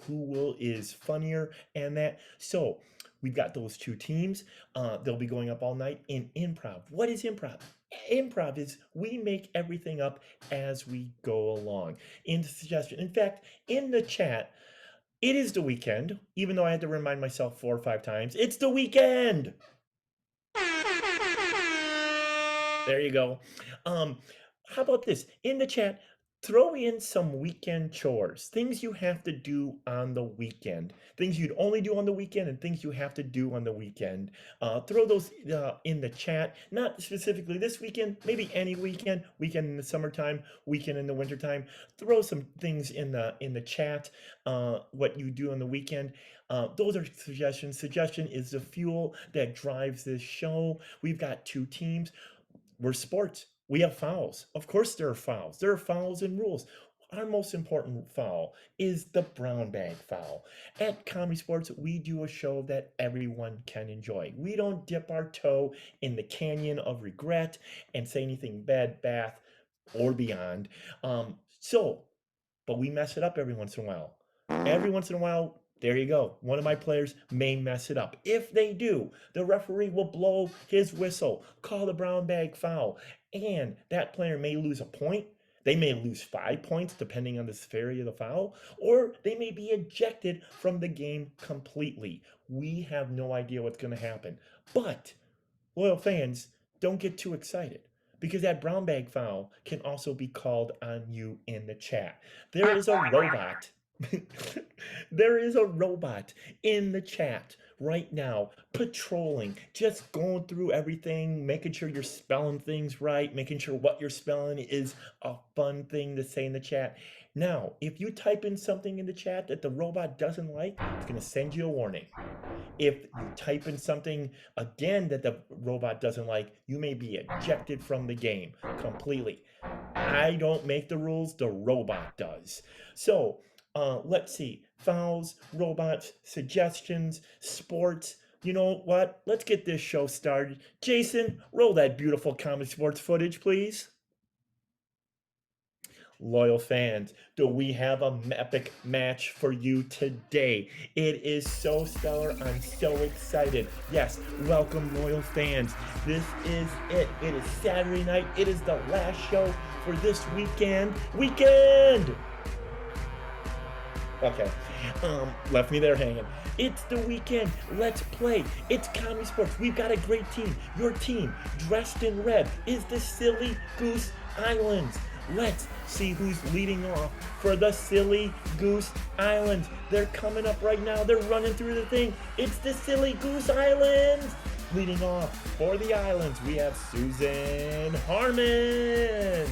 is funnier and that. So we've got those two teams. They'll be going up all night in improv. What is improv? Improv is we make everything up as we go along. In the suggestion, in fact, in the chat, it is the weekend, even though I had to remind myself 4 or 5 times. It's the weekend. There you go. How about this? In the chat, throw in some weekend chores, things you have to do on the weekend, things you'd only do on the weekend, and things you have to do on the weekend. Throw those in the chat, not specifically this weekend, maybe any weekend, weekend in the summertime, weekend in the wintertime. Throw some things in the chat, what you do on the weekend. Those are suggestions. Suggestion is the fuel that drives this show. We've got two teams. We're sports. We have fouls. Of course, there are fouls. There are fouls and rules. Our most important foul is the brown bag foul. At Comedysportz, we do a show that everyone can enjoy. We don't dip our toe in the canyon of regret and say anything bad, bath, or beyond. But we mess it up every once in a while. Every once in a while, there you go. One of my players may mess it up. If they do, the referee will blow his whistle, call the brown bag foul, and that player may lose a point. They may lose 5 points depending on the severity of the foul, or they may be ejected from the game completely. We have no idea what's going to happen. But loyal fans, don't get too excited because that brown bag foul can also be called on you in the chat. There is a robot. There is a robot in the chat right now, patrolling, just going through everything, making sure you're spelling things right, making sure what you're spelling is a fun thing to say in the chat. Now, if you type in something in the chat that the robot doesn't like, it's going to send you a warning. If you type in something again that the robot doesn't like, you may be ejected from the game completely. I don't make the rules, the robot does. So, let's see. Fouls, robots, suggestions, sports. You know what? Let's get this show started. Jason, roll that beautiful Comedysportz footage, please. loyal fans, do we have an epic match for you today? It is so stellar. I'm so excited. Yes, welcome, loyal fans. This is it. It is Saturday night. It is the last show for this weekend. Okay, left me there hanging. It's the weekend. Let's play. It's Comedy Sports. We've got a great team. Your team, dressed in red, is the Silly Goose Islands. Let's see who's leading off for the Silly Goose Islands. They're coming up right now. They're running through the thing. It's the Silly Goose Islands. Leading off for the islands, we have Susan Harmon.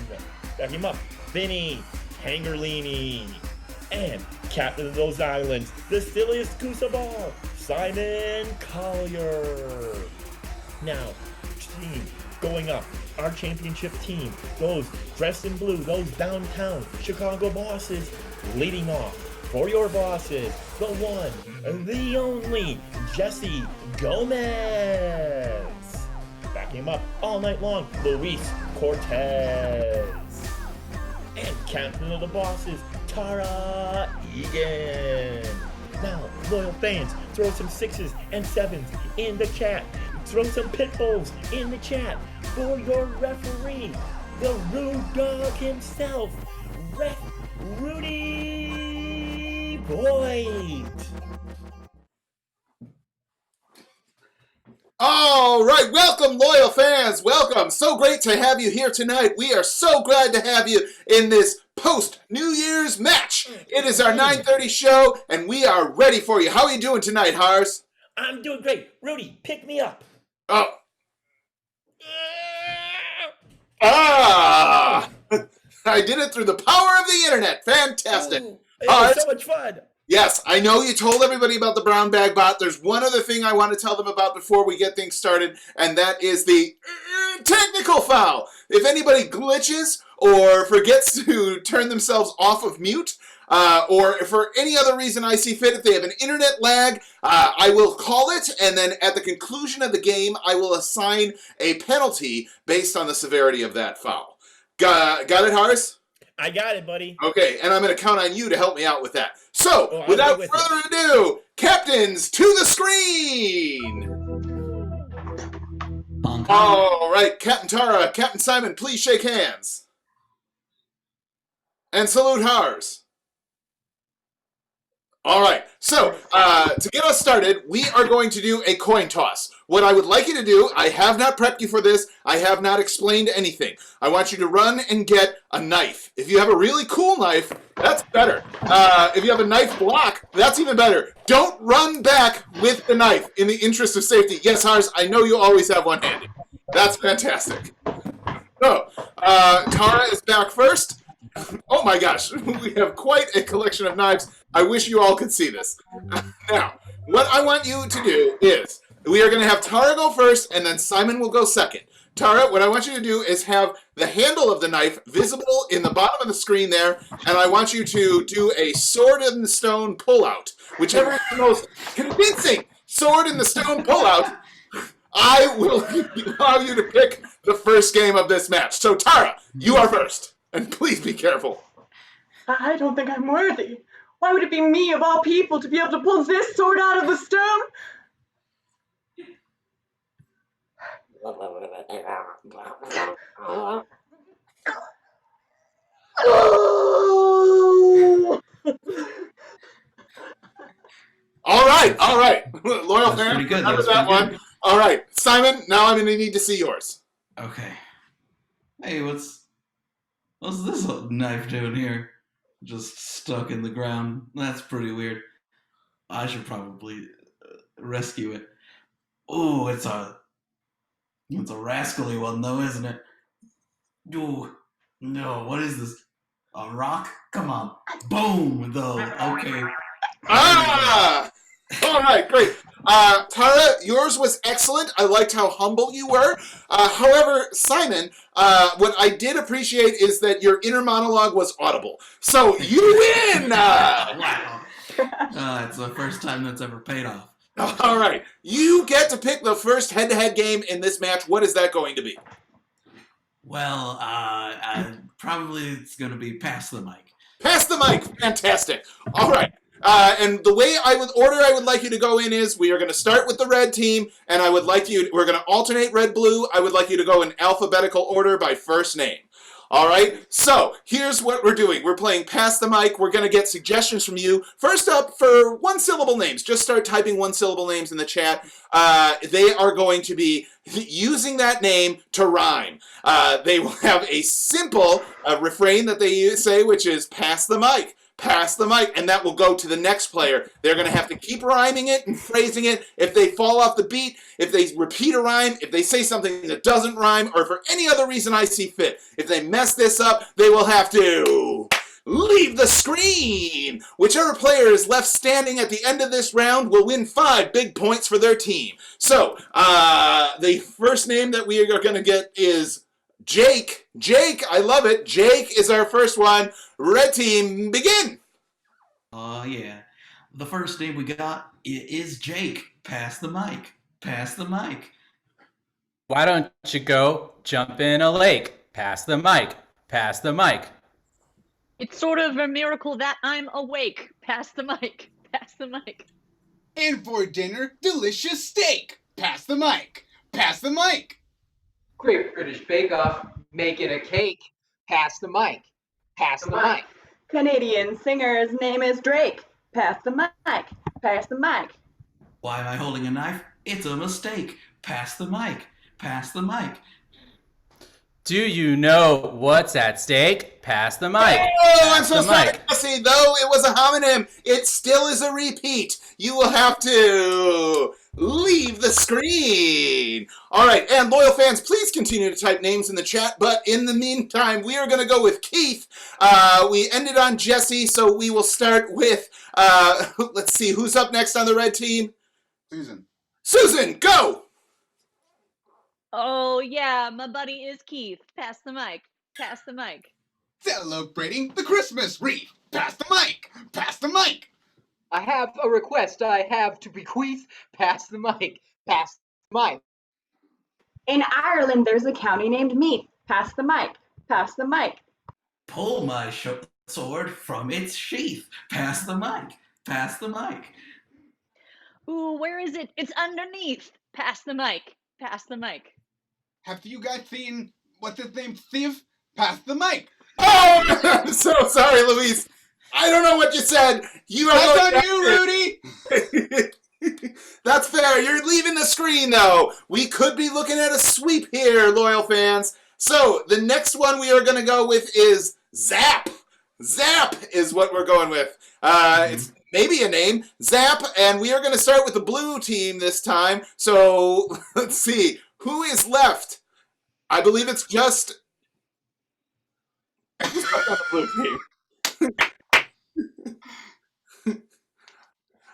Back him up. Vinny Hangerlini. And captain of those islands, the silliest goose of all, Simon Collier. Now, team going up, our championship team, those dressed in blue, those downtown Chicago bosses, leading off for your bosses, the one, the only, Jesse Gomez. Back him up all night long, Luis Cortez. And captain of the bosses, Tara Egan. Now, loyal fans, throw some 6s and 7s in the chat. Throw some pit bulls in the chat for your referee, the rude dog himself, Ref Rudy Boyd. All right, welcome, loyal fans. Welcome. So great to have you here tonight. We are so glad to have you in this post-New Year's match. It is our 9:30 show, and we are ready for you. How are you doing tonight, Hars? I'm doing great. Rudy, pick me up. Oh. Ah! I did it through the power of the internet. Fantastic. Ooh, it was so much fun. Yes, I know you told everybody about the brown bag bot. There's one other thing I want to tell them about before we get things started, and that is the technical foul. If anybody glitches or forgets to turn themselves off of mute, or for any other reason I see fit, if they have an internet lag, I will call it, and then at the conclusion of the game, I will assign a penalty based on the severity of that foul. Got it, Horace? I got it, buddy. Okay, and I'm going to count on you to help me out with that. So, without further ado, captains to the screen! All right, Captain Tara, Captain Simon, please shake hands. And salute Hars. All right, so to get us started, we are going to do a coin toss. What I would like you to do, I have not prepped you for this, I have not explained anything. I want you to run and get a knife. If you have a really cool knife, that's better. If you have a knife block, that's even better. Don't run back with the knife in the interest of safety. Yes, Hars, I know you always have one handy. That's fantastic. So, Tara is back first. Oh my gosh, we have quite a collection of knives. I wish you all could see this. Now, what I want you to do is, we are going to have Tara go first, and then Simon will go second. Tara, what I want you to do is have the handle of the knife visible in the bottom of the screen there, and I want you to do a sword in the stone pullout. Whichever is the most convincing sword in the stone pullout, I will allow you to pick the first game of this match. So, Tara, you are first. And please be careful. I don't think I'm worthy. Why would it be me, of all people, to be able to pull this sword out of the stone? All right. Loyal That's fan, pretty good. remember That's that pretty one. good. All right, Simon, now I'm going to need to see yours. Okay. Hey, what's this knife doing here? Just stuck in the ground. That's pretty weird. I should probably rescue it. Ooh, it's a rascally one though, isn't it? Ooh, no, what is this? A rock? Come on. Boom, though. Okay. Ah! All right, great. Tara, yours was excellent. I liked how humble you were. However, Simon, what I did appreciate is that your inner monologue was audible. So you win! Wow. It's the first time that's ever paid off. All right. You get to pick the first head-to-head game in this match. What is that going to be? Well, Probably it's going to be pass the mic. Pass the mic. Fantastic. All right. And the way I would like you to go in is we are going to start with the red team, and we're going to alternate red, blue. I would like you to go in alphabetical order by first name. All right, so here's what we're doing. We're playing Pass the Mic. We're going to get suggestions from you. First up, for one-syllable names, just start typing one-syllable names in the chat. They are going to be using that name to rhyme. They will have a simple refrain that they say, which is pass the mic. Pass the mic, and that will go to the next player. They're going to have to keep rhyming it and phrasing it. If they fall off the beat, if they repeat a rhyme, if they say something that doesn't rhyme, or for any other reason I see fit, if they mess this up, they will have to leave the screen. Whichever player is left standing at the end of this round will win 5 big points for their team. So, the first name that we are going to get is Jake. Jake, I love it. Jake is our first one. Red team, begin. Yeah. The first name we got is Jake. Pass the mic. Pass the mic. Why don't you go jump in a lake? Pass the mic. Pass the mic. It's sort of a miracle that I'm awake. Pass the mic. Pass the mic. And for dinner, delicious steak. Pass the mic. Pass the mic. Great British Bake Off, making a cake. Pass the mic. Pass the mic. Canadian singer's name is Drake. Pass the mic. Pass the mic. Why am I holding a knife? It's a mistake. Pass the mic. Pass the mic. Do you know what's at stake? Pass the mic. Oh, I'm so sorry, Jesse. Though it was a homonym, it still is a repeat. You will have to leave the screen. All right, and loyal fans, please continue to type names in the chat. But in the meantime, we are going to go with Keith. We ended on Jesse, so we will start with, let's see, who's up next on the red team? Susan. Susan, go! Oh, yeah, my buddy is Keith. Pass the mic. Pass the mic. Celebrating the Christmas wreath. Pass the mic. Pass the mic. I have a request I have to bequeath. Pass the mic. Pass the mic. In Ireland, there's a county named Meath. Pass the mic. Pass the mic. Pull my sword from its sheath. Pass the mic. Pass the mic. Ooh, where is it? It's underneath. Pass the mic. Pass the mic. Have you guys seen, what's his name, Steve? Pass the mic. Oh, I'm so sorry, Luis. I don't know what you said. That's on you, Rudy. That's fair. You're leaving the screen, though. We could be looking at a sweep here, loyal fans. So the next one we are going to go with is Zap. Zap is what we're going with. It's maybe a name, Zap, and we are going to start with the blue team this time. So let's see. Who is left? I believe it's just on the blue team.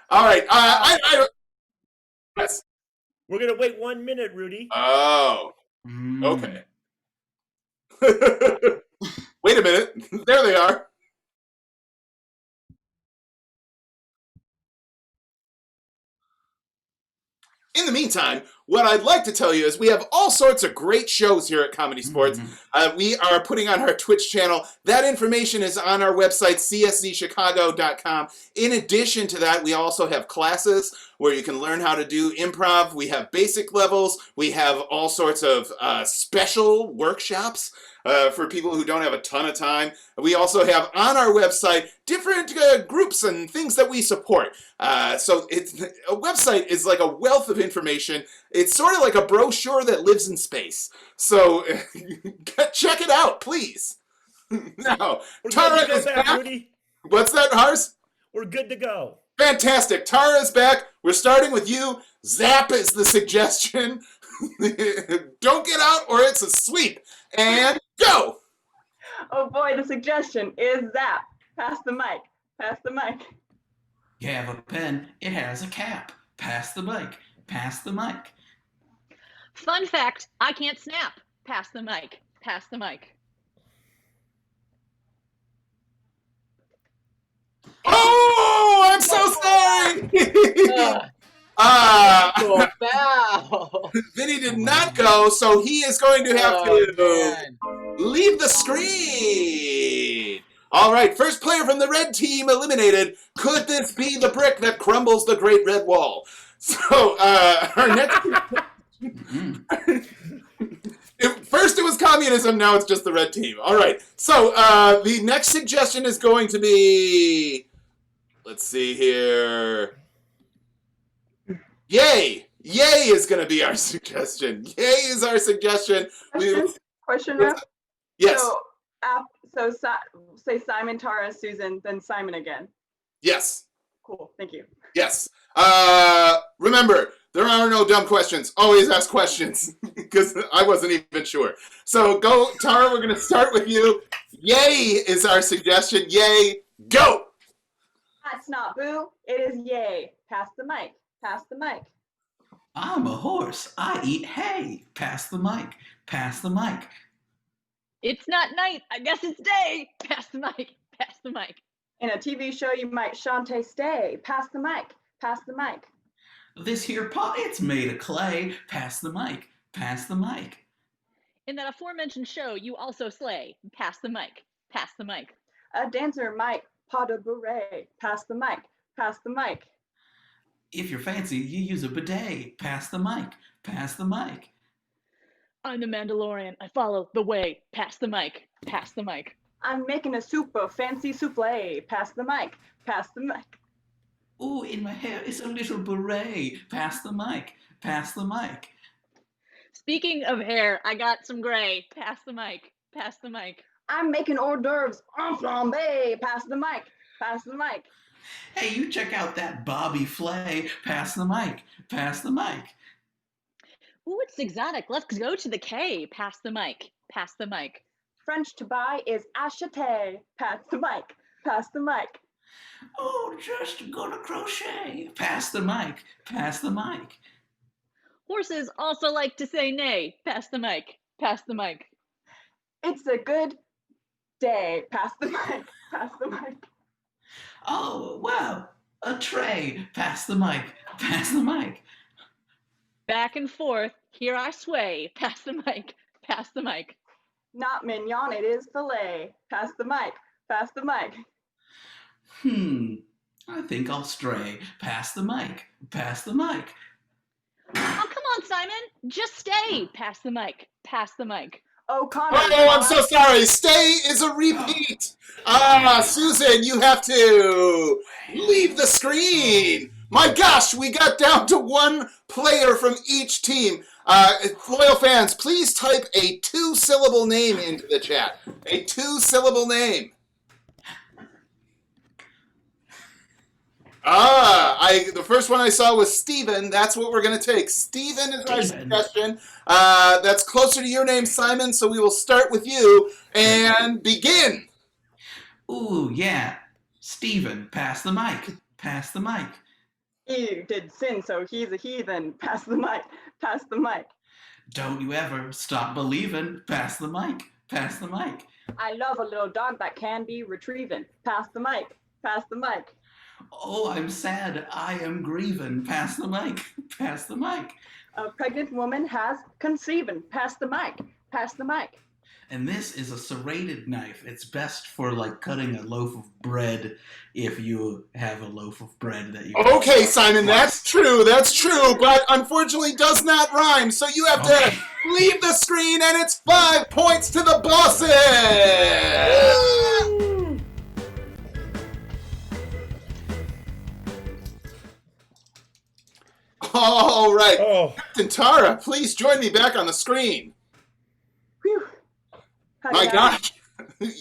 All right. Yes. We're gonna wait 1 minute, Rudy. Oh. Okay. Wait a minute. There they are. In the meantime, what I'd like to tell you is we have all sorts of great shows here at Comedy Sports. We are putting on our Twitch channel. That information is on our website, cscchicago.com. In addition to that, we also have classes where you can learn how to do improv. We have basic levels. We have all sorts of special workshops for people who don't have a ton of time. We also have on our website different groups and things that we support. So a website is like a wealth of information. It's sort of like a brochure that lives in space. So check it out, please. Now, Tara is back. Rudy. What's that, Hars? We're good to go. Fantastic. Tara is back. We're starting with you. Zap is the suggestion. Don't get out or it's a sweep. And go! Oh boy, the suggestion is Zap. Pass the mic. Pass the mic. You have a pen, it has a cap. Pass the mic. Pass the mic. Fun fact, I can't snap. Pass the mic. Pass the mic. Oh, I'm so sorry! Vinny did not go, so he is going to have to leave the screen. All right, first player from the red team eliminated. Could this be the brick that crumbles the Great Red Wall? So, our next... First it was communism, now it's just the red team. All right, so the next suggestion is going to be... Let's see here. Yay! Yay is going to be our suggestion. Yay is our suggestion. Question, Ref? Yes. So say Simon, Tara, Susan, then Simon again. Yes. Cool, thank you. Yes. Remember, there are no dumb questions. Always ask questions, because I wasn't even sure. So go, Tara, we're going to start with you. Yay is our suggestion. Yay, go! That's not boo, it is yay. Pass the mic, pass the mic. I'm a horse. I eat hay. Pass the mic. Pass the mic. It's not night. I guess it's day. Pass the mic. Pass the mic. In a TV show, you might Shantae stay. Pass the mic, pass the mic. This here pot, it's made of clay. Pass the mic. Pass the mic. In that aforementioned show, you also slay. Pass the mic. Pass the mic. A dancer might pot a beret. Pass the mic, pass the mic. If you're fancy, you use a bidet. Pass the mic. Pass the mic. I'm the Mandalorian. I follow the way. Pass the mic. Pass the mic. I'm making a super fancy souffle. Pass the mic, pass the mic. Ooh, in my hair is a little beret. Pass the mic. Pass the mic. Speaking of hair, I got some gray. Pass the mic. Pass the mic. I'm making hors d'oeuvres en flambe. Pass the mic, pass the mic. Hey, you check out that Bobby Flay. Pass the mic. Pass the mic. Ooh, it's exotic. Let's go to the K. Pass the mic. Pass the mic. French to buy is acheter. Pass the mic, pass the mic. Oh, just gonna crochet. Pass the mic. Pass the mic. Horses also like to say nay. Pass the mic. Pass the mic. It's a good day. Pass the mic, pass the mic. Oh, wow. A tray. Pass the mic. Pass the mic. Back and forth. Here I sway. Pass the mic. Pass the mic. Not mignon, it is filet. Pass the mic, pass the mic. I think I'll stray. Pass the mic. Pass the mic. Oh, come on, Simon. Just stay. Pass the mic. Pass the mic. Oh, Connor. Oh, I'm so sorry. Stay is a repeat. Susan, you have to leave the screen. My gosh, we got down to one player from each team. Loyal fans, please type a 2-syllable name into the chat. A 2-syllable name. The first one I saw was Steven. That's what we're going to take. Steven is our suggestion. That's closer to your name, Simon, so we will start with you and begin. Ooh, yeah. Steven, pass the mic. Pass the mic. He did sin, so he's a heathen. Pass the mic, pass the mic. Don't you ever stop believing. Pass the mic. Pass the mic. I love a little dog that can be retrieving. Pass the mic, pass the mic. Oh, I'm sad. I am grieving. Pass the mic. Pass the mic. A pregnant woman has conceiving. Pass the mic, pass the mic. And this is a serrated knife. It's best for like cutting a loaf of bread if you have a loaf of bread that you... Okay, Simon, that's true, but unfortunately does not rhyme, so you have to leave the screen, and it's 5 points to the bosses! All right. Captain Tara, please join me back on the screen. Whew. My gosh,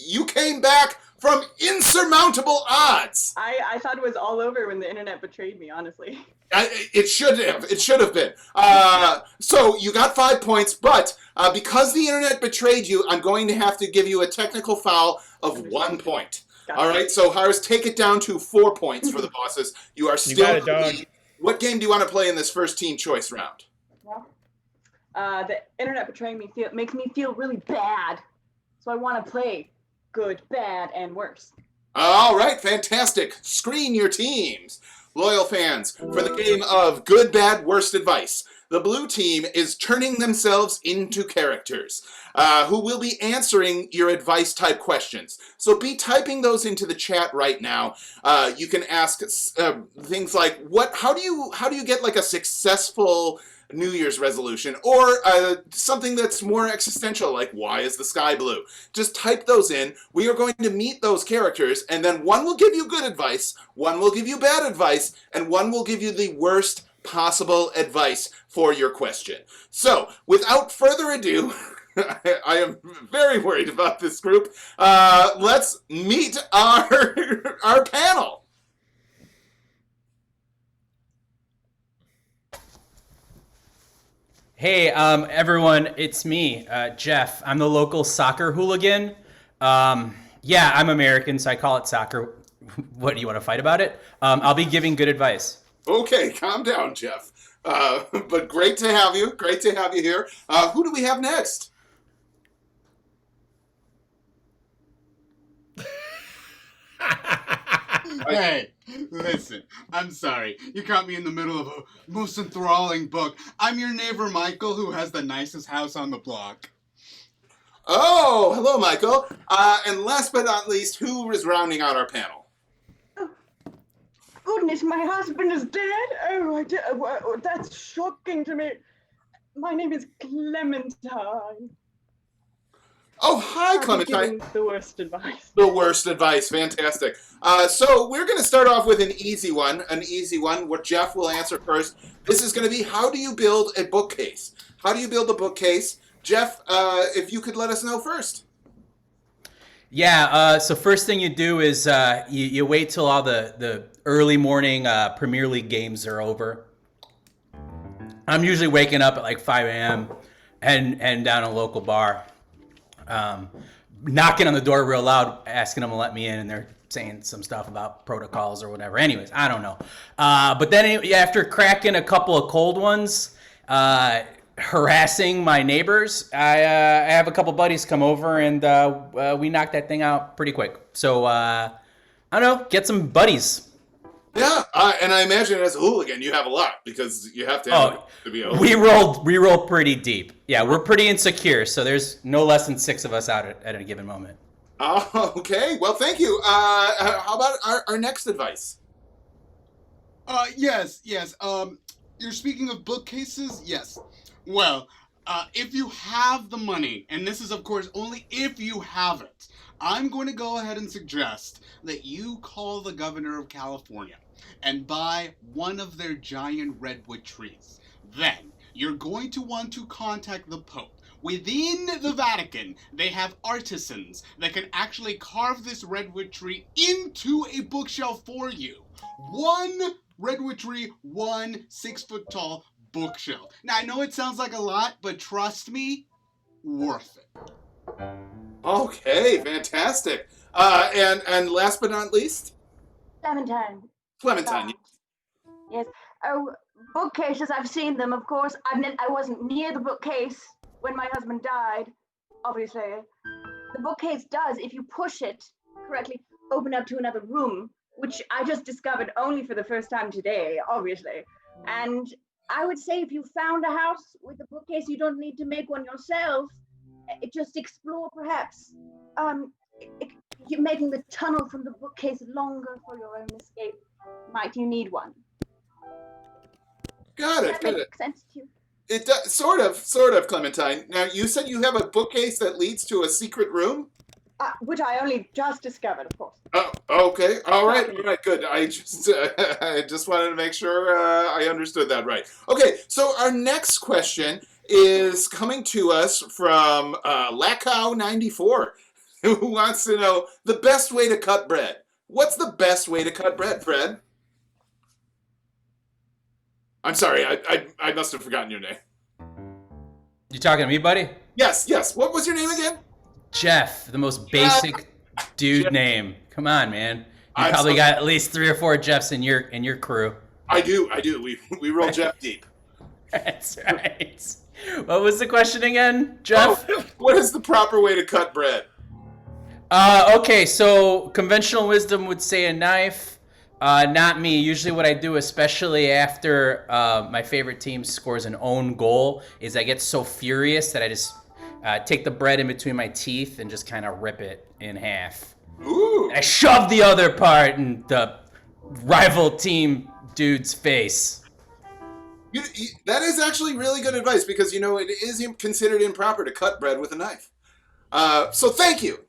you came back from insurmountable odds. I thought it was all over when the internet betrayed me, honestly. It should have been. So you got 5 points, but because the internet betrayed you, I'm going to have to give you a technical foul of 1 point. Gotcha. All right, so Harris, take it down to 4 points for the bosses. You are still in the lead. What game do you want to play in this first team choice round? Well, the internet betraying me makes me feel really bad. So I want to play good, bad, and worse. All right, fantastic. Screen your teams. Loyal fans, for the game of good, bad, worst advice. the blue team is turning themselves into characters who will be answering your advice type questions. So be typing those into the chat right now. You can ask things like, how do you get like a successful New Year's resolution, or something that's more existential, like why is the sky blue? Just type those in. We are going to meet those characters, and then one will give you good advice, one will give you bad advice, and one will give you the worst possible advice for your question. So, without further ado, I am very worried about this group. Let's meet our panel. Hey, everyone, it's me, Jeff. I'm the local soccer hooligan. Yeah, I'm American, so I call it soccer. What, do you want to fight about it? I'll be giving good advice. Okay, calm down, Jeff. But great to have you. Great to have you here. Who do we have next? Hey, listen, I'm sorry. You caught me in the middle of a most enthralling book. I'm your neighbor Michael, who has the nicest house on the block. Oh, hello, Michael. And last but not least, who is rounding out our panel? Goodness, my husband is dead? Oh, that's shocking to me. My name is Clementine. Oh, hi, Clementine. The worst advice. The worst advice. Fantastic. So we're going to start off with an easy one. What Jeff will answer first. This is going to be, how do you build a bookcase? How do you build a bookcase? Jeff, if you could let us know first. Yeah, so first thing you do is you wait till all the early morning Premier League games are over. I'm usually waking up at like 5 a.m. and down a local bar. Knocking on the door real loud, asking them to let me in, and they're saying some stuff about protocols or whatever. Anyways, I don't know. But then after cracking a couple of cold ones, harassing my neighbors, I have a couple buddies come over, and we knock that thing out pretty quick. So, I don't know, get some buddies. Yeah, and I imagine as a hooligan, you have a lot, because you have to have to be a hooligan. We roll pretty deep. Yeah, we're pretty insecure, so there's no less than 6 of us out at a given moment. Oh, okay. Well, thank you. How about our next advice? Yes. You're speaking of bookcases? Yes. Well, if you have the money, and this is, of course, only if you have it, I'm going to go ahead and suggest that you call the governor of California and buy one of their giant redwood trees. Then, you're going to want to contact the Pope. Within the Vatican, they have artisans that can actually carve this redwood tree into a bookshelf for you. One redwood tree, 1 6-foot-tall bookshelf. Now, I know it sounds like a lot, but trust me, worth it. Okay, fantastic. And last but not least? Clementine. Clementine. Yes. Oh, bookcases, I've seen them, of course. I wasn't near the bookcase when my husband died, obviously. The bookcase does, if you push it correctly, open up to another room, which I just discovered only for the first time today, obviously. And I would say if you found a house with a bookcase, you don't need to make one yourself. Just explore, perhaps, you're making the tunnel from the bookcase longer for your own escape. Might you need one? Got it. Does that make sense to you? It does, sort of, Clementine. Now, you said you have a bookcase that leads to a secret room? Which I only just discovered, of course. Oh, okay. All right, good. I just wanted to make sure I understood that right. Okay, so our next question is coming to us from Lacow94, who wants to know the best way to cut bread. What's the best way to cut bread, Fred? I'm sorry, I must have forgotten your name. You talking to me, buddy? Yes. What was your name again? Jeff, the most basic dude name. Come on, man. You probably got at least 3 or 4 Jeffs in your crew. I do. We roll Jeff deep. That's right. What was the question again, Jeff? What is the proper way to cut bread? Okay, so conventional wisdom would say a knife. Not me. Usually what I do, especially after my favorite team scores an own goal, is I get so furious that I just take the bread in between my teeth and just kind of rip it in half. Ooh. I shove the other part in the rival team dude's face. That is actually really good advice because, it is considered improper to cut bread with a knife. So thank you.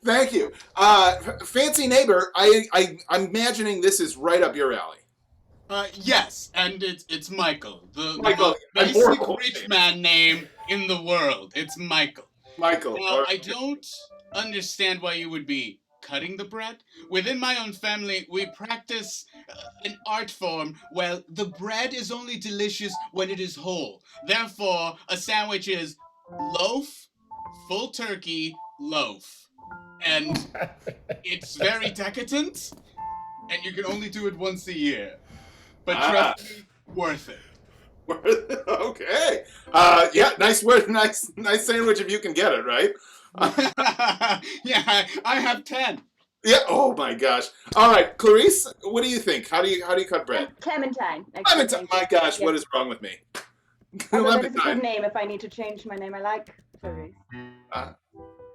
Fancy neighbor, I'm imagining this is right up your alley. Yes, and it's Michael, the Michael, most I'm basic horrible. rich man name in the world. It's Michael. Michael. Now, I don't understand why you would be cutting the bread. Within my own family, we practice an art form where the bread is only delicious when it is whole. Therefore, a sandwich is loaf, full turkey, loaf. And it's very decadent, and you can only do it once a year. But trust me, worth it. Okay. Yeah, nice word, nice sandwich if you can get it, right? Yeah, I have 10. Yeah. Oh my gosh. All right, Clarice, what do you think? How do you cut bread? Clementine. Clementine. My gosh, what is wrong with me? Although that is a good name if I need to change my name. I like Clarice.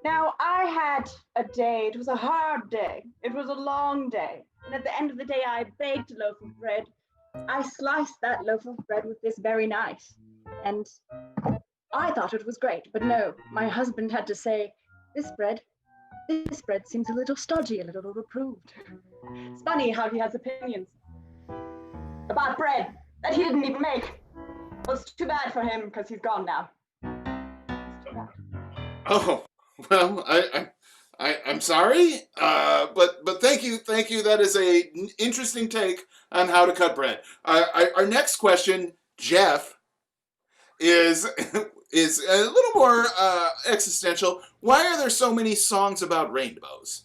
Now, I had a day. It was a hard day. It was a long day. And at the end of the day, I baked a loaf of bread. I sliced that loaf of bread with this very knife. And I thought it was great. But no, my husband had to say, this bread seems a little stodgy, a little reproved. It's funny how he has opinions about bread that he didn't even make. Well, it's too bad for him because he's gone now. Oh, well, I'm sorry, but thank you. That is a interesting take on how to cut bread. Our next question, Jeff, is a little more existential. Why are there so many songs about rainbows?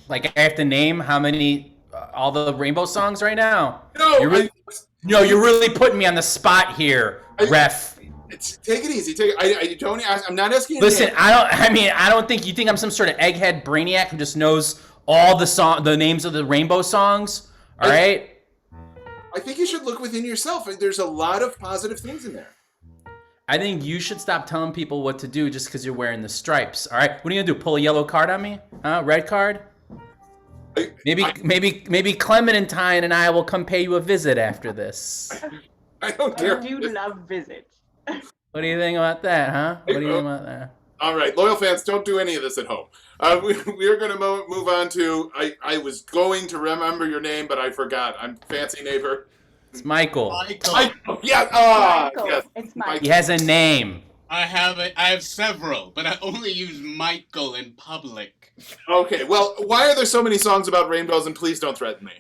Like I have to name how many all the rainbow songs right now. No, you're really putting me on the spot here, ref. Take it easy. I don't ask. I'm not asking you. Listen, I don't think you think I'm some sort of egghead brainiac who just knows all the names of the rainbow songs. All right. I think you should look within yourself. There's a lot of positive things in there. I think you should stop telling people what to do just because you're wearing the stripes. All right. What are you gonna do? Pull a yellow card on me? Red card? Maybe Clementine and I will come pay you a visit after this. I don't care. I do love visits. What do you think about that, huh? What do you think about that? All right, loyal fans, don't do any of this at home. We are going to move on to. I was going to remember your name, but I forgot. I'm fancy neighbor. It's Michael. Michael. Yeah. Michael. Yes. It's Michael. He has a name. I have several, but I only use Michael in public. Okay. Well, why are there so many songs about rainbows? And please don't threaten me.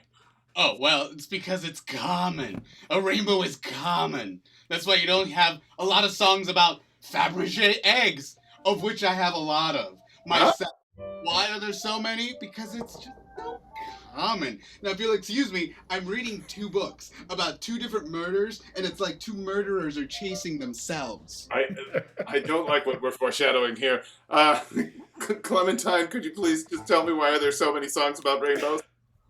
Oh, well, it's because it's common. A rainbow is common. That's why you don't have a lot of songs about Fabergé eggs, of which I have a lot of. Myself. Why are there so many? Because it's just so common. Now, if you'll excuse me, I'm reading 2 books about 2 different murders, and it's like 2 murderers are chasing themselves. I don't like what we're foreshadowing here. Clementine, could you please just tell me why are there so many songs about rainbows?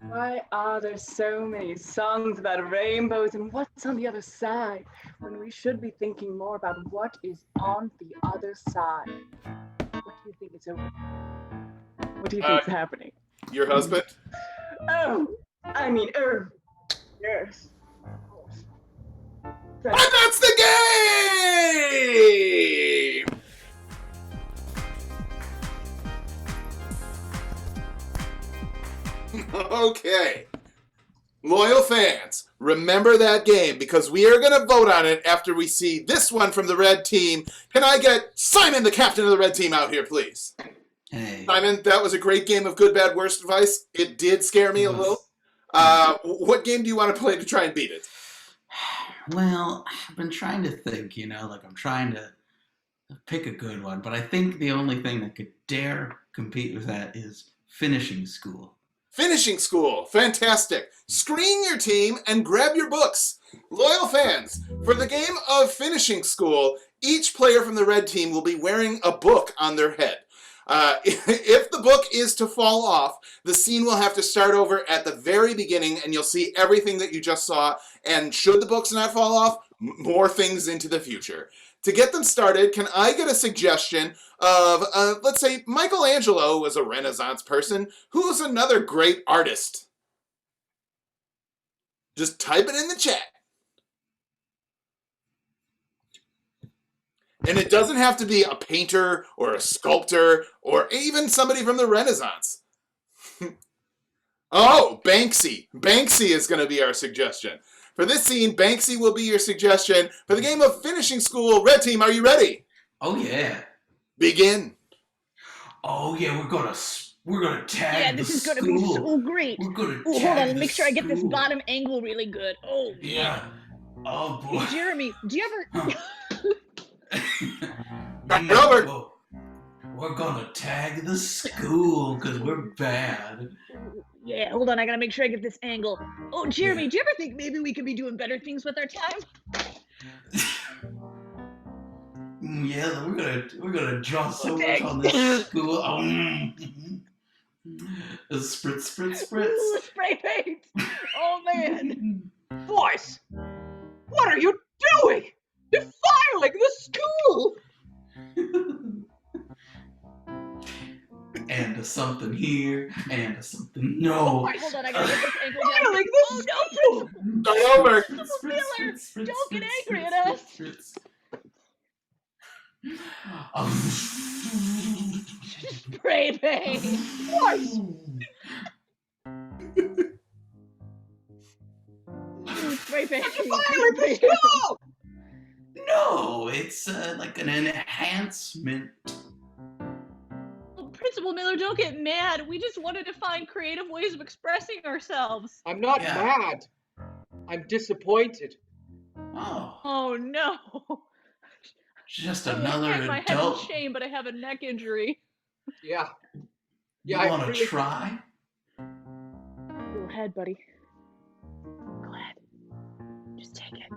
Why are there so many songs about rainbows and what's on the other side when we should be thinking more about what is on the other side? What do you think is over? What do you think is happening? Your husband? Oh, I mean, yes. And that's the game! Okay. Loyal fans, remember that game because we are going to vote on it after we see this one from the red team. Can I get Simon, the captain of the red team, out here, please? Hey. Simon, that was a great game of good, bad, worst advice. It did scare me a little. What game do you want to play to try and beat it? Well, I've been trying to think, like I'm trying to pick a good one, but I think the only thing that could dare compete with that is finishing school. Finishing school. Fantastic. Screen your team and grab your books. Loyal fans, for the game of finishing school, each player from the red team will be wearing a book on their head. If the book is to fall off, the scene will have to start over at the very beginning, and you'll see everything that you just saw. And should the books not fall off, more things into the future. To get them started, can I get a suggestion of, let's say, Michelangelo was a Renaissance person. Who's another great artist? Just type it in the chat. And it doesn't have to be a painter or a sculptor or even somebody from the Renaissance. Oh, Banksy. Banksy is going to be our suggestion. For this scene, Banksy will be your suggestion. For the game of finishing school, Red Team, are you ready? Oh yeah. Begin. Oh yeah, we're gonna tag. Yeah, this is gonna be so great. We're gonna Ooh, hold tag on, make sure I get this school. bottom angle really good. Oh Yeah. Oh boy. Hey, Jeremy, do you ever? Over. We're gonna tag the school because we're bad. Yeah, hold on, I gotta make sure I get this angle. Oh, Jeremy, do you ever think maybe we could be doing better things with our time? Yeah, we're gonna draw so Okay. much on this school. Oh, spritz, spritz, spritz. Ooh, spray paint. Oh man. Boys, what are you doing? Defiling the school! And a something here, and a something. No. Hold on, I gotta get this angle Defiling down. the Oh school! no! Start over. Miller, don't get angry at us. Spray paint. Boys, Spray paint. defiling the school! No, it's like an enhancement. Principal Miller, don't get mad. We just wanted to find creative ways of expressing ourselves. I'm not Yeah. mad. I'm disappointed. Oh, Oh no. just I another hang my head in adult. shame, but I have a neck injury. Yeah. You Yeah, I want to really- try? Go ahead, buddy. Go ahead. Just take it.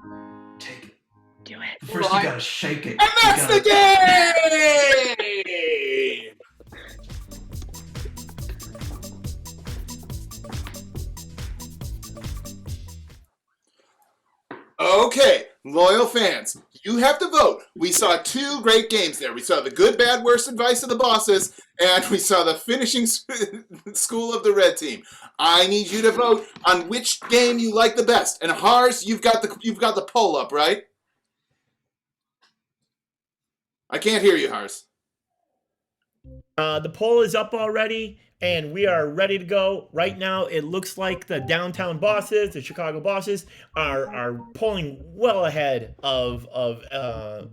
Take it. Do it. But first, you gotta shake it. And that's the game! Okay, loyal fans, you have to vote. We saw two great games there. We saw the good, bad, worst advice of the bosses, and we saw the finishing school of the red team. I need you to vote on which game you like the best. And Hars, you've got the poll up, right? I can't hear you, Hars. The poll is up already, and we are ready to go. Right now, it looks like the downtown bosses, the Chicago bosses, are pulling well ahead of the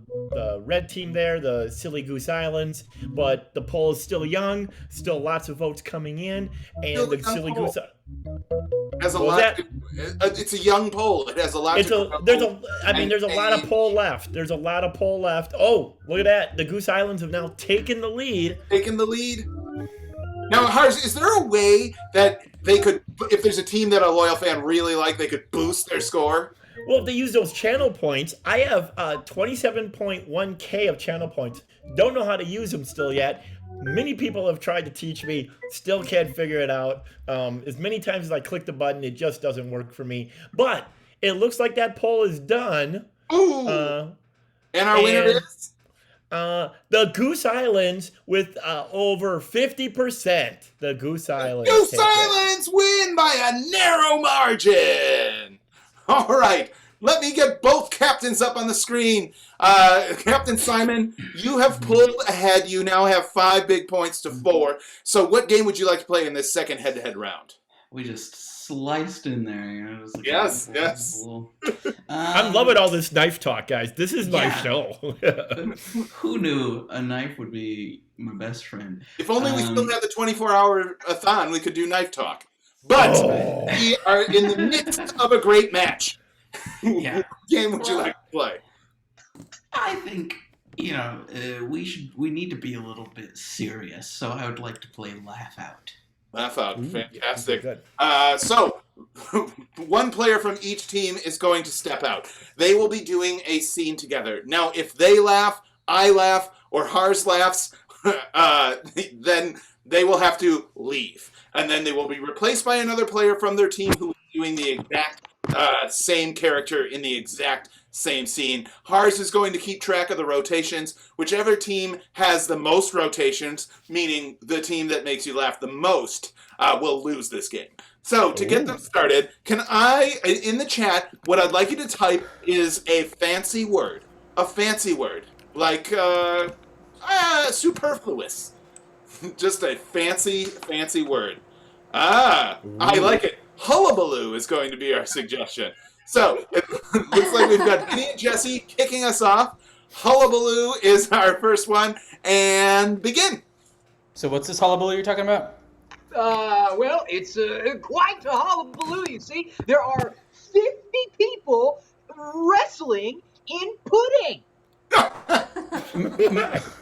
red team there, the Silly Goose Islands. But the poll is still young, still lots of votes coming in, and Still a the young Silly poll. Goose. Has a What was lot. that? It's a young poll. It has a lot. There's a lot of poll left. There's a lot of poll left. Oh, look at that! The Goose Islands have now taken the lead. Taken the lead. Now, Hars, is there a way that they could, if there's a team that a loyal fan really like, they could boost their score? Well, if they use those channel points, I have 27.1k of channel points. Don't know how to use them still yet. Many people have tried to teach me, still can't figure it out. As many times as I click the button, it just doesn't work for me. But it looks like that poll is done. Ooh! And our winner is? The Goose Islands with over 50%. The Goose Islands. Goose take it. Islands win by a narrow margin. All right. Let me get both captains up on the screen. Captain Simon, you have pulled ahead. You now have 5 big points to 4. So what game would you like to play in this second head-to-head round? We just sliced in there. You know, it was like Yes, a yes. little- I'm loving all this knife talk, guys. This is my Yeah. show. Who knew a knife would be my best friend? If only we still had the 24-hour-a-thon, we could do knife talk. But we are in the midst of a great match. Yeah. What game would you like to play? I think we need to be a little bit serious. So I would like to play Laugh Out. Laugh Out. Fantastic. Good. So, one player from each team is going to step out. They will be doing a scene together. Now, if they laugh, I laugh, or Hars laughs, then they will have to leave. And then they will be replaced by another player from their team who is doing the exact same character in the exact same scene. Hars is going to keep track of the rotations. Whichever team has the most rotations, meaning the team that makes you laugh the most, will lose this game. So, to get them started, can I, in the chat, what I'd like you to type is a fancy word. A fancy word. Like, superfluous. Just a fancy word. I like it. Hullabaloo is going to be our suggestion. So, it looks like we've got Vinny and Jesse kicking us off. Hullabaloo is our first one. And begin. So what's this hullabaloo you're talking about? Well, it's quite a hullabaloo, you see. There are 50 people wrestling in pudding.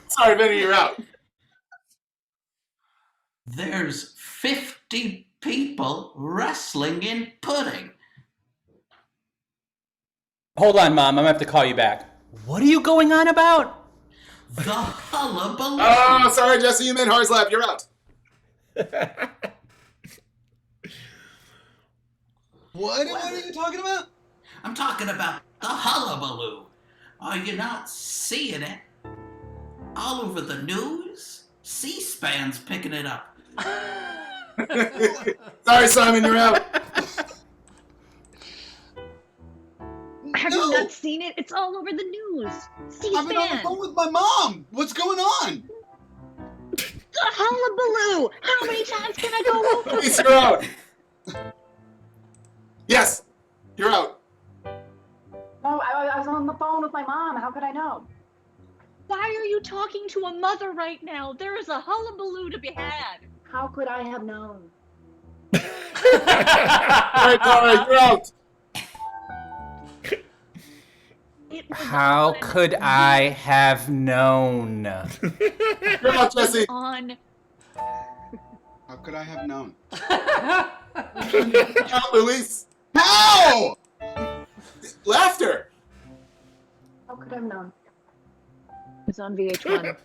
Sorry, Vinny, you're out. There's 50 people wrestling in pudding. Hold on, Mom. I'm going to have to call you back. What are you going on about? The hullabaloo. Oh, sorry, Jesse. You meant Hars Lab. You're out. What are you talking about? I'm talking about the hullabaloo. Are you not seeing it? All over the news? C-SPAN's picking it up. Sorry, Simon, you're out. Have you not seen it? It's all over the news. I've been on the phone with my mom. What's going on? The hullabaloo! How many times can I go over Please, you're out. Yes, you're out. No, I was on the phone with my mom. How could I know? Why are you talking to a mother right now? There is a hullabaloo to be had. How could I have known? All right, you're out. How could I have known? You're out, Jesse. On. How could I have known? Out, Luis. How? Laughter. How could I have known? It's on VH1.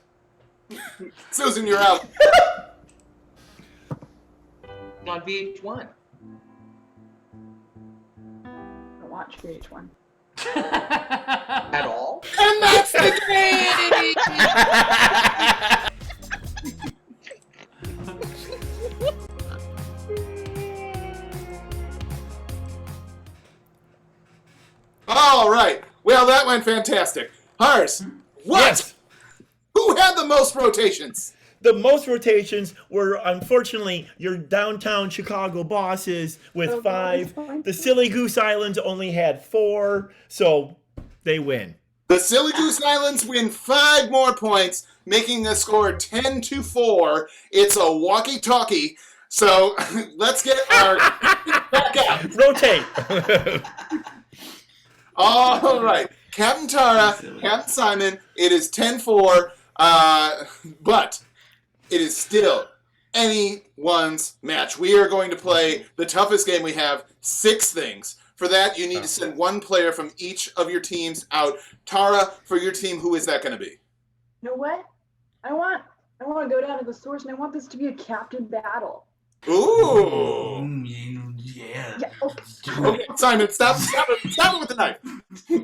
Susan, you're out. On VH1. I watch VH1. At all? And that's the game! All right. Well, that went fantastic. Hars, what? Yes. Who had the most rotations? The most rotations were, unfortunately, your downtown Chicago bosses with 5. The Silly Goose Islands only had 4, so they win. The Silly Goose Islands win 5 more points, making the score 10-4. It's a walkie-talkie. So let's get our back out. Rotate. All right. Captain Tara, Captain Simon, it is 10-4, but it is still anyone's match. We are going to play the toughest game we have, 6 things. For that, you need to send 1 player from each of your teams out. Tara, for your team, who is that going to be? You know what? I want to go down to the source, and I want this to be a captain battle. Ooh. Yeah. Okay, Simon, stop it with the knife.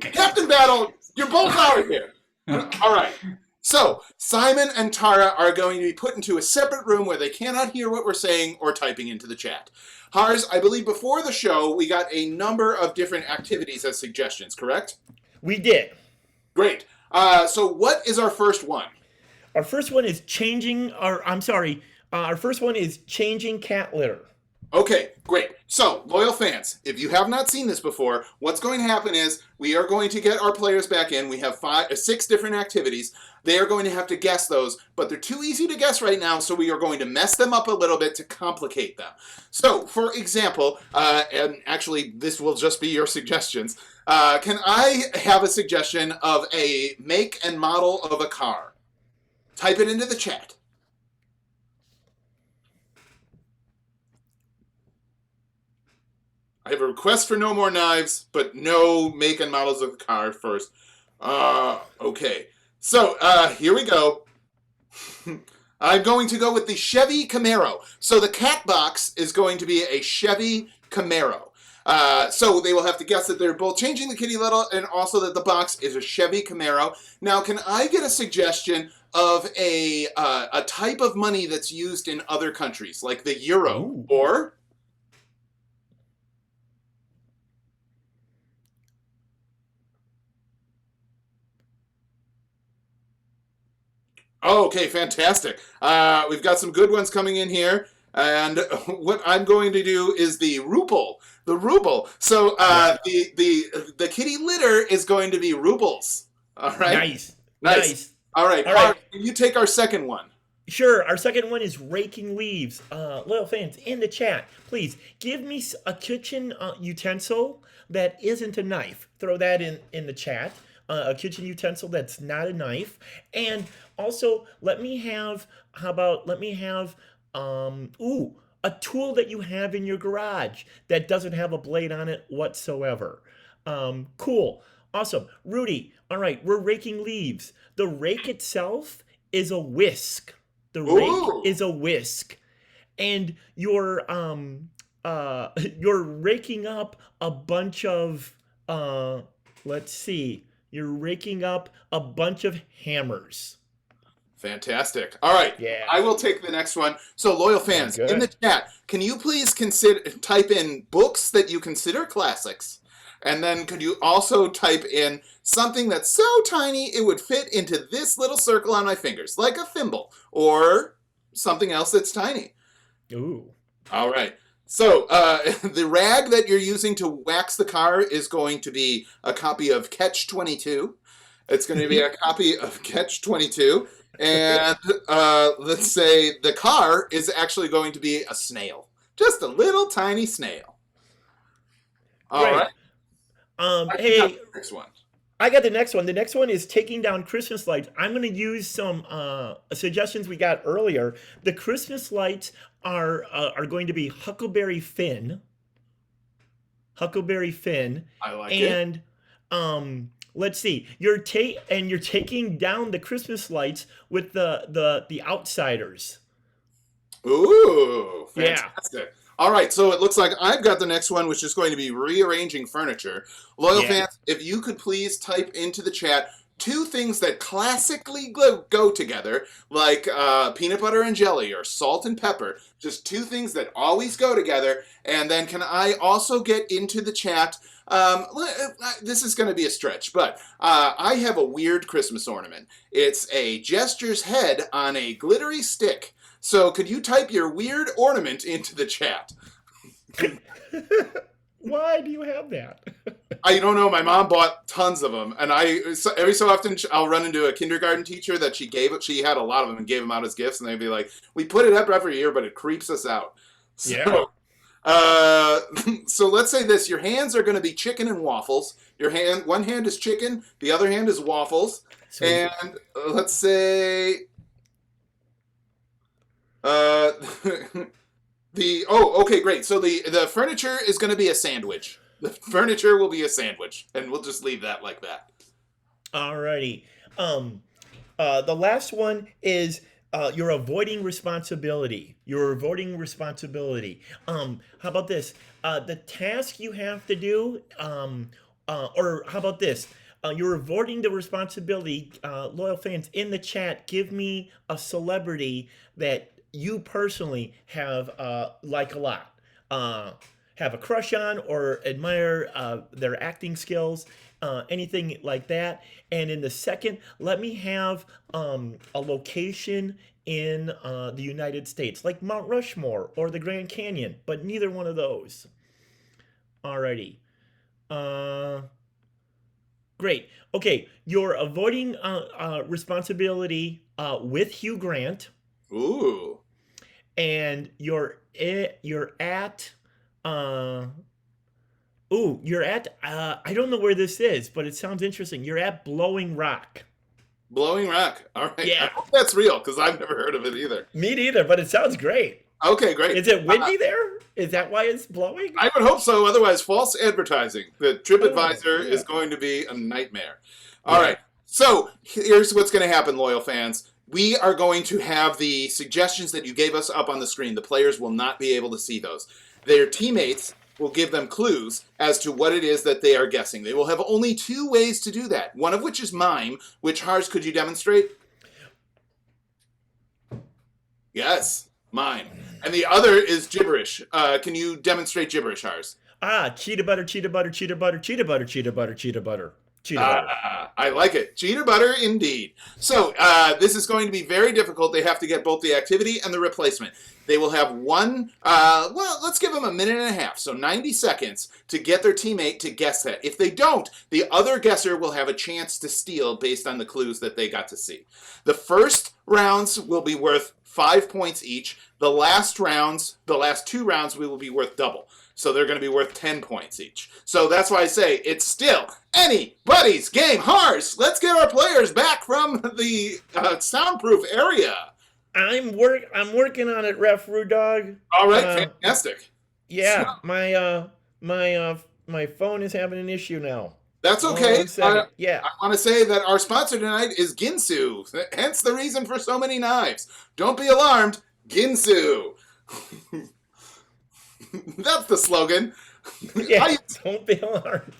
Captain Battle, you're both out here. All right. So, Simon and Tara are going to be put into a separate room where they cannot hear what we're saying or typing into the chat. Hars, I believe before the show, we got a number of different activities as suggestions, correct? We did. Great. So what is our first one? Our first one is changing cat litter. Okay, great. So, loyal fans, if you have not seen this before, what's going to happen is we are going to get our players back in. We have 6 different activities. They are going to have to guess those, but they're too easy to guess right now, so we are going to mess them up a little bit to complicate them. So, for example, and actually this will just be your suggestions, can I have a suggestion of a make and model of a car? Type it into the chat. I have a request for no more knives, but no make and models of the car first. Okay. So, here we go. I'm going to go with the Chevy Camaro. So the cat box is going to be a Chevy Camaro. So they will have to guess that they're both changing the kitty litter and also that the box is a Chevy Camaro. Now, can I get a suggestion of a type of money that's used in other countries, like the euro? Ooh. Or... Oh, okay, fantastic. We've got some good ones coming in here. And what I'm going to do is the ruble. The ruble. So the kitty litter is going to be rubles. All right? Nice. All right. Can you take our second one? Sure. Our second one is raking leaves. Loyal fans, in the chat, please give me a kitchen utensil that isn't a knife. Throw that in the chat. A kitchen utensil that's not a knife. And also, let me have a tool that you have in your garage that doesn't have a blade on it whatsoever. Cool. Awesome. Rudy, all right, we're raking leaves. The rake itself is a whisk. The rake is a whisk. And you're raking up a bunch of, let's see, you're raking up a bunch of hammers. Fantastic. All right. Yeah. I will take the next one. So, loyal fans, in the chat, can you please type in books that you consider classics? And then could you also type in something that's so tiny it would fit into this little circle on my fingers, like a thimble, or something else that's tiny? Ooh. All right. So, the rag that you're using to wax the car is going to be a copy of Catch-22. It's going to be a copy of Catch-22. And let's say the car is actually going to be a snail. Just a little tiny snail. All right. Hey, next one. I got the next one. The next one is taking down Christmas lights. I'm going to use some suggestions we got earlier. The Christmas lights are going to be Huckleberry Finn. Huckleberry Finn. I like it. And let's see. You're taking down the Christmas lights with the outsiders. Ooh, fantastic. Yeah. All right, so it looks like I've got the next one, which is going to be rearranging furniture. Loyal fans, if you could please type into the chat two things that classically go together, like peanut butter and jelly or salt and pepper. Just two things that always go together. And then can I also get into the chat? This is going to be a stretch, but I have a weird Christmas ornament. It's a Jester's head on a glittery stick. So could you type your weird ornament into the chat? Why do you have that? I don't know. My mom bought tons of them, and every so often I'll run into a kindergarten teacher that she had a lot of them and gave them out as gifts, and they'd be like, "We put it up every year, but it creeps us out." So, so let's say this: your hands are going to be chicken and waffles. One hand is chicken, the other hand is waffles, and let's say. Okay, great. So the furniture is going to be a sandwich. The furniture will be a sandwich, and we'll just leave that like that. Alrighty. The last one is you're avoiding responsibility. You're avoiding responsibility. How about this? The task you have to do, or how about this? You're avoiding the responsibility. Loyal fans, in the chat, give me a celebrity that you personally have like a lot, have a crush on or admire their acting skills, anything like that. And in the second, let me have a location in the United States, like Mount Rushmore or the Grand Canyon, but neither one of those. Alrighty. Great. Okay, you're avoiding responsibility with Hugh Grant. Ooh. And you're at I don't know where this is, but it sounds interesting. You're at Blowing Rock. Blowing Rock. All right. Yeah. I hope that's real, because I've never heard of it either. Me neither, but it sounds great. Okay, great. Is it windy there? Is that why it's blowing? I would hope so. Otherwise, false advertising. The TripAdvisor is going to be a nightmare. All right. So here's what's going to happen, loyal fans. we are going to have the suggestions that you gave us up on the screen. The players will not be able to see those. Their teammates will give them clues as to what it is that they are guessing. They will have only 2 ways to do that, one of which is mime, which, Hars, could you demonstrate? Yes, mime. And the other is gibberish. Can you demonstrate gibberish, Hars? Cheetah butter, cheetah butter, cheetah butter, cheetah butter, cheetah butter, cheetah butter. Cheetah butter. I like it. Cheetah butter indeed. So this is going to be very difficult. They have to get both the activity and the replacement. They will have one, let's give them a minute and a half, so 90 seconds to get their teammate to guess that. If they don't, the other guesser will have a chance to steal based on the clues that they got to see. The first rounds will be worth 5 points each. The last 2 rounds will be worth double. So they're going to be worth 10 points each. So that's why I say it's still anybody's game. Hars, let's get our players back from the soundproof area. I'm working on it, Ref Dog. All right, fantastic. Yeah, my phone is having an issue now. That's okay. Yeah. I want to say that our sponsor tonight is Ginsu, hence the reason for so many knives. Don't be alarmed, Ginsu. That's the slogan. Yeah, don't be alarmed.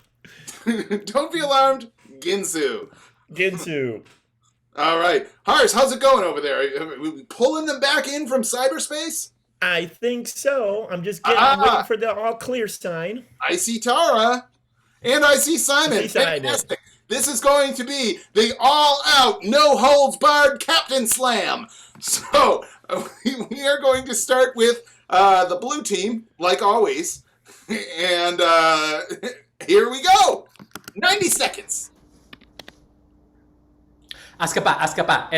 Don't be alarmed, Ginsu. Ginsu. All right. Hars, how's it going over there? Are we pulling them back in from cyberspace? I think so. I'm just waiting for the all clear sign. I see Tara. And I see Simon. Fantastic. This is going to be the all-out, no-holds-barred Captain Slam. So, we are going to start with the blue team, like always. And here we go. 90 seconds. Escapa. Escapa.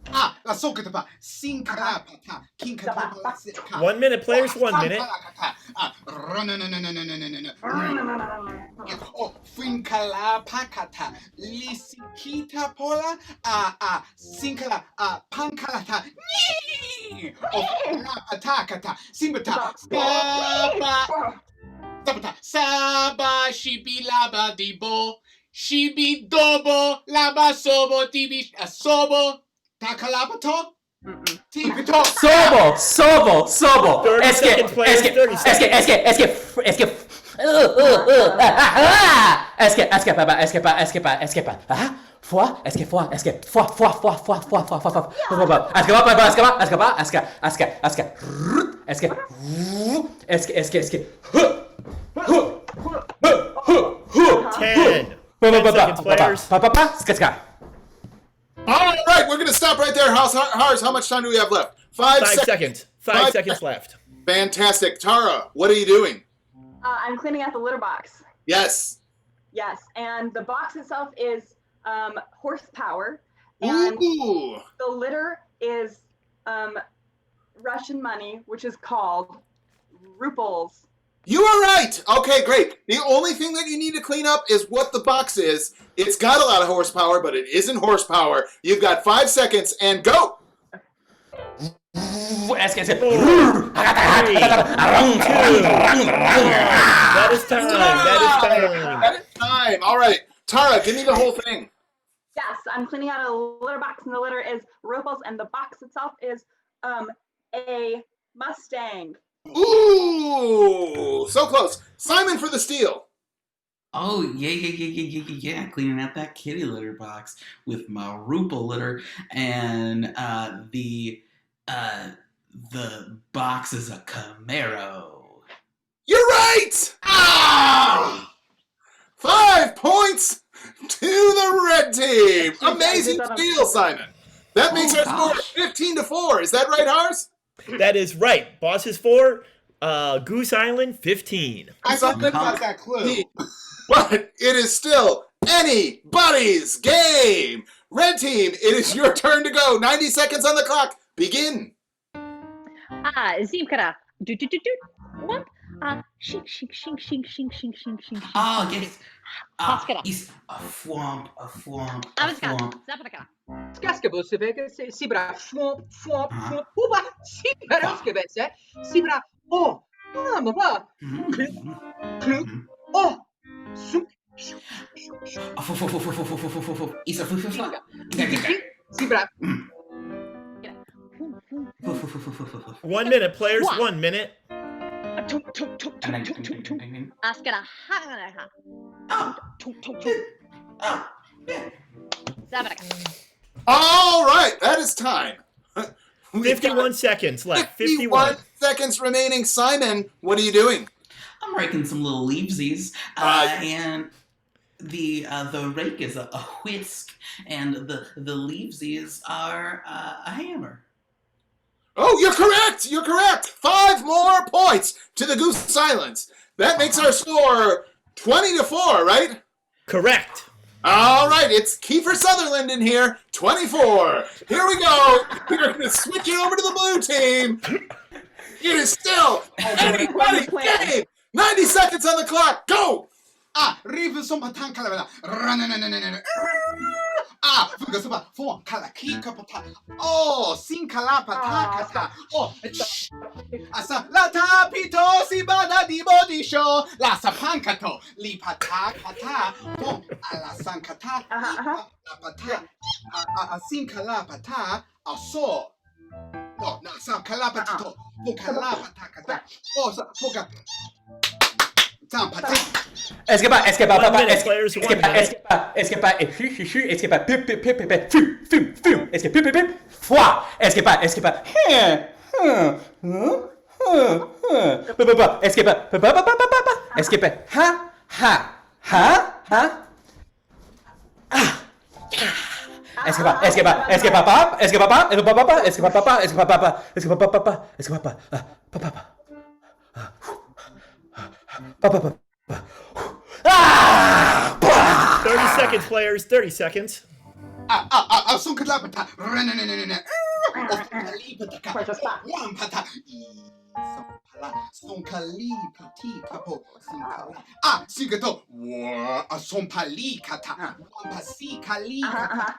Ah, 1 minute, players, 1 minute. Finkala pakata, lisikita pola, sinkala, pankalata, patakata, simbata, saba, shibi laba dibo, shibi dobo, laba sobo, dibi sobo, takalapato. Sobo. 30 seconds, players, 30 seconds. All right, we're going to stop right there. Hars, how much time do we have left? 5 seconds. 5 seconds left. Fantastic. Tara, what are you doing? I'm cleaning out the litter box. Yes. Yes, and the box itself is horsepower. And Ooh. the litter is Russian money, which is called rubles. You are right. Okay, great. The only thing that you need to clean up is what the box is. It's got a lot of horsepower, but it isn't horsepower. You've got 5 seconds and go. That is time. That is time. All right. Tara, give me the whole thing. Yes, I'm cleaning out a litter box, and the litter is rubles, and the box itself is a Mustang. Ooh, so close. Simon for the steal. Oh, yeah. Cleaning out that kitty litter box with my Rupal litter. And the box is a Camaro. You're right! Ah! 5 points to the red team. Amazing steal, Simon. That makes our score 15-4. Is that right, Hars? That is right. Bosses 4, Goose Island 15. I thought about that clue. But it is still anybody's game. Red team, it is your turn to go. 90 seconds on the clock. Begin. Zimkara. Shink, shink, shink, shink, shink, shink, shink, shink, shink. Oh, yes. Askara. Is a swamp, a swamp, a Askara. swamp. Zapataka. Skaskabo Sevega, Sibra, Swamp, Swamp, Swamp, Uba, Sibaroskabetse, Sibra, oh, Mama, Kluk, oh, Suk, Is a Sibra. 1 minute, players. 1 minute. Askara. Zapataka. All right, that is time. 51 seconds left. 51 seconds remaining. Simon, what are you doing? I'm raking some little leavesies, and the rake is a whisk, and the leavesies are a hammer. Oh, you're correct. You're correct. 5 more points to the Goose Islands. That makes our score 20-4, right? Correct. All right, it's Kiefer Sutherland in here. 24. Here we go. We're going to switch it over to the blue team. It is still anybody's game. 90 seconds on the clock. Go. Rive som patan kalavela. Fuga soba fo kala ki kapata. Oh, sin kala pata kata. Oh, asa la tapito si bada di body show. La sapankato li pata kata. Oh, ala sankata. La pata. Sin kala pata. Aso. Oh, na sa kala patito. Fo kala pata kata. Oh, sa foga. Escapa, escapa, papa, players, escapa, escapa, escapa, escapa, pip, pip, pip, pip, pip, pip, pip, escapa, pip, pip, pip, foi, escapa, escapa, escapa, escapa, ha, ha, ha, ha, escapa, escapa, escapa, pap, escapa, pap, escapa, papa, escapa, papa, escapa, papa, escapa, papa, escapa, papa, papa. 30 seconds, players. 30 seconds. Son kalapata. Son kalipati kapo. Sigato. Son palikata. Pasi kalikata.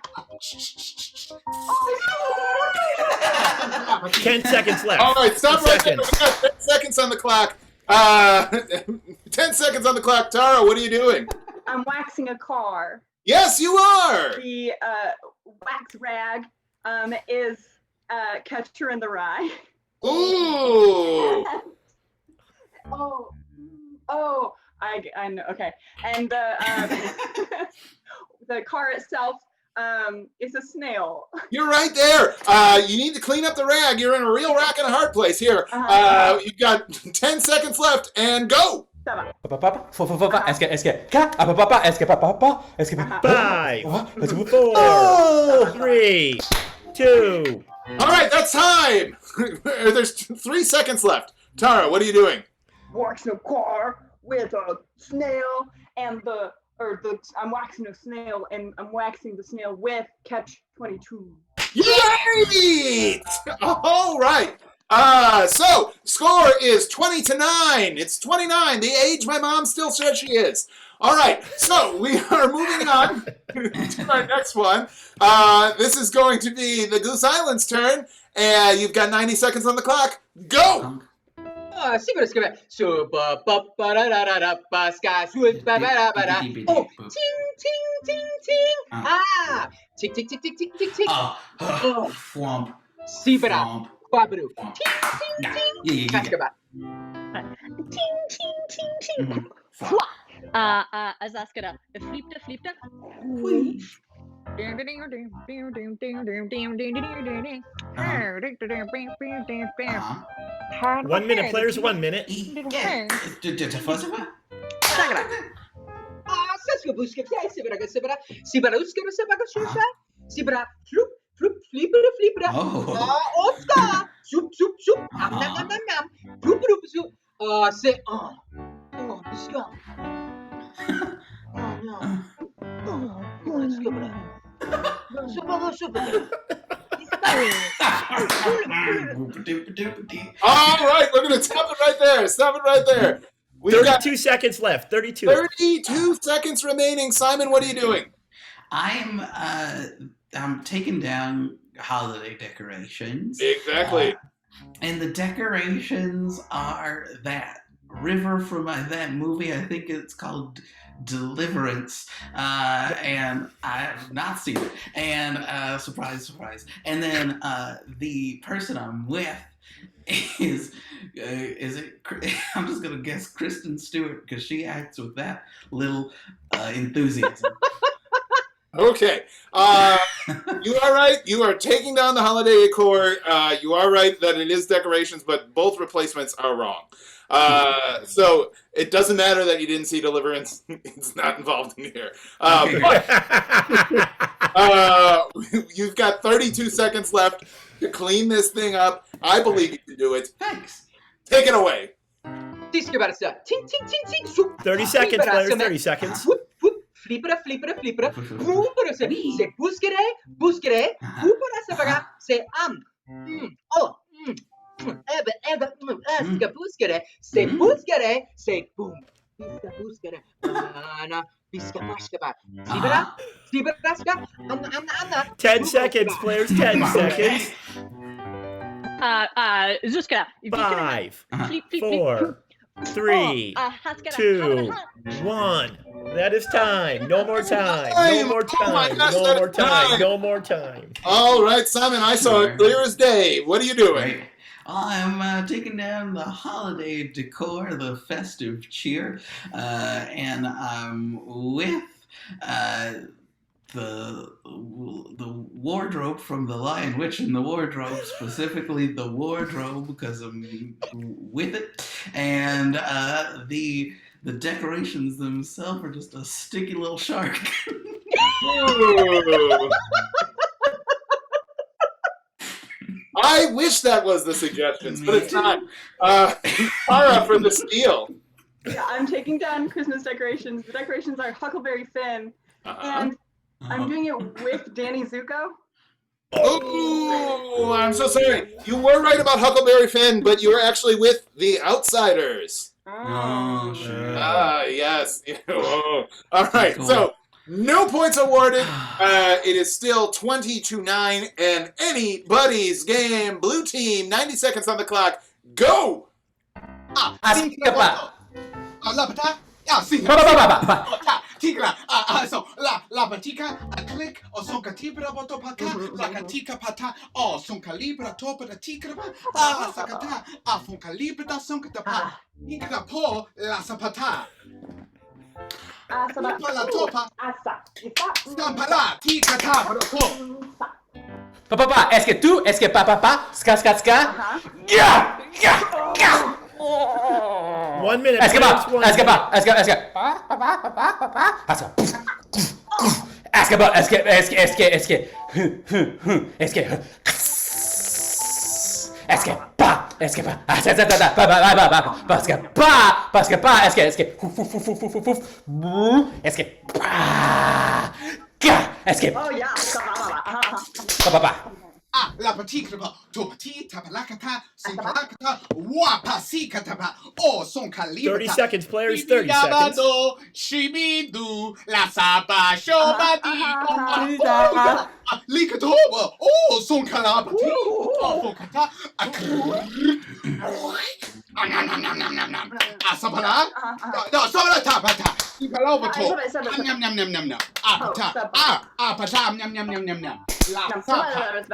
10 seconds left. All right, stop right there. 10 We got 10 seconds on the clock. 10 seconds on the clock. Tara, what are you doing? I'm waxing a car. Yes, you are. The wax rag is Catcher in the Rye. Ooh. Oh, I know. Okay, and the car itself is a snail. You're right there. You need to clean up the rag. You're in a real rock and a hard place here. You've got 10 seconds left, and go. 5, 4, 3, 2. All right, that's time. There's 3 seconds left. Tara, what are you doing? Waxing a car with a snail and I'm waxing a snail and I'm waxing the snail with Catch 22. Yay! All right. So score is 20-9. It's 29, the age my mom still says she is. All right, so we are moving on to our next one. This is going to be the Goose Island's turn, and you've got 90 seconds on the clock. Go! Oh, ting ting ting ting. Tick tick tick tick tick tick tick. Swamp. Sibra. Babaru. Ting ting ting. Kaskaba. Ting ting ting ting. Azaskara. Flipta flipta. 1 minute, players. 1 minute. right, we're gonna stop it right there. Stop it right there. We've 32 got seconds left. 32. 32 seconds remaining. Simon, what are you doing? I'm taking down holiday decorations. Exactly. And the decorations are that river from that movie. I think it's called Deliverance, and I have not seen it. And surprise, surprise. And then the person I'm with is it? I'm just gonna guess Kristen Stewart because she acts with that little enthusiasm. Okay. You are right. You are taking down the holiday decor. You are right that it is decorations, but both replacements are wrong. So it doesn't matter that you didn't see Deliverance. It's not involved in here. You've got 32 seconds left to clean this thing up. I believe you can do it. Thanks. Take it away. 30 seconds, players. 30 seconds. Flipera, Vumpera, se busquere, Vumpera se paga, se Eska busquere, se boom, Biska busquere, Ana, Biska Mashkaba, Flipera, 10 seconds, players. 10 seconds. Zuska. 5, 4, 3, 2, 1. That is time. No more time. No more time. No more time. No more time. All right, Simon, I saw it clear as day. What are you doing? Right. I'm taking down the holiday decor, the festive cheer, and I'm with the wardrobe from The Lion, Witch, and the Wardrobe, specifically the wardrobe because I'm with it, and the decorations themselves are just a sticky little shark. I wish that was the suggestions, but it's not. Tara for the steal. Yeah, I'm taking down Christmas decorations. The decorations are Huckleberry Finn, and I'm doing it with Danny Zuko. Oh, I'm so sorry. You were right about Huckleberry Finn, but you were actually with the Outsiders. Oh, sure. Yes. Oh. All right, so no points awarded. It is still 20-9, and anybody's game. Blue team, 90 seconds on the clock. Go! Tigra, so la batica, a click, or son catibra botopaca, la catica pata, or son calibra topa da tigra, sakata, a fon calibra son catapa, tigra po la sapata. La topa, stampala, tigra tapa, Papá, es que tú, es que papá, ska. Ya. 1 minute. Es que pa. Oh yeah. la patikra, topati, tapalakata, simpalakata, wapasikatapa, oh, son calibra. 30 seconds, players, 30 seconds. Shibidu, la sapa, shobadi, likatoba, oh, son calabati, oh, fokata, asapala, no, sola tapata, impalobato, nam, apata, nam.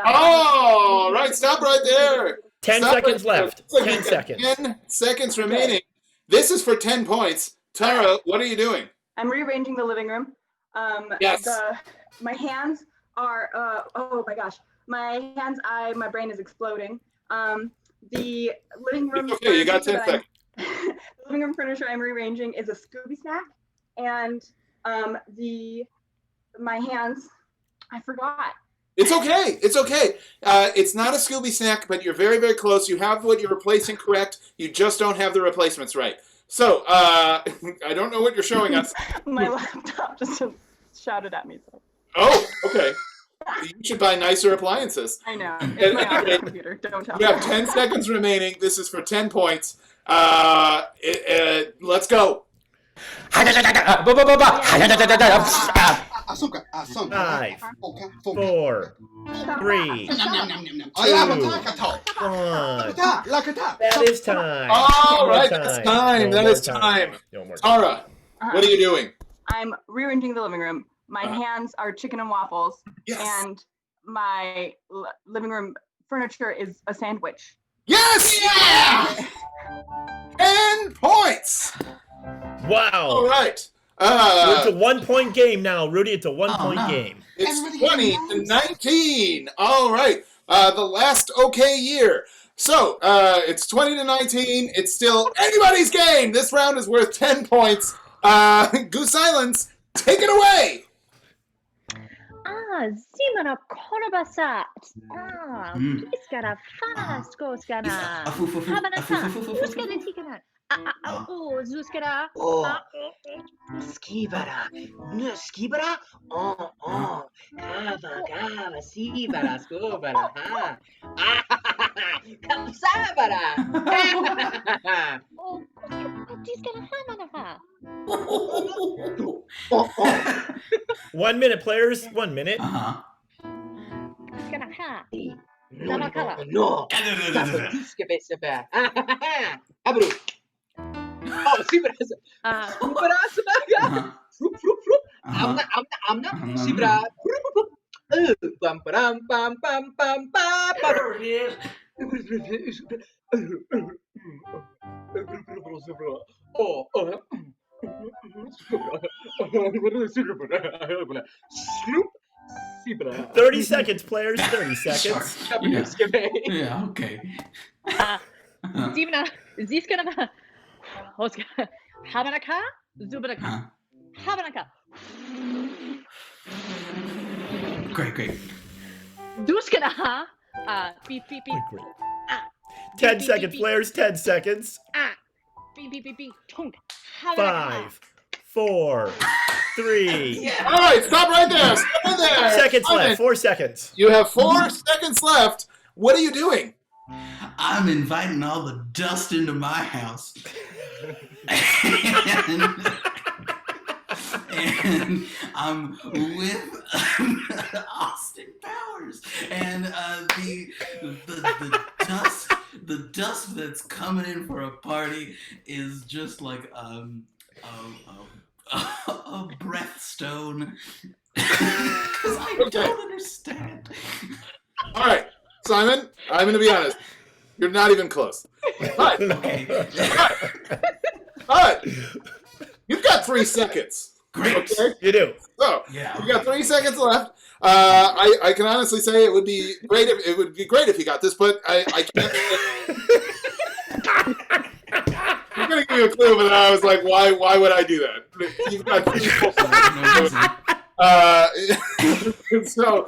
Oh, right, stop right there. 10 seconds left. 10 seconds. 10 seconds remaining. This is for 10 points. Tara, what are you doing? I'm rearranging the living room. Yes. My hands are, oh my gosh. My brain is exploding. The living room. Okay, you got 10 seconds. The living room furniture I'm rearranging is a Scooby snack. And my hands, I forgot. It's okay. It's okay. It's not a Scooby snack, but you're very, very close. You have what you're replacing correct. You just don't have the replacements right. So, I don't know what you're showing us. My laptop just shouted at me. So. Oh, okay. You should buy nicer appliances. I know. It's my office computer. Don't tell You me. have 10 seconds remaining. This is for 10 points. Let's go. 5, 4, 3, 2, 1. That is time. All right, that's time. That is time. Tara, what are you doing? I'm rearranging the living room. My hands are chicken and waffles, and my living room furniture is a sandwich. Yes! Yeah! 10 points! Wow. All right. It's a 1-point game now, Rudy. It's a 1-point game. It's 20-19. All right. The last okay year. So, it's 20-19. It's still anybody's game. This round is worth 10 points. Goose Islands, take it away. Zimana Korobasa. Iskara Fana Skoskana. Habanasa. Uskana Tikana. Zuskara. Skibara. Skibara. Kava, Sibara, Skobara. Kamsabara. Iskara Hamanaha. 1 minute, players. 1 minute. Iskara Ha. No. Skibesaba. Abru. Oh, Sibara. Sibara. Frup. I'm not. Sibara. Bum bum bum bum bum bum. There it is. Oh. 30 seconds, players. 30 seconds. Yeah, okay. Zimana. Ziskana. Oskara. Habanaka. Zubanaka. Habanaka. Great. Duskana. Beep. 10 seconds, players. 10 seconds. Beep. Tunk. 5, 4, 3. All right, stop right there. Stop right there. Seconds left. 4 seconds. You have 4 seconds left. What are you doing? I'm inviting all the dust into my house. And I'm with Austin Powers, and the dust that's coming in for a party is just like a breathstone. Because I don't understand. All right, Simon, I'm going to be honest. You're not even close. But you've got 3 seconds. Great. Okay? You do. So, you got 3 seconds left. I can honestly say it would be great if you got this, but I can't. I'm going to give you a clue, but I was like, why would I do that? You've got 3 So,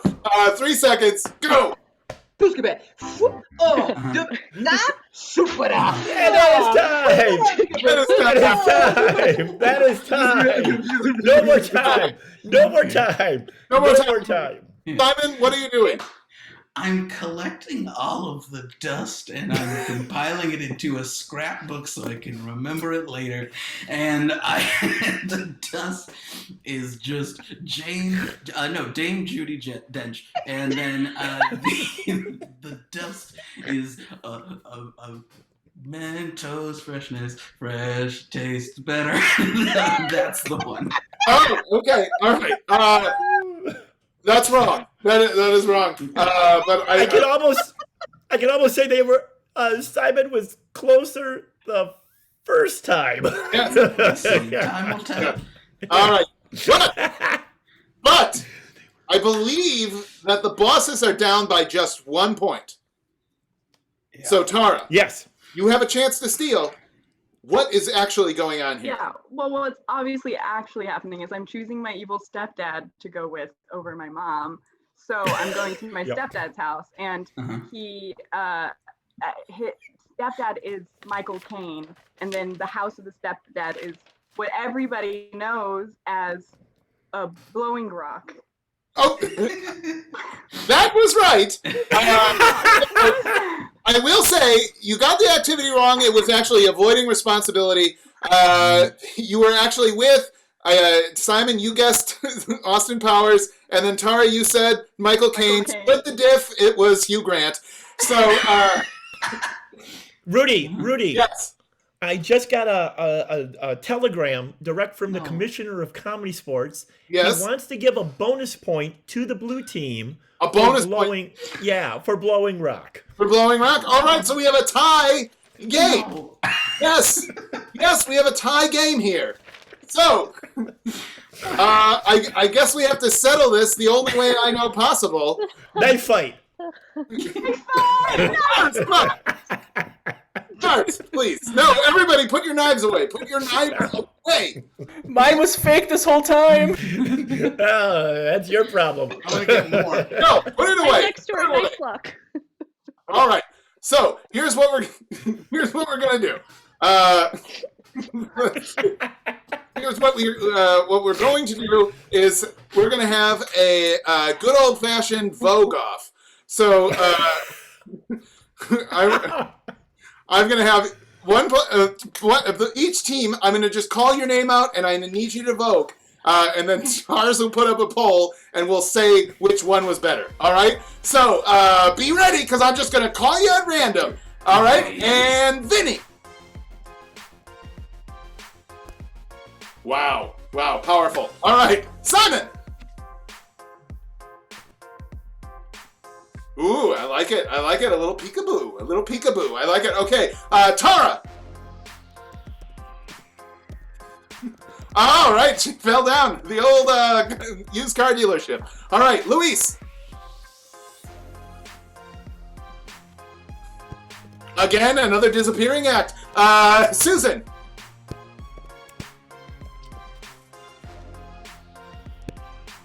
3 seconds, go! Tuskebe. Na supera. That is time. No more time. Simon, what are you doing? I'm collecting all of the dust and I'm compiling it into a scrapbook so I can remember it later. And the dust is just Dame Judi Dench. And then the dust is a Mentos freshness, fresh tastes better. That's the one. Oh, okay, all right. That's wrong. That is wrong. But I can almost say they were. Simon was closer the first time. Yes. Time will tell. All right, but I believe that the bosses are down by just 1 point. Yeah. So Tara, yes, you have a chance to steal. What is actually going on here? Yeah, well, what's obviously actually happening is I'm choosing my evil stepdad to go with over my mom. So I'm going to my stepdad's house, and his stepdad is Michael Caine, and then the house of the stepdad is what everybody knows as a blowing rock. Oh, that was right. I will say, you got the activity wrong. It was actually avoiding responsibility. You were actually with Simon, you guessed Austin Powers, and then Tara, you said Michael Caine. Split the diff, it was Hugh Grant. So, Rudy. Yes. I just got a telegram direct from the commissioner of Comedy Sports. Yes. He wants to give a bonus point to the blue team. A bonus point? Yeah, for blowing rock. For blowing rock? All right, so we have a tie game. No. Yes, we have a tie game here. So, I guess we have to settle this the only way I know possible. Knife fight. Darts, please. No, everybody, put your knives away. Put your knives away. Mine was fake this whole time. That's your problem. I'm gonna get more. No, put it away. Next door, knife lock. All right. So here's what we're gonna do. Here's what we're going to do is we're gonna have a good old fashioned Vogue off. So I'm gonna have each team. I'm gonna just call your name out, and I'm gonna need you to vote. And then Charles will put up a poll, and we'll say which one was better. All right? So, be ready, because I'm just going to call you at random. All right? And Vinny. Wow. Wow, powerful. All right. Simon. Ooh, I like it. I like it. A little peekaboo. A little peekaboo. I like it. Okay. Tara. All right, she fell down. The old used car dealership. All right, Luis. Again, another disappearing act. Susan.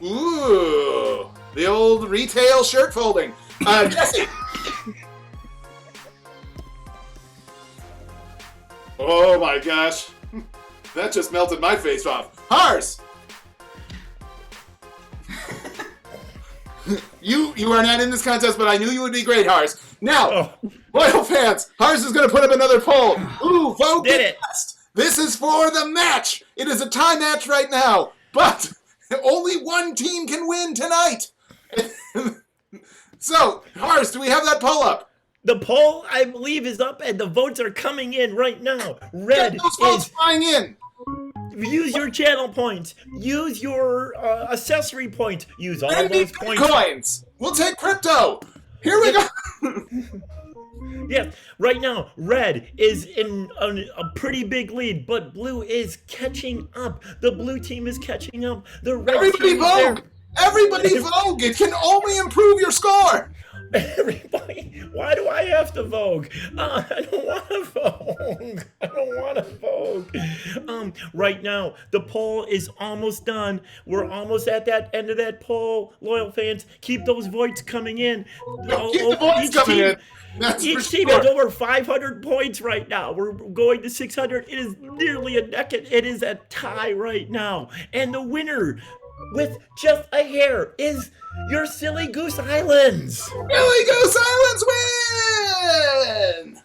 Ooh, the old retail shirt folding. Jesse. Oh my gosh. That just melted my face off. Hars! You are not in this contest, but I knew you would be great, Hars. Now, loyal fans, Hars is going to put up another poll. Ooh, vote best. This is for the match. It is a tie match right now, but only one team can win tonight. So, Hars, do we have that poll up? The poll, I believe, is up, and the votes are coming in right now. Red Get those votes flying in. Use your channel points. Use your accessory points. Use all those points. Coins. We'll take crypto. Here we go. Yes, right now, red is in a pretty big lead, but blue is catching up. The blue team is catching up. The red Everybody team vote. Everybody vote. It can only improve your score. Everybody, why do I have to vogue? I don't want to vogue. I don't want to vogue. Right now, the poll is almost done. We're almost at that end of that poll. Loyal fans, keep those votes coming in. Keep the votes coming in. That's each team has over 500 points right now. We're going to 600. It is nearly a neck. It is a tie right now. And the winner, with just a hair, is your Silly Goose Islands. Silly Goose Islands win!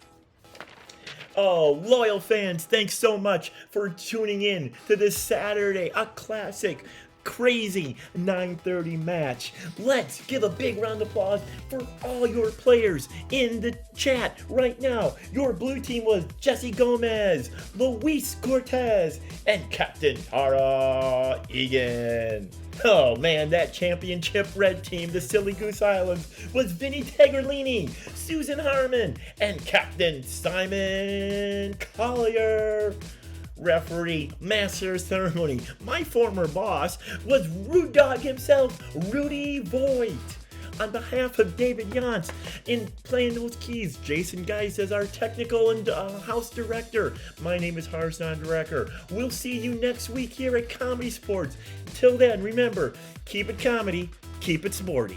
Oh, loyal fans, thanks so much for tuning in to this Saturday, a classic, crazy 9:30 match. Let's give a big round of applause for all your players in the chat right now. Your blue team was Jesse Gomez, Luis Cortez, and Captain Tara Egan. Oh man, that championship red team, the Silly Goose Islands, was Vinny Tegerlini, Susan Harmon, and Captain Simon Collier. Referee, master ceremony, my former boss, was Rude Dog himself, Rudy Voigt. On behalf of David Yance in playing those keys, Jason Geis as our technical and house director. My name is Harsan Drecker. We'll see you next week here at Comedy Sports. Till then, remember, keep it comedy, keep it sporty.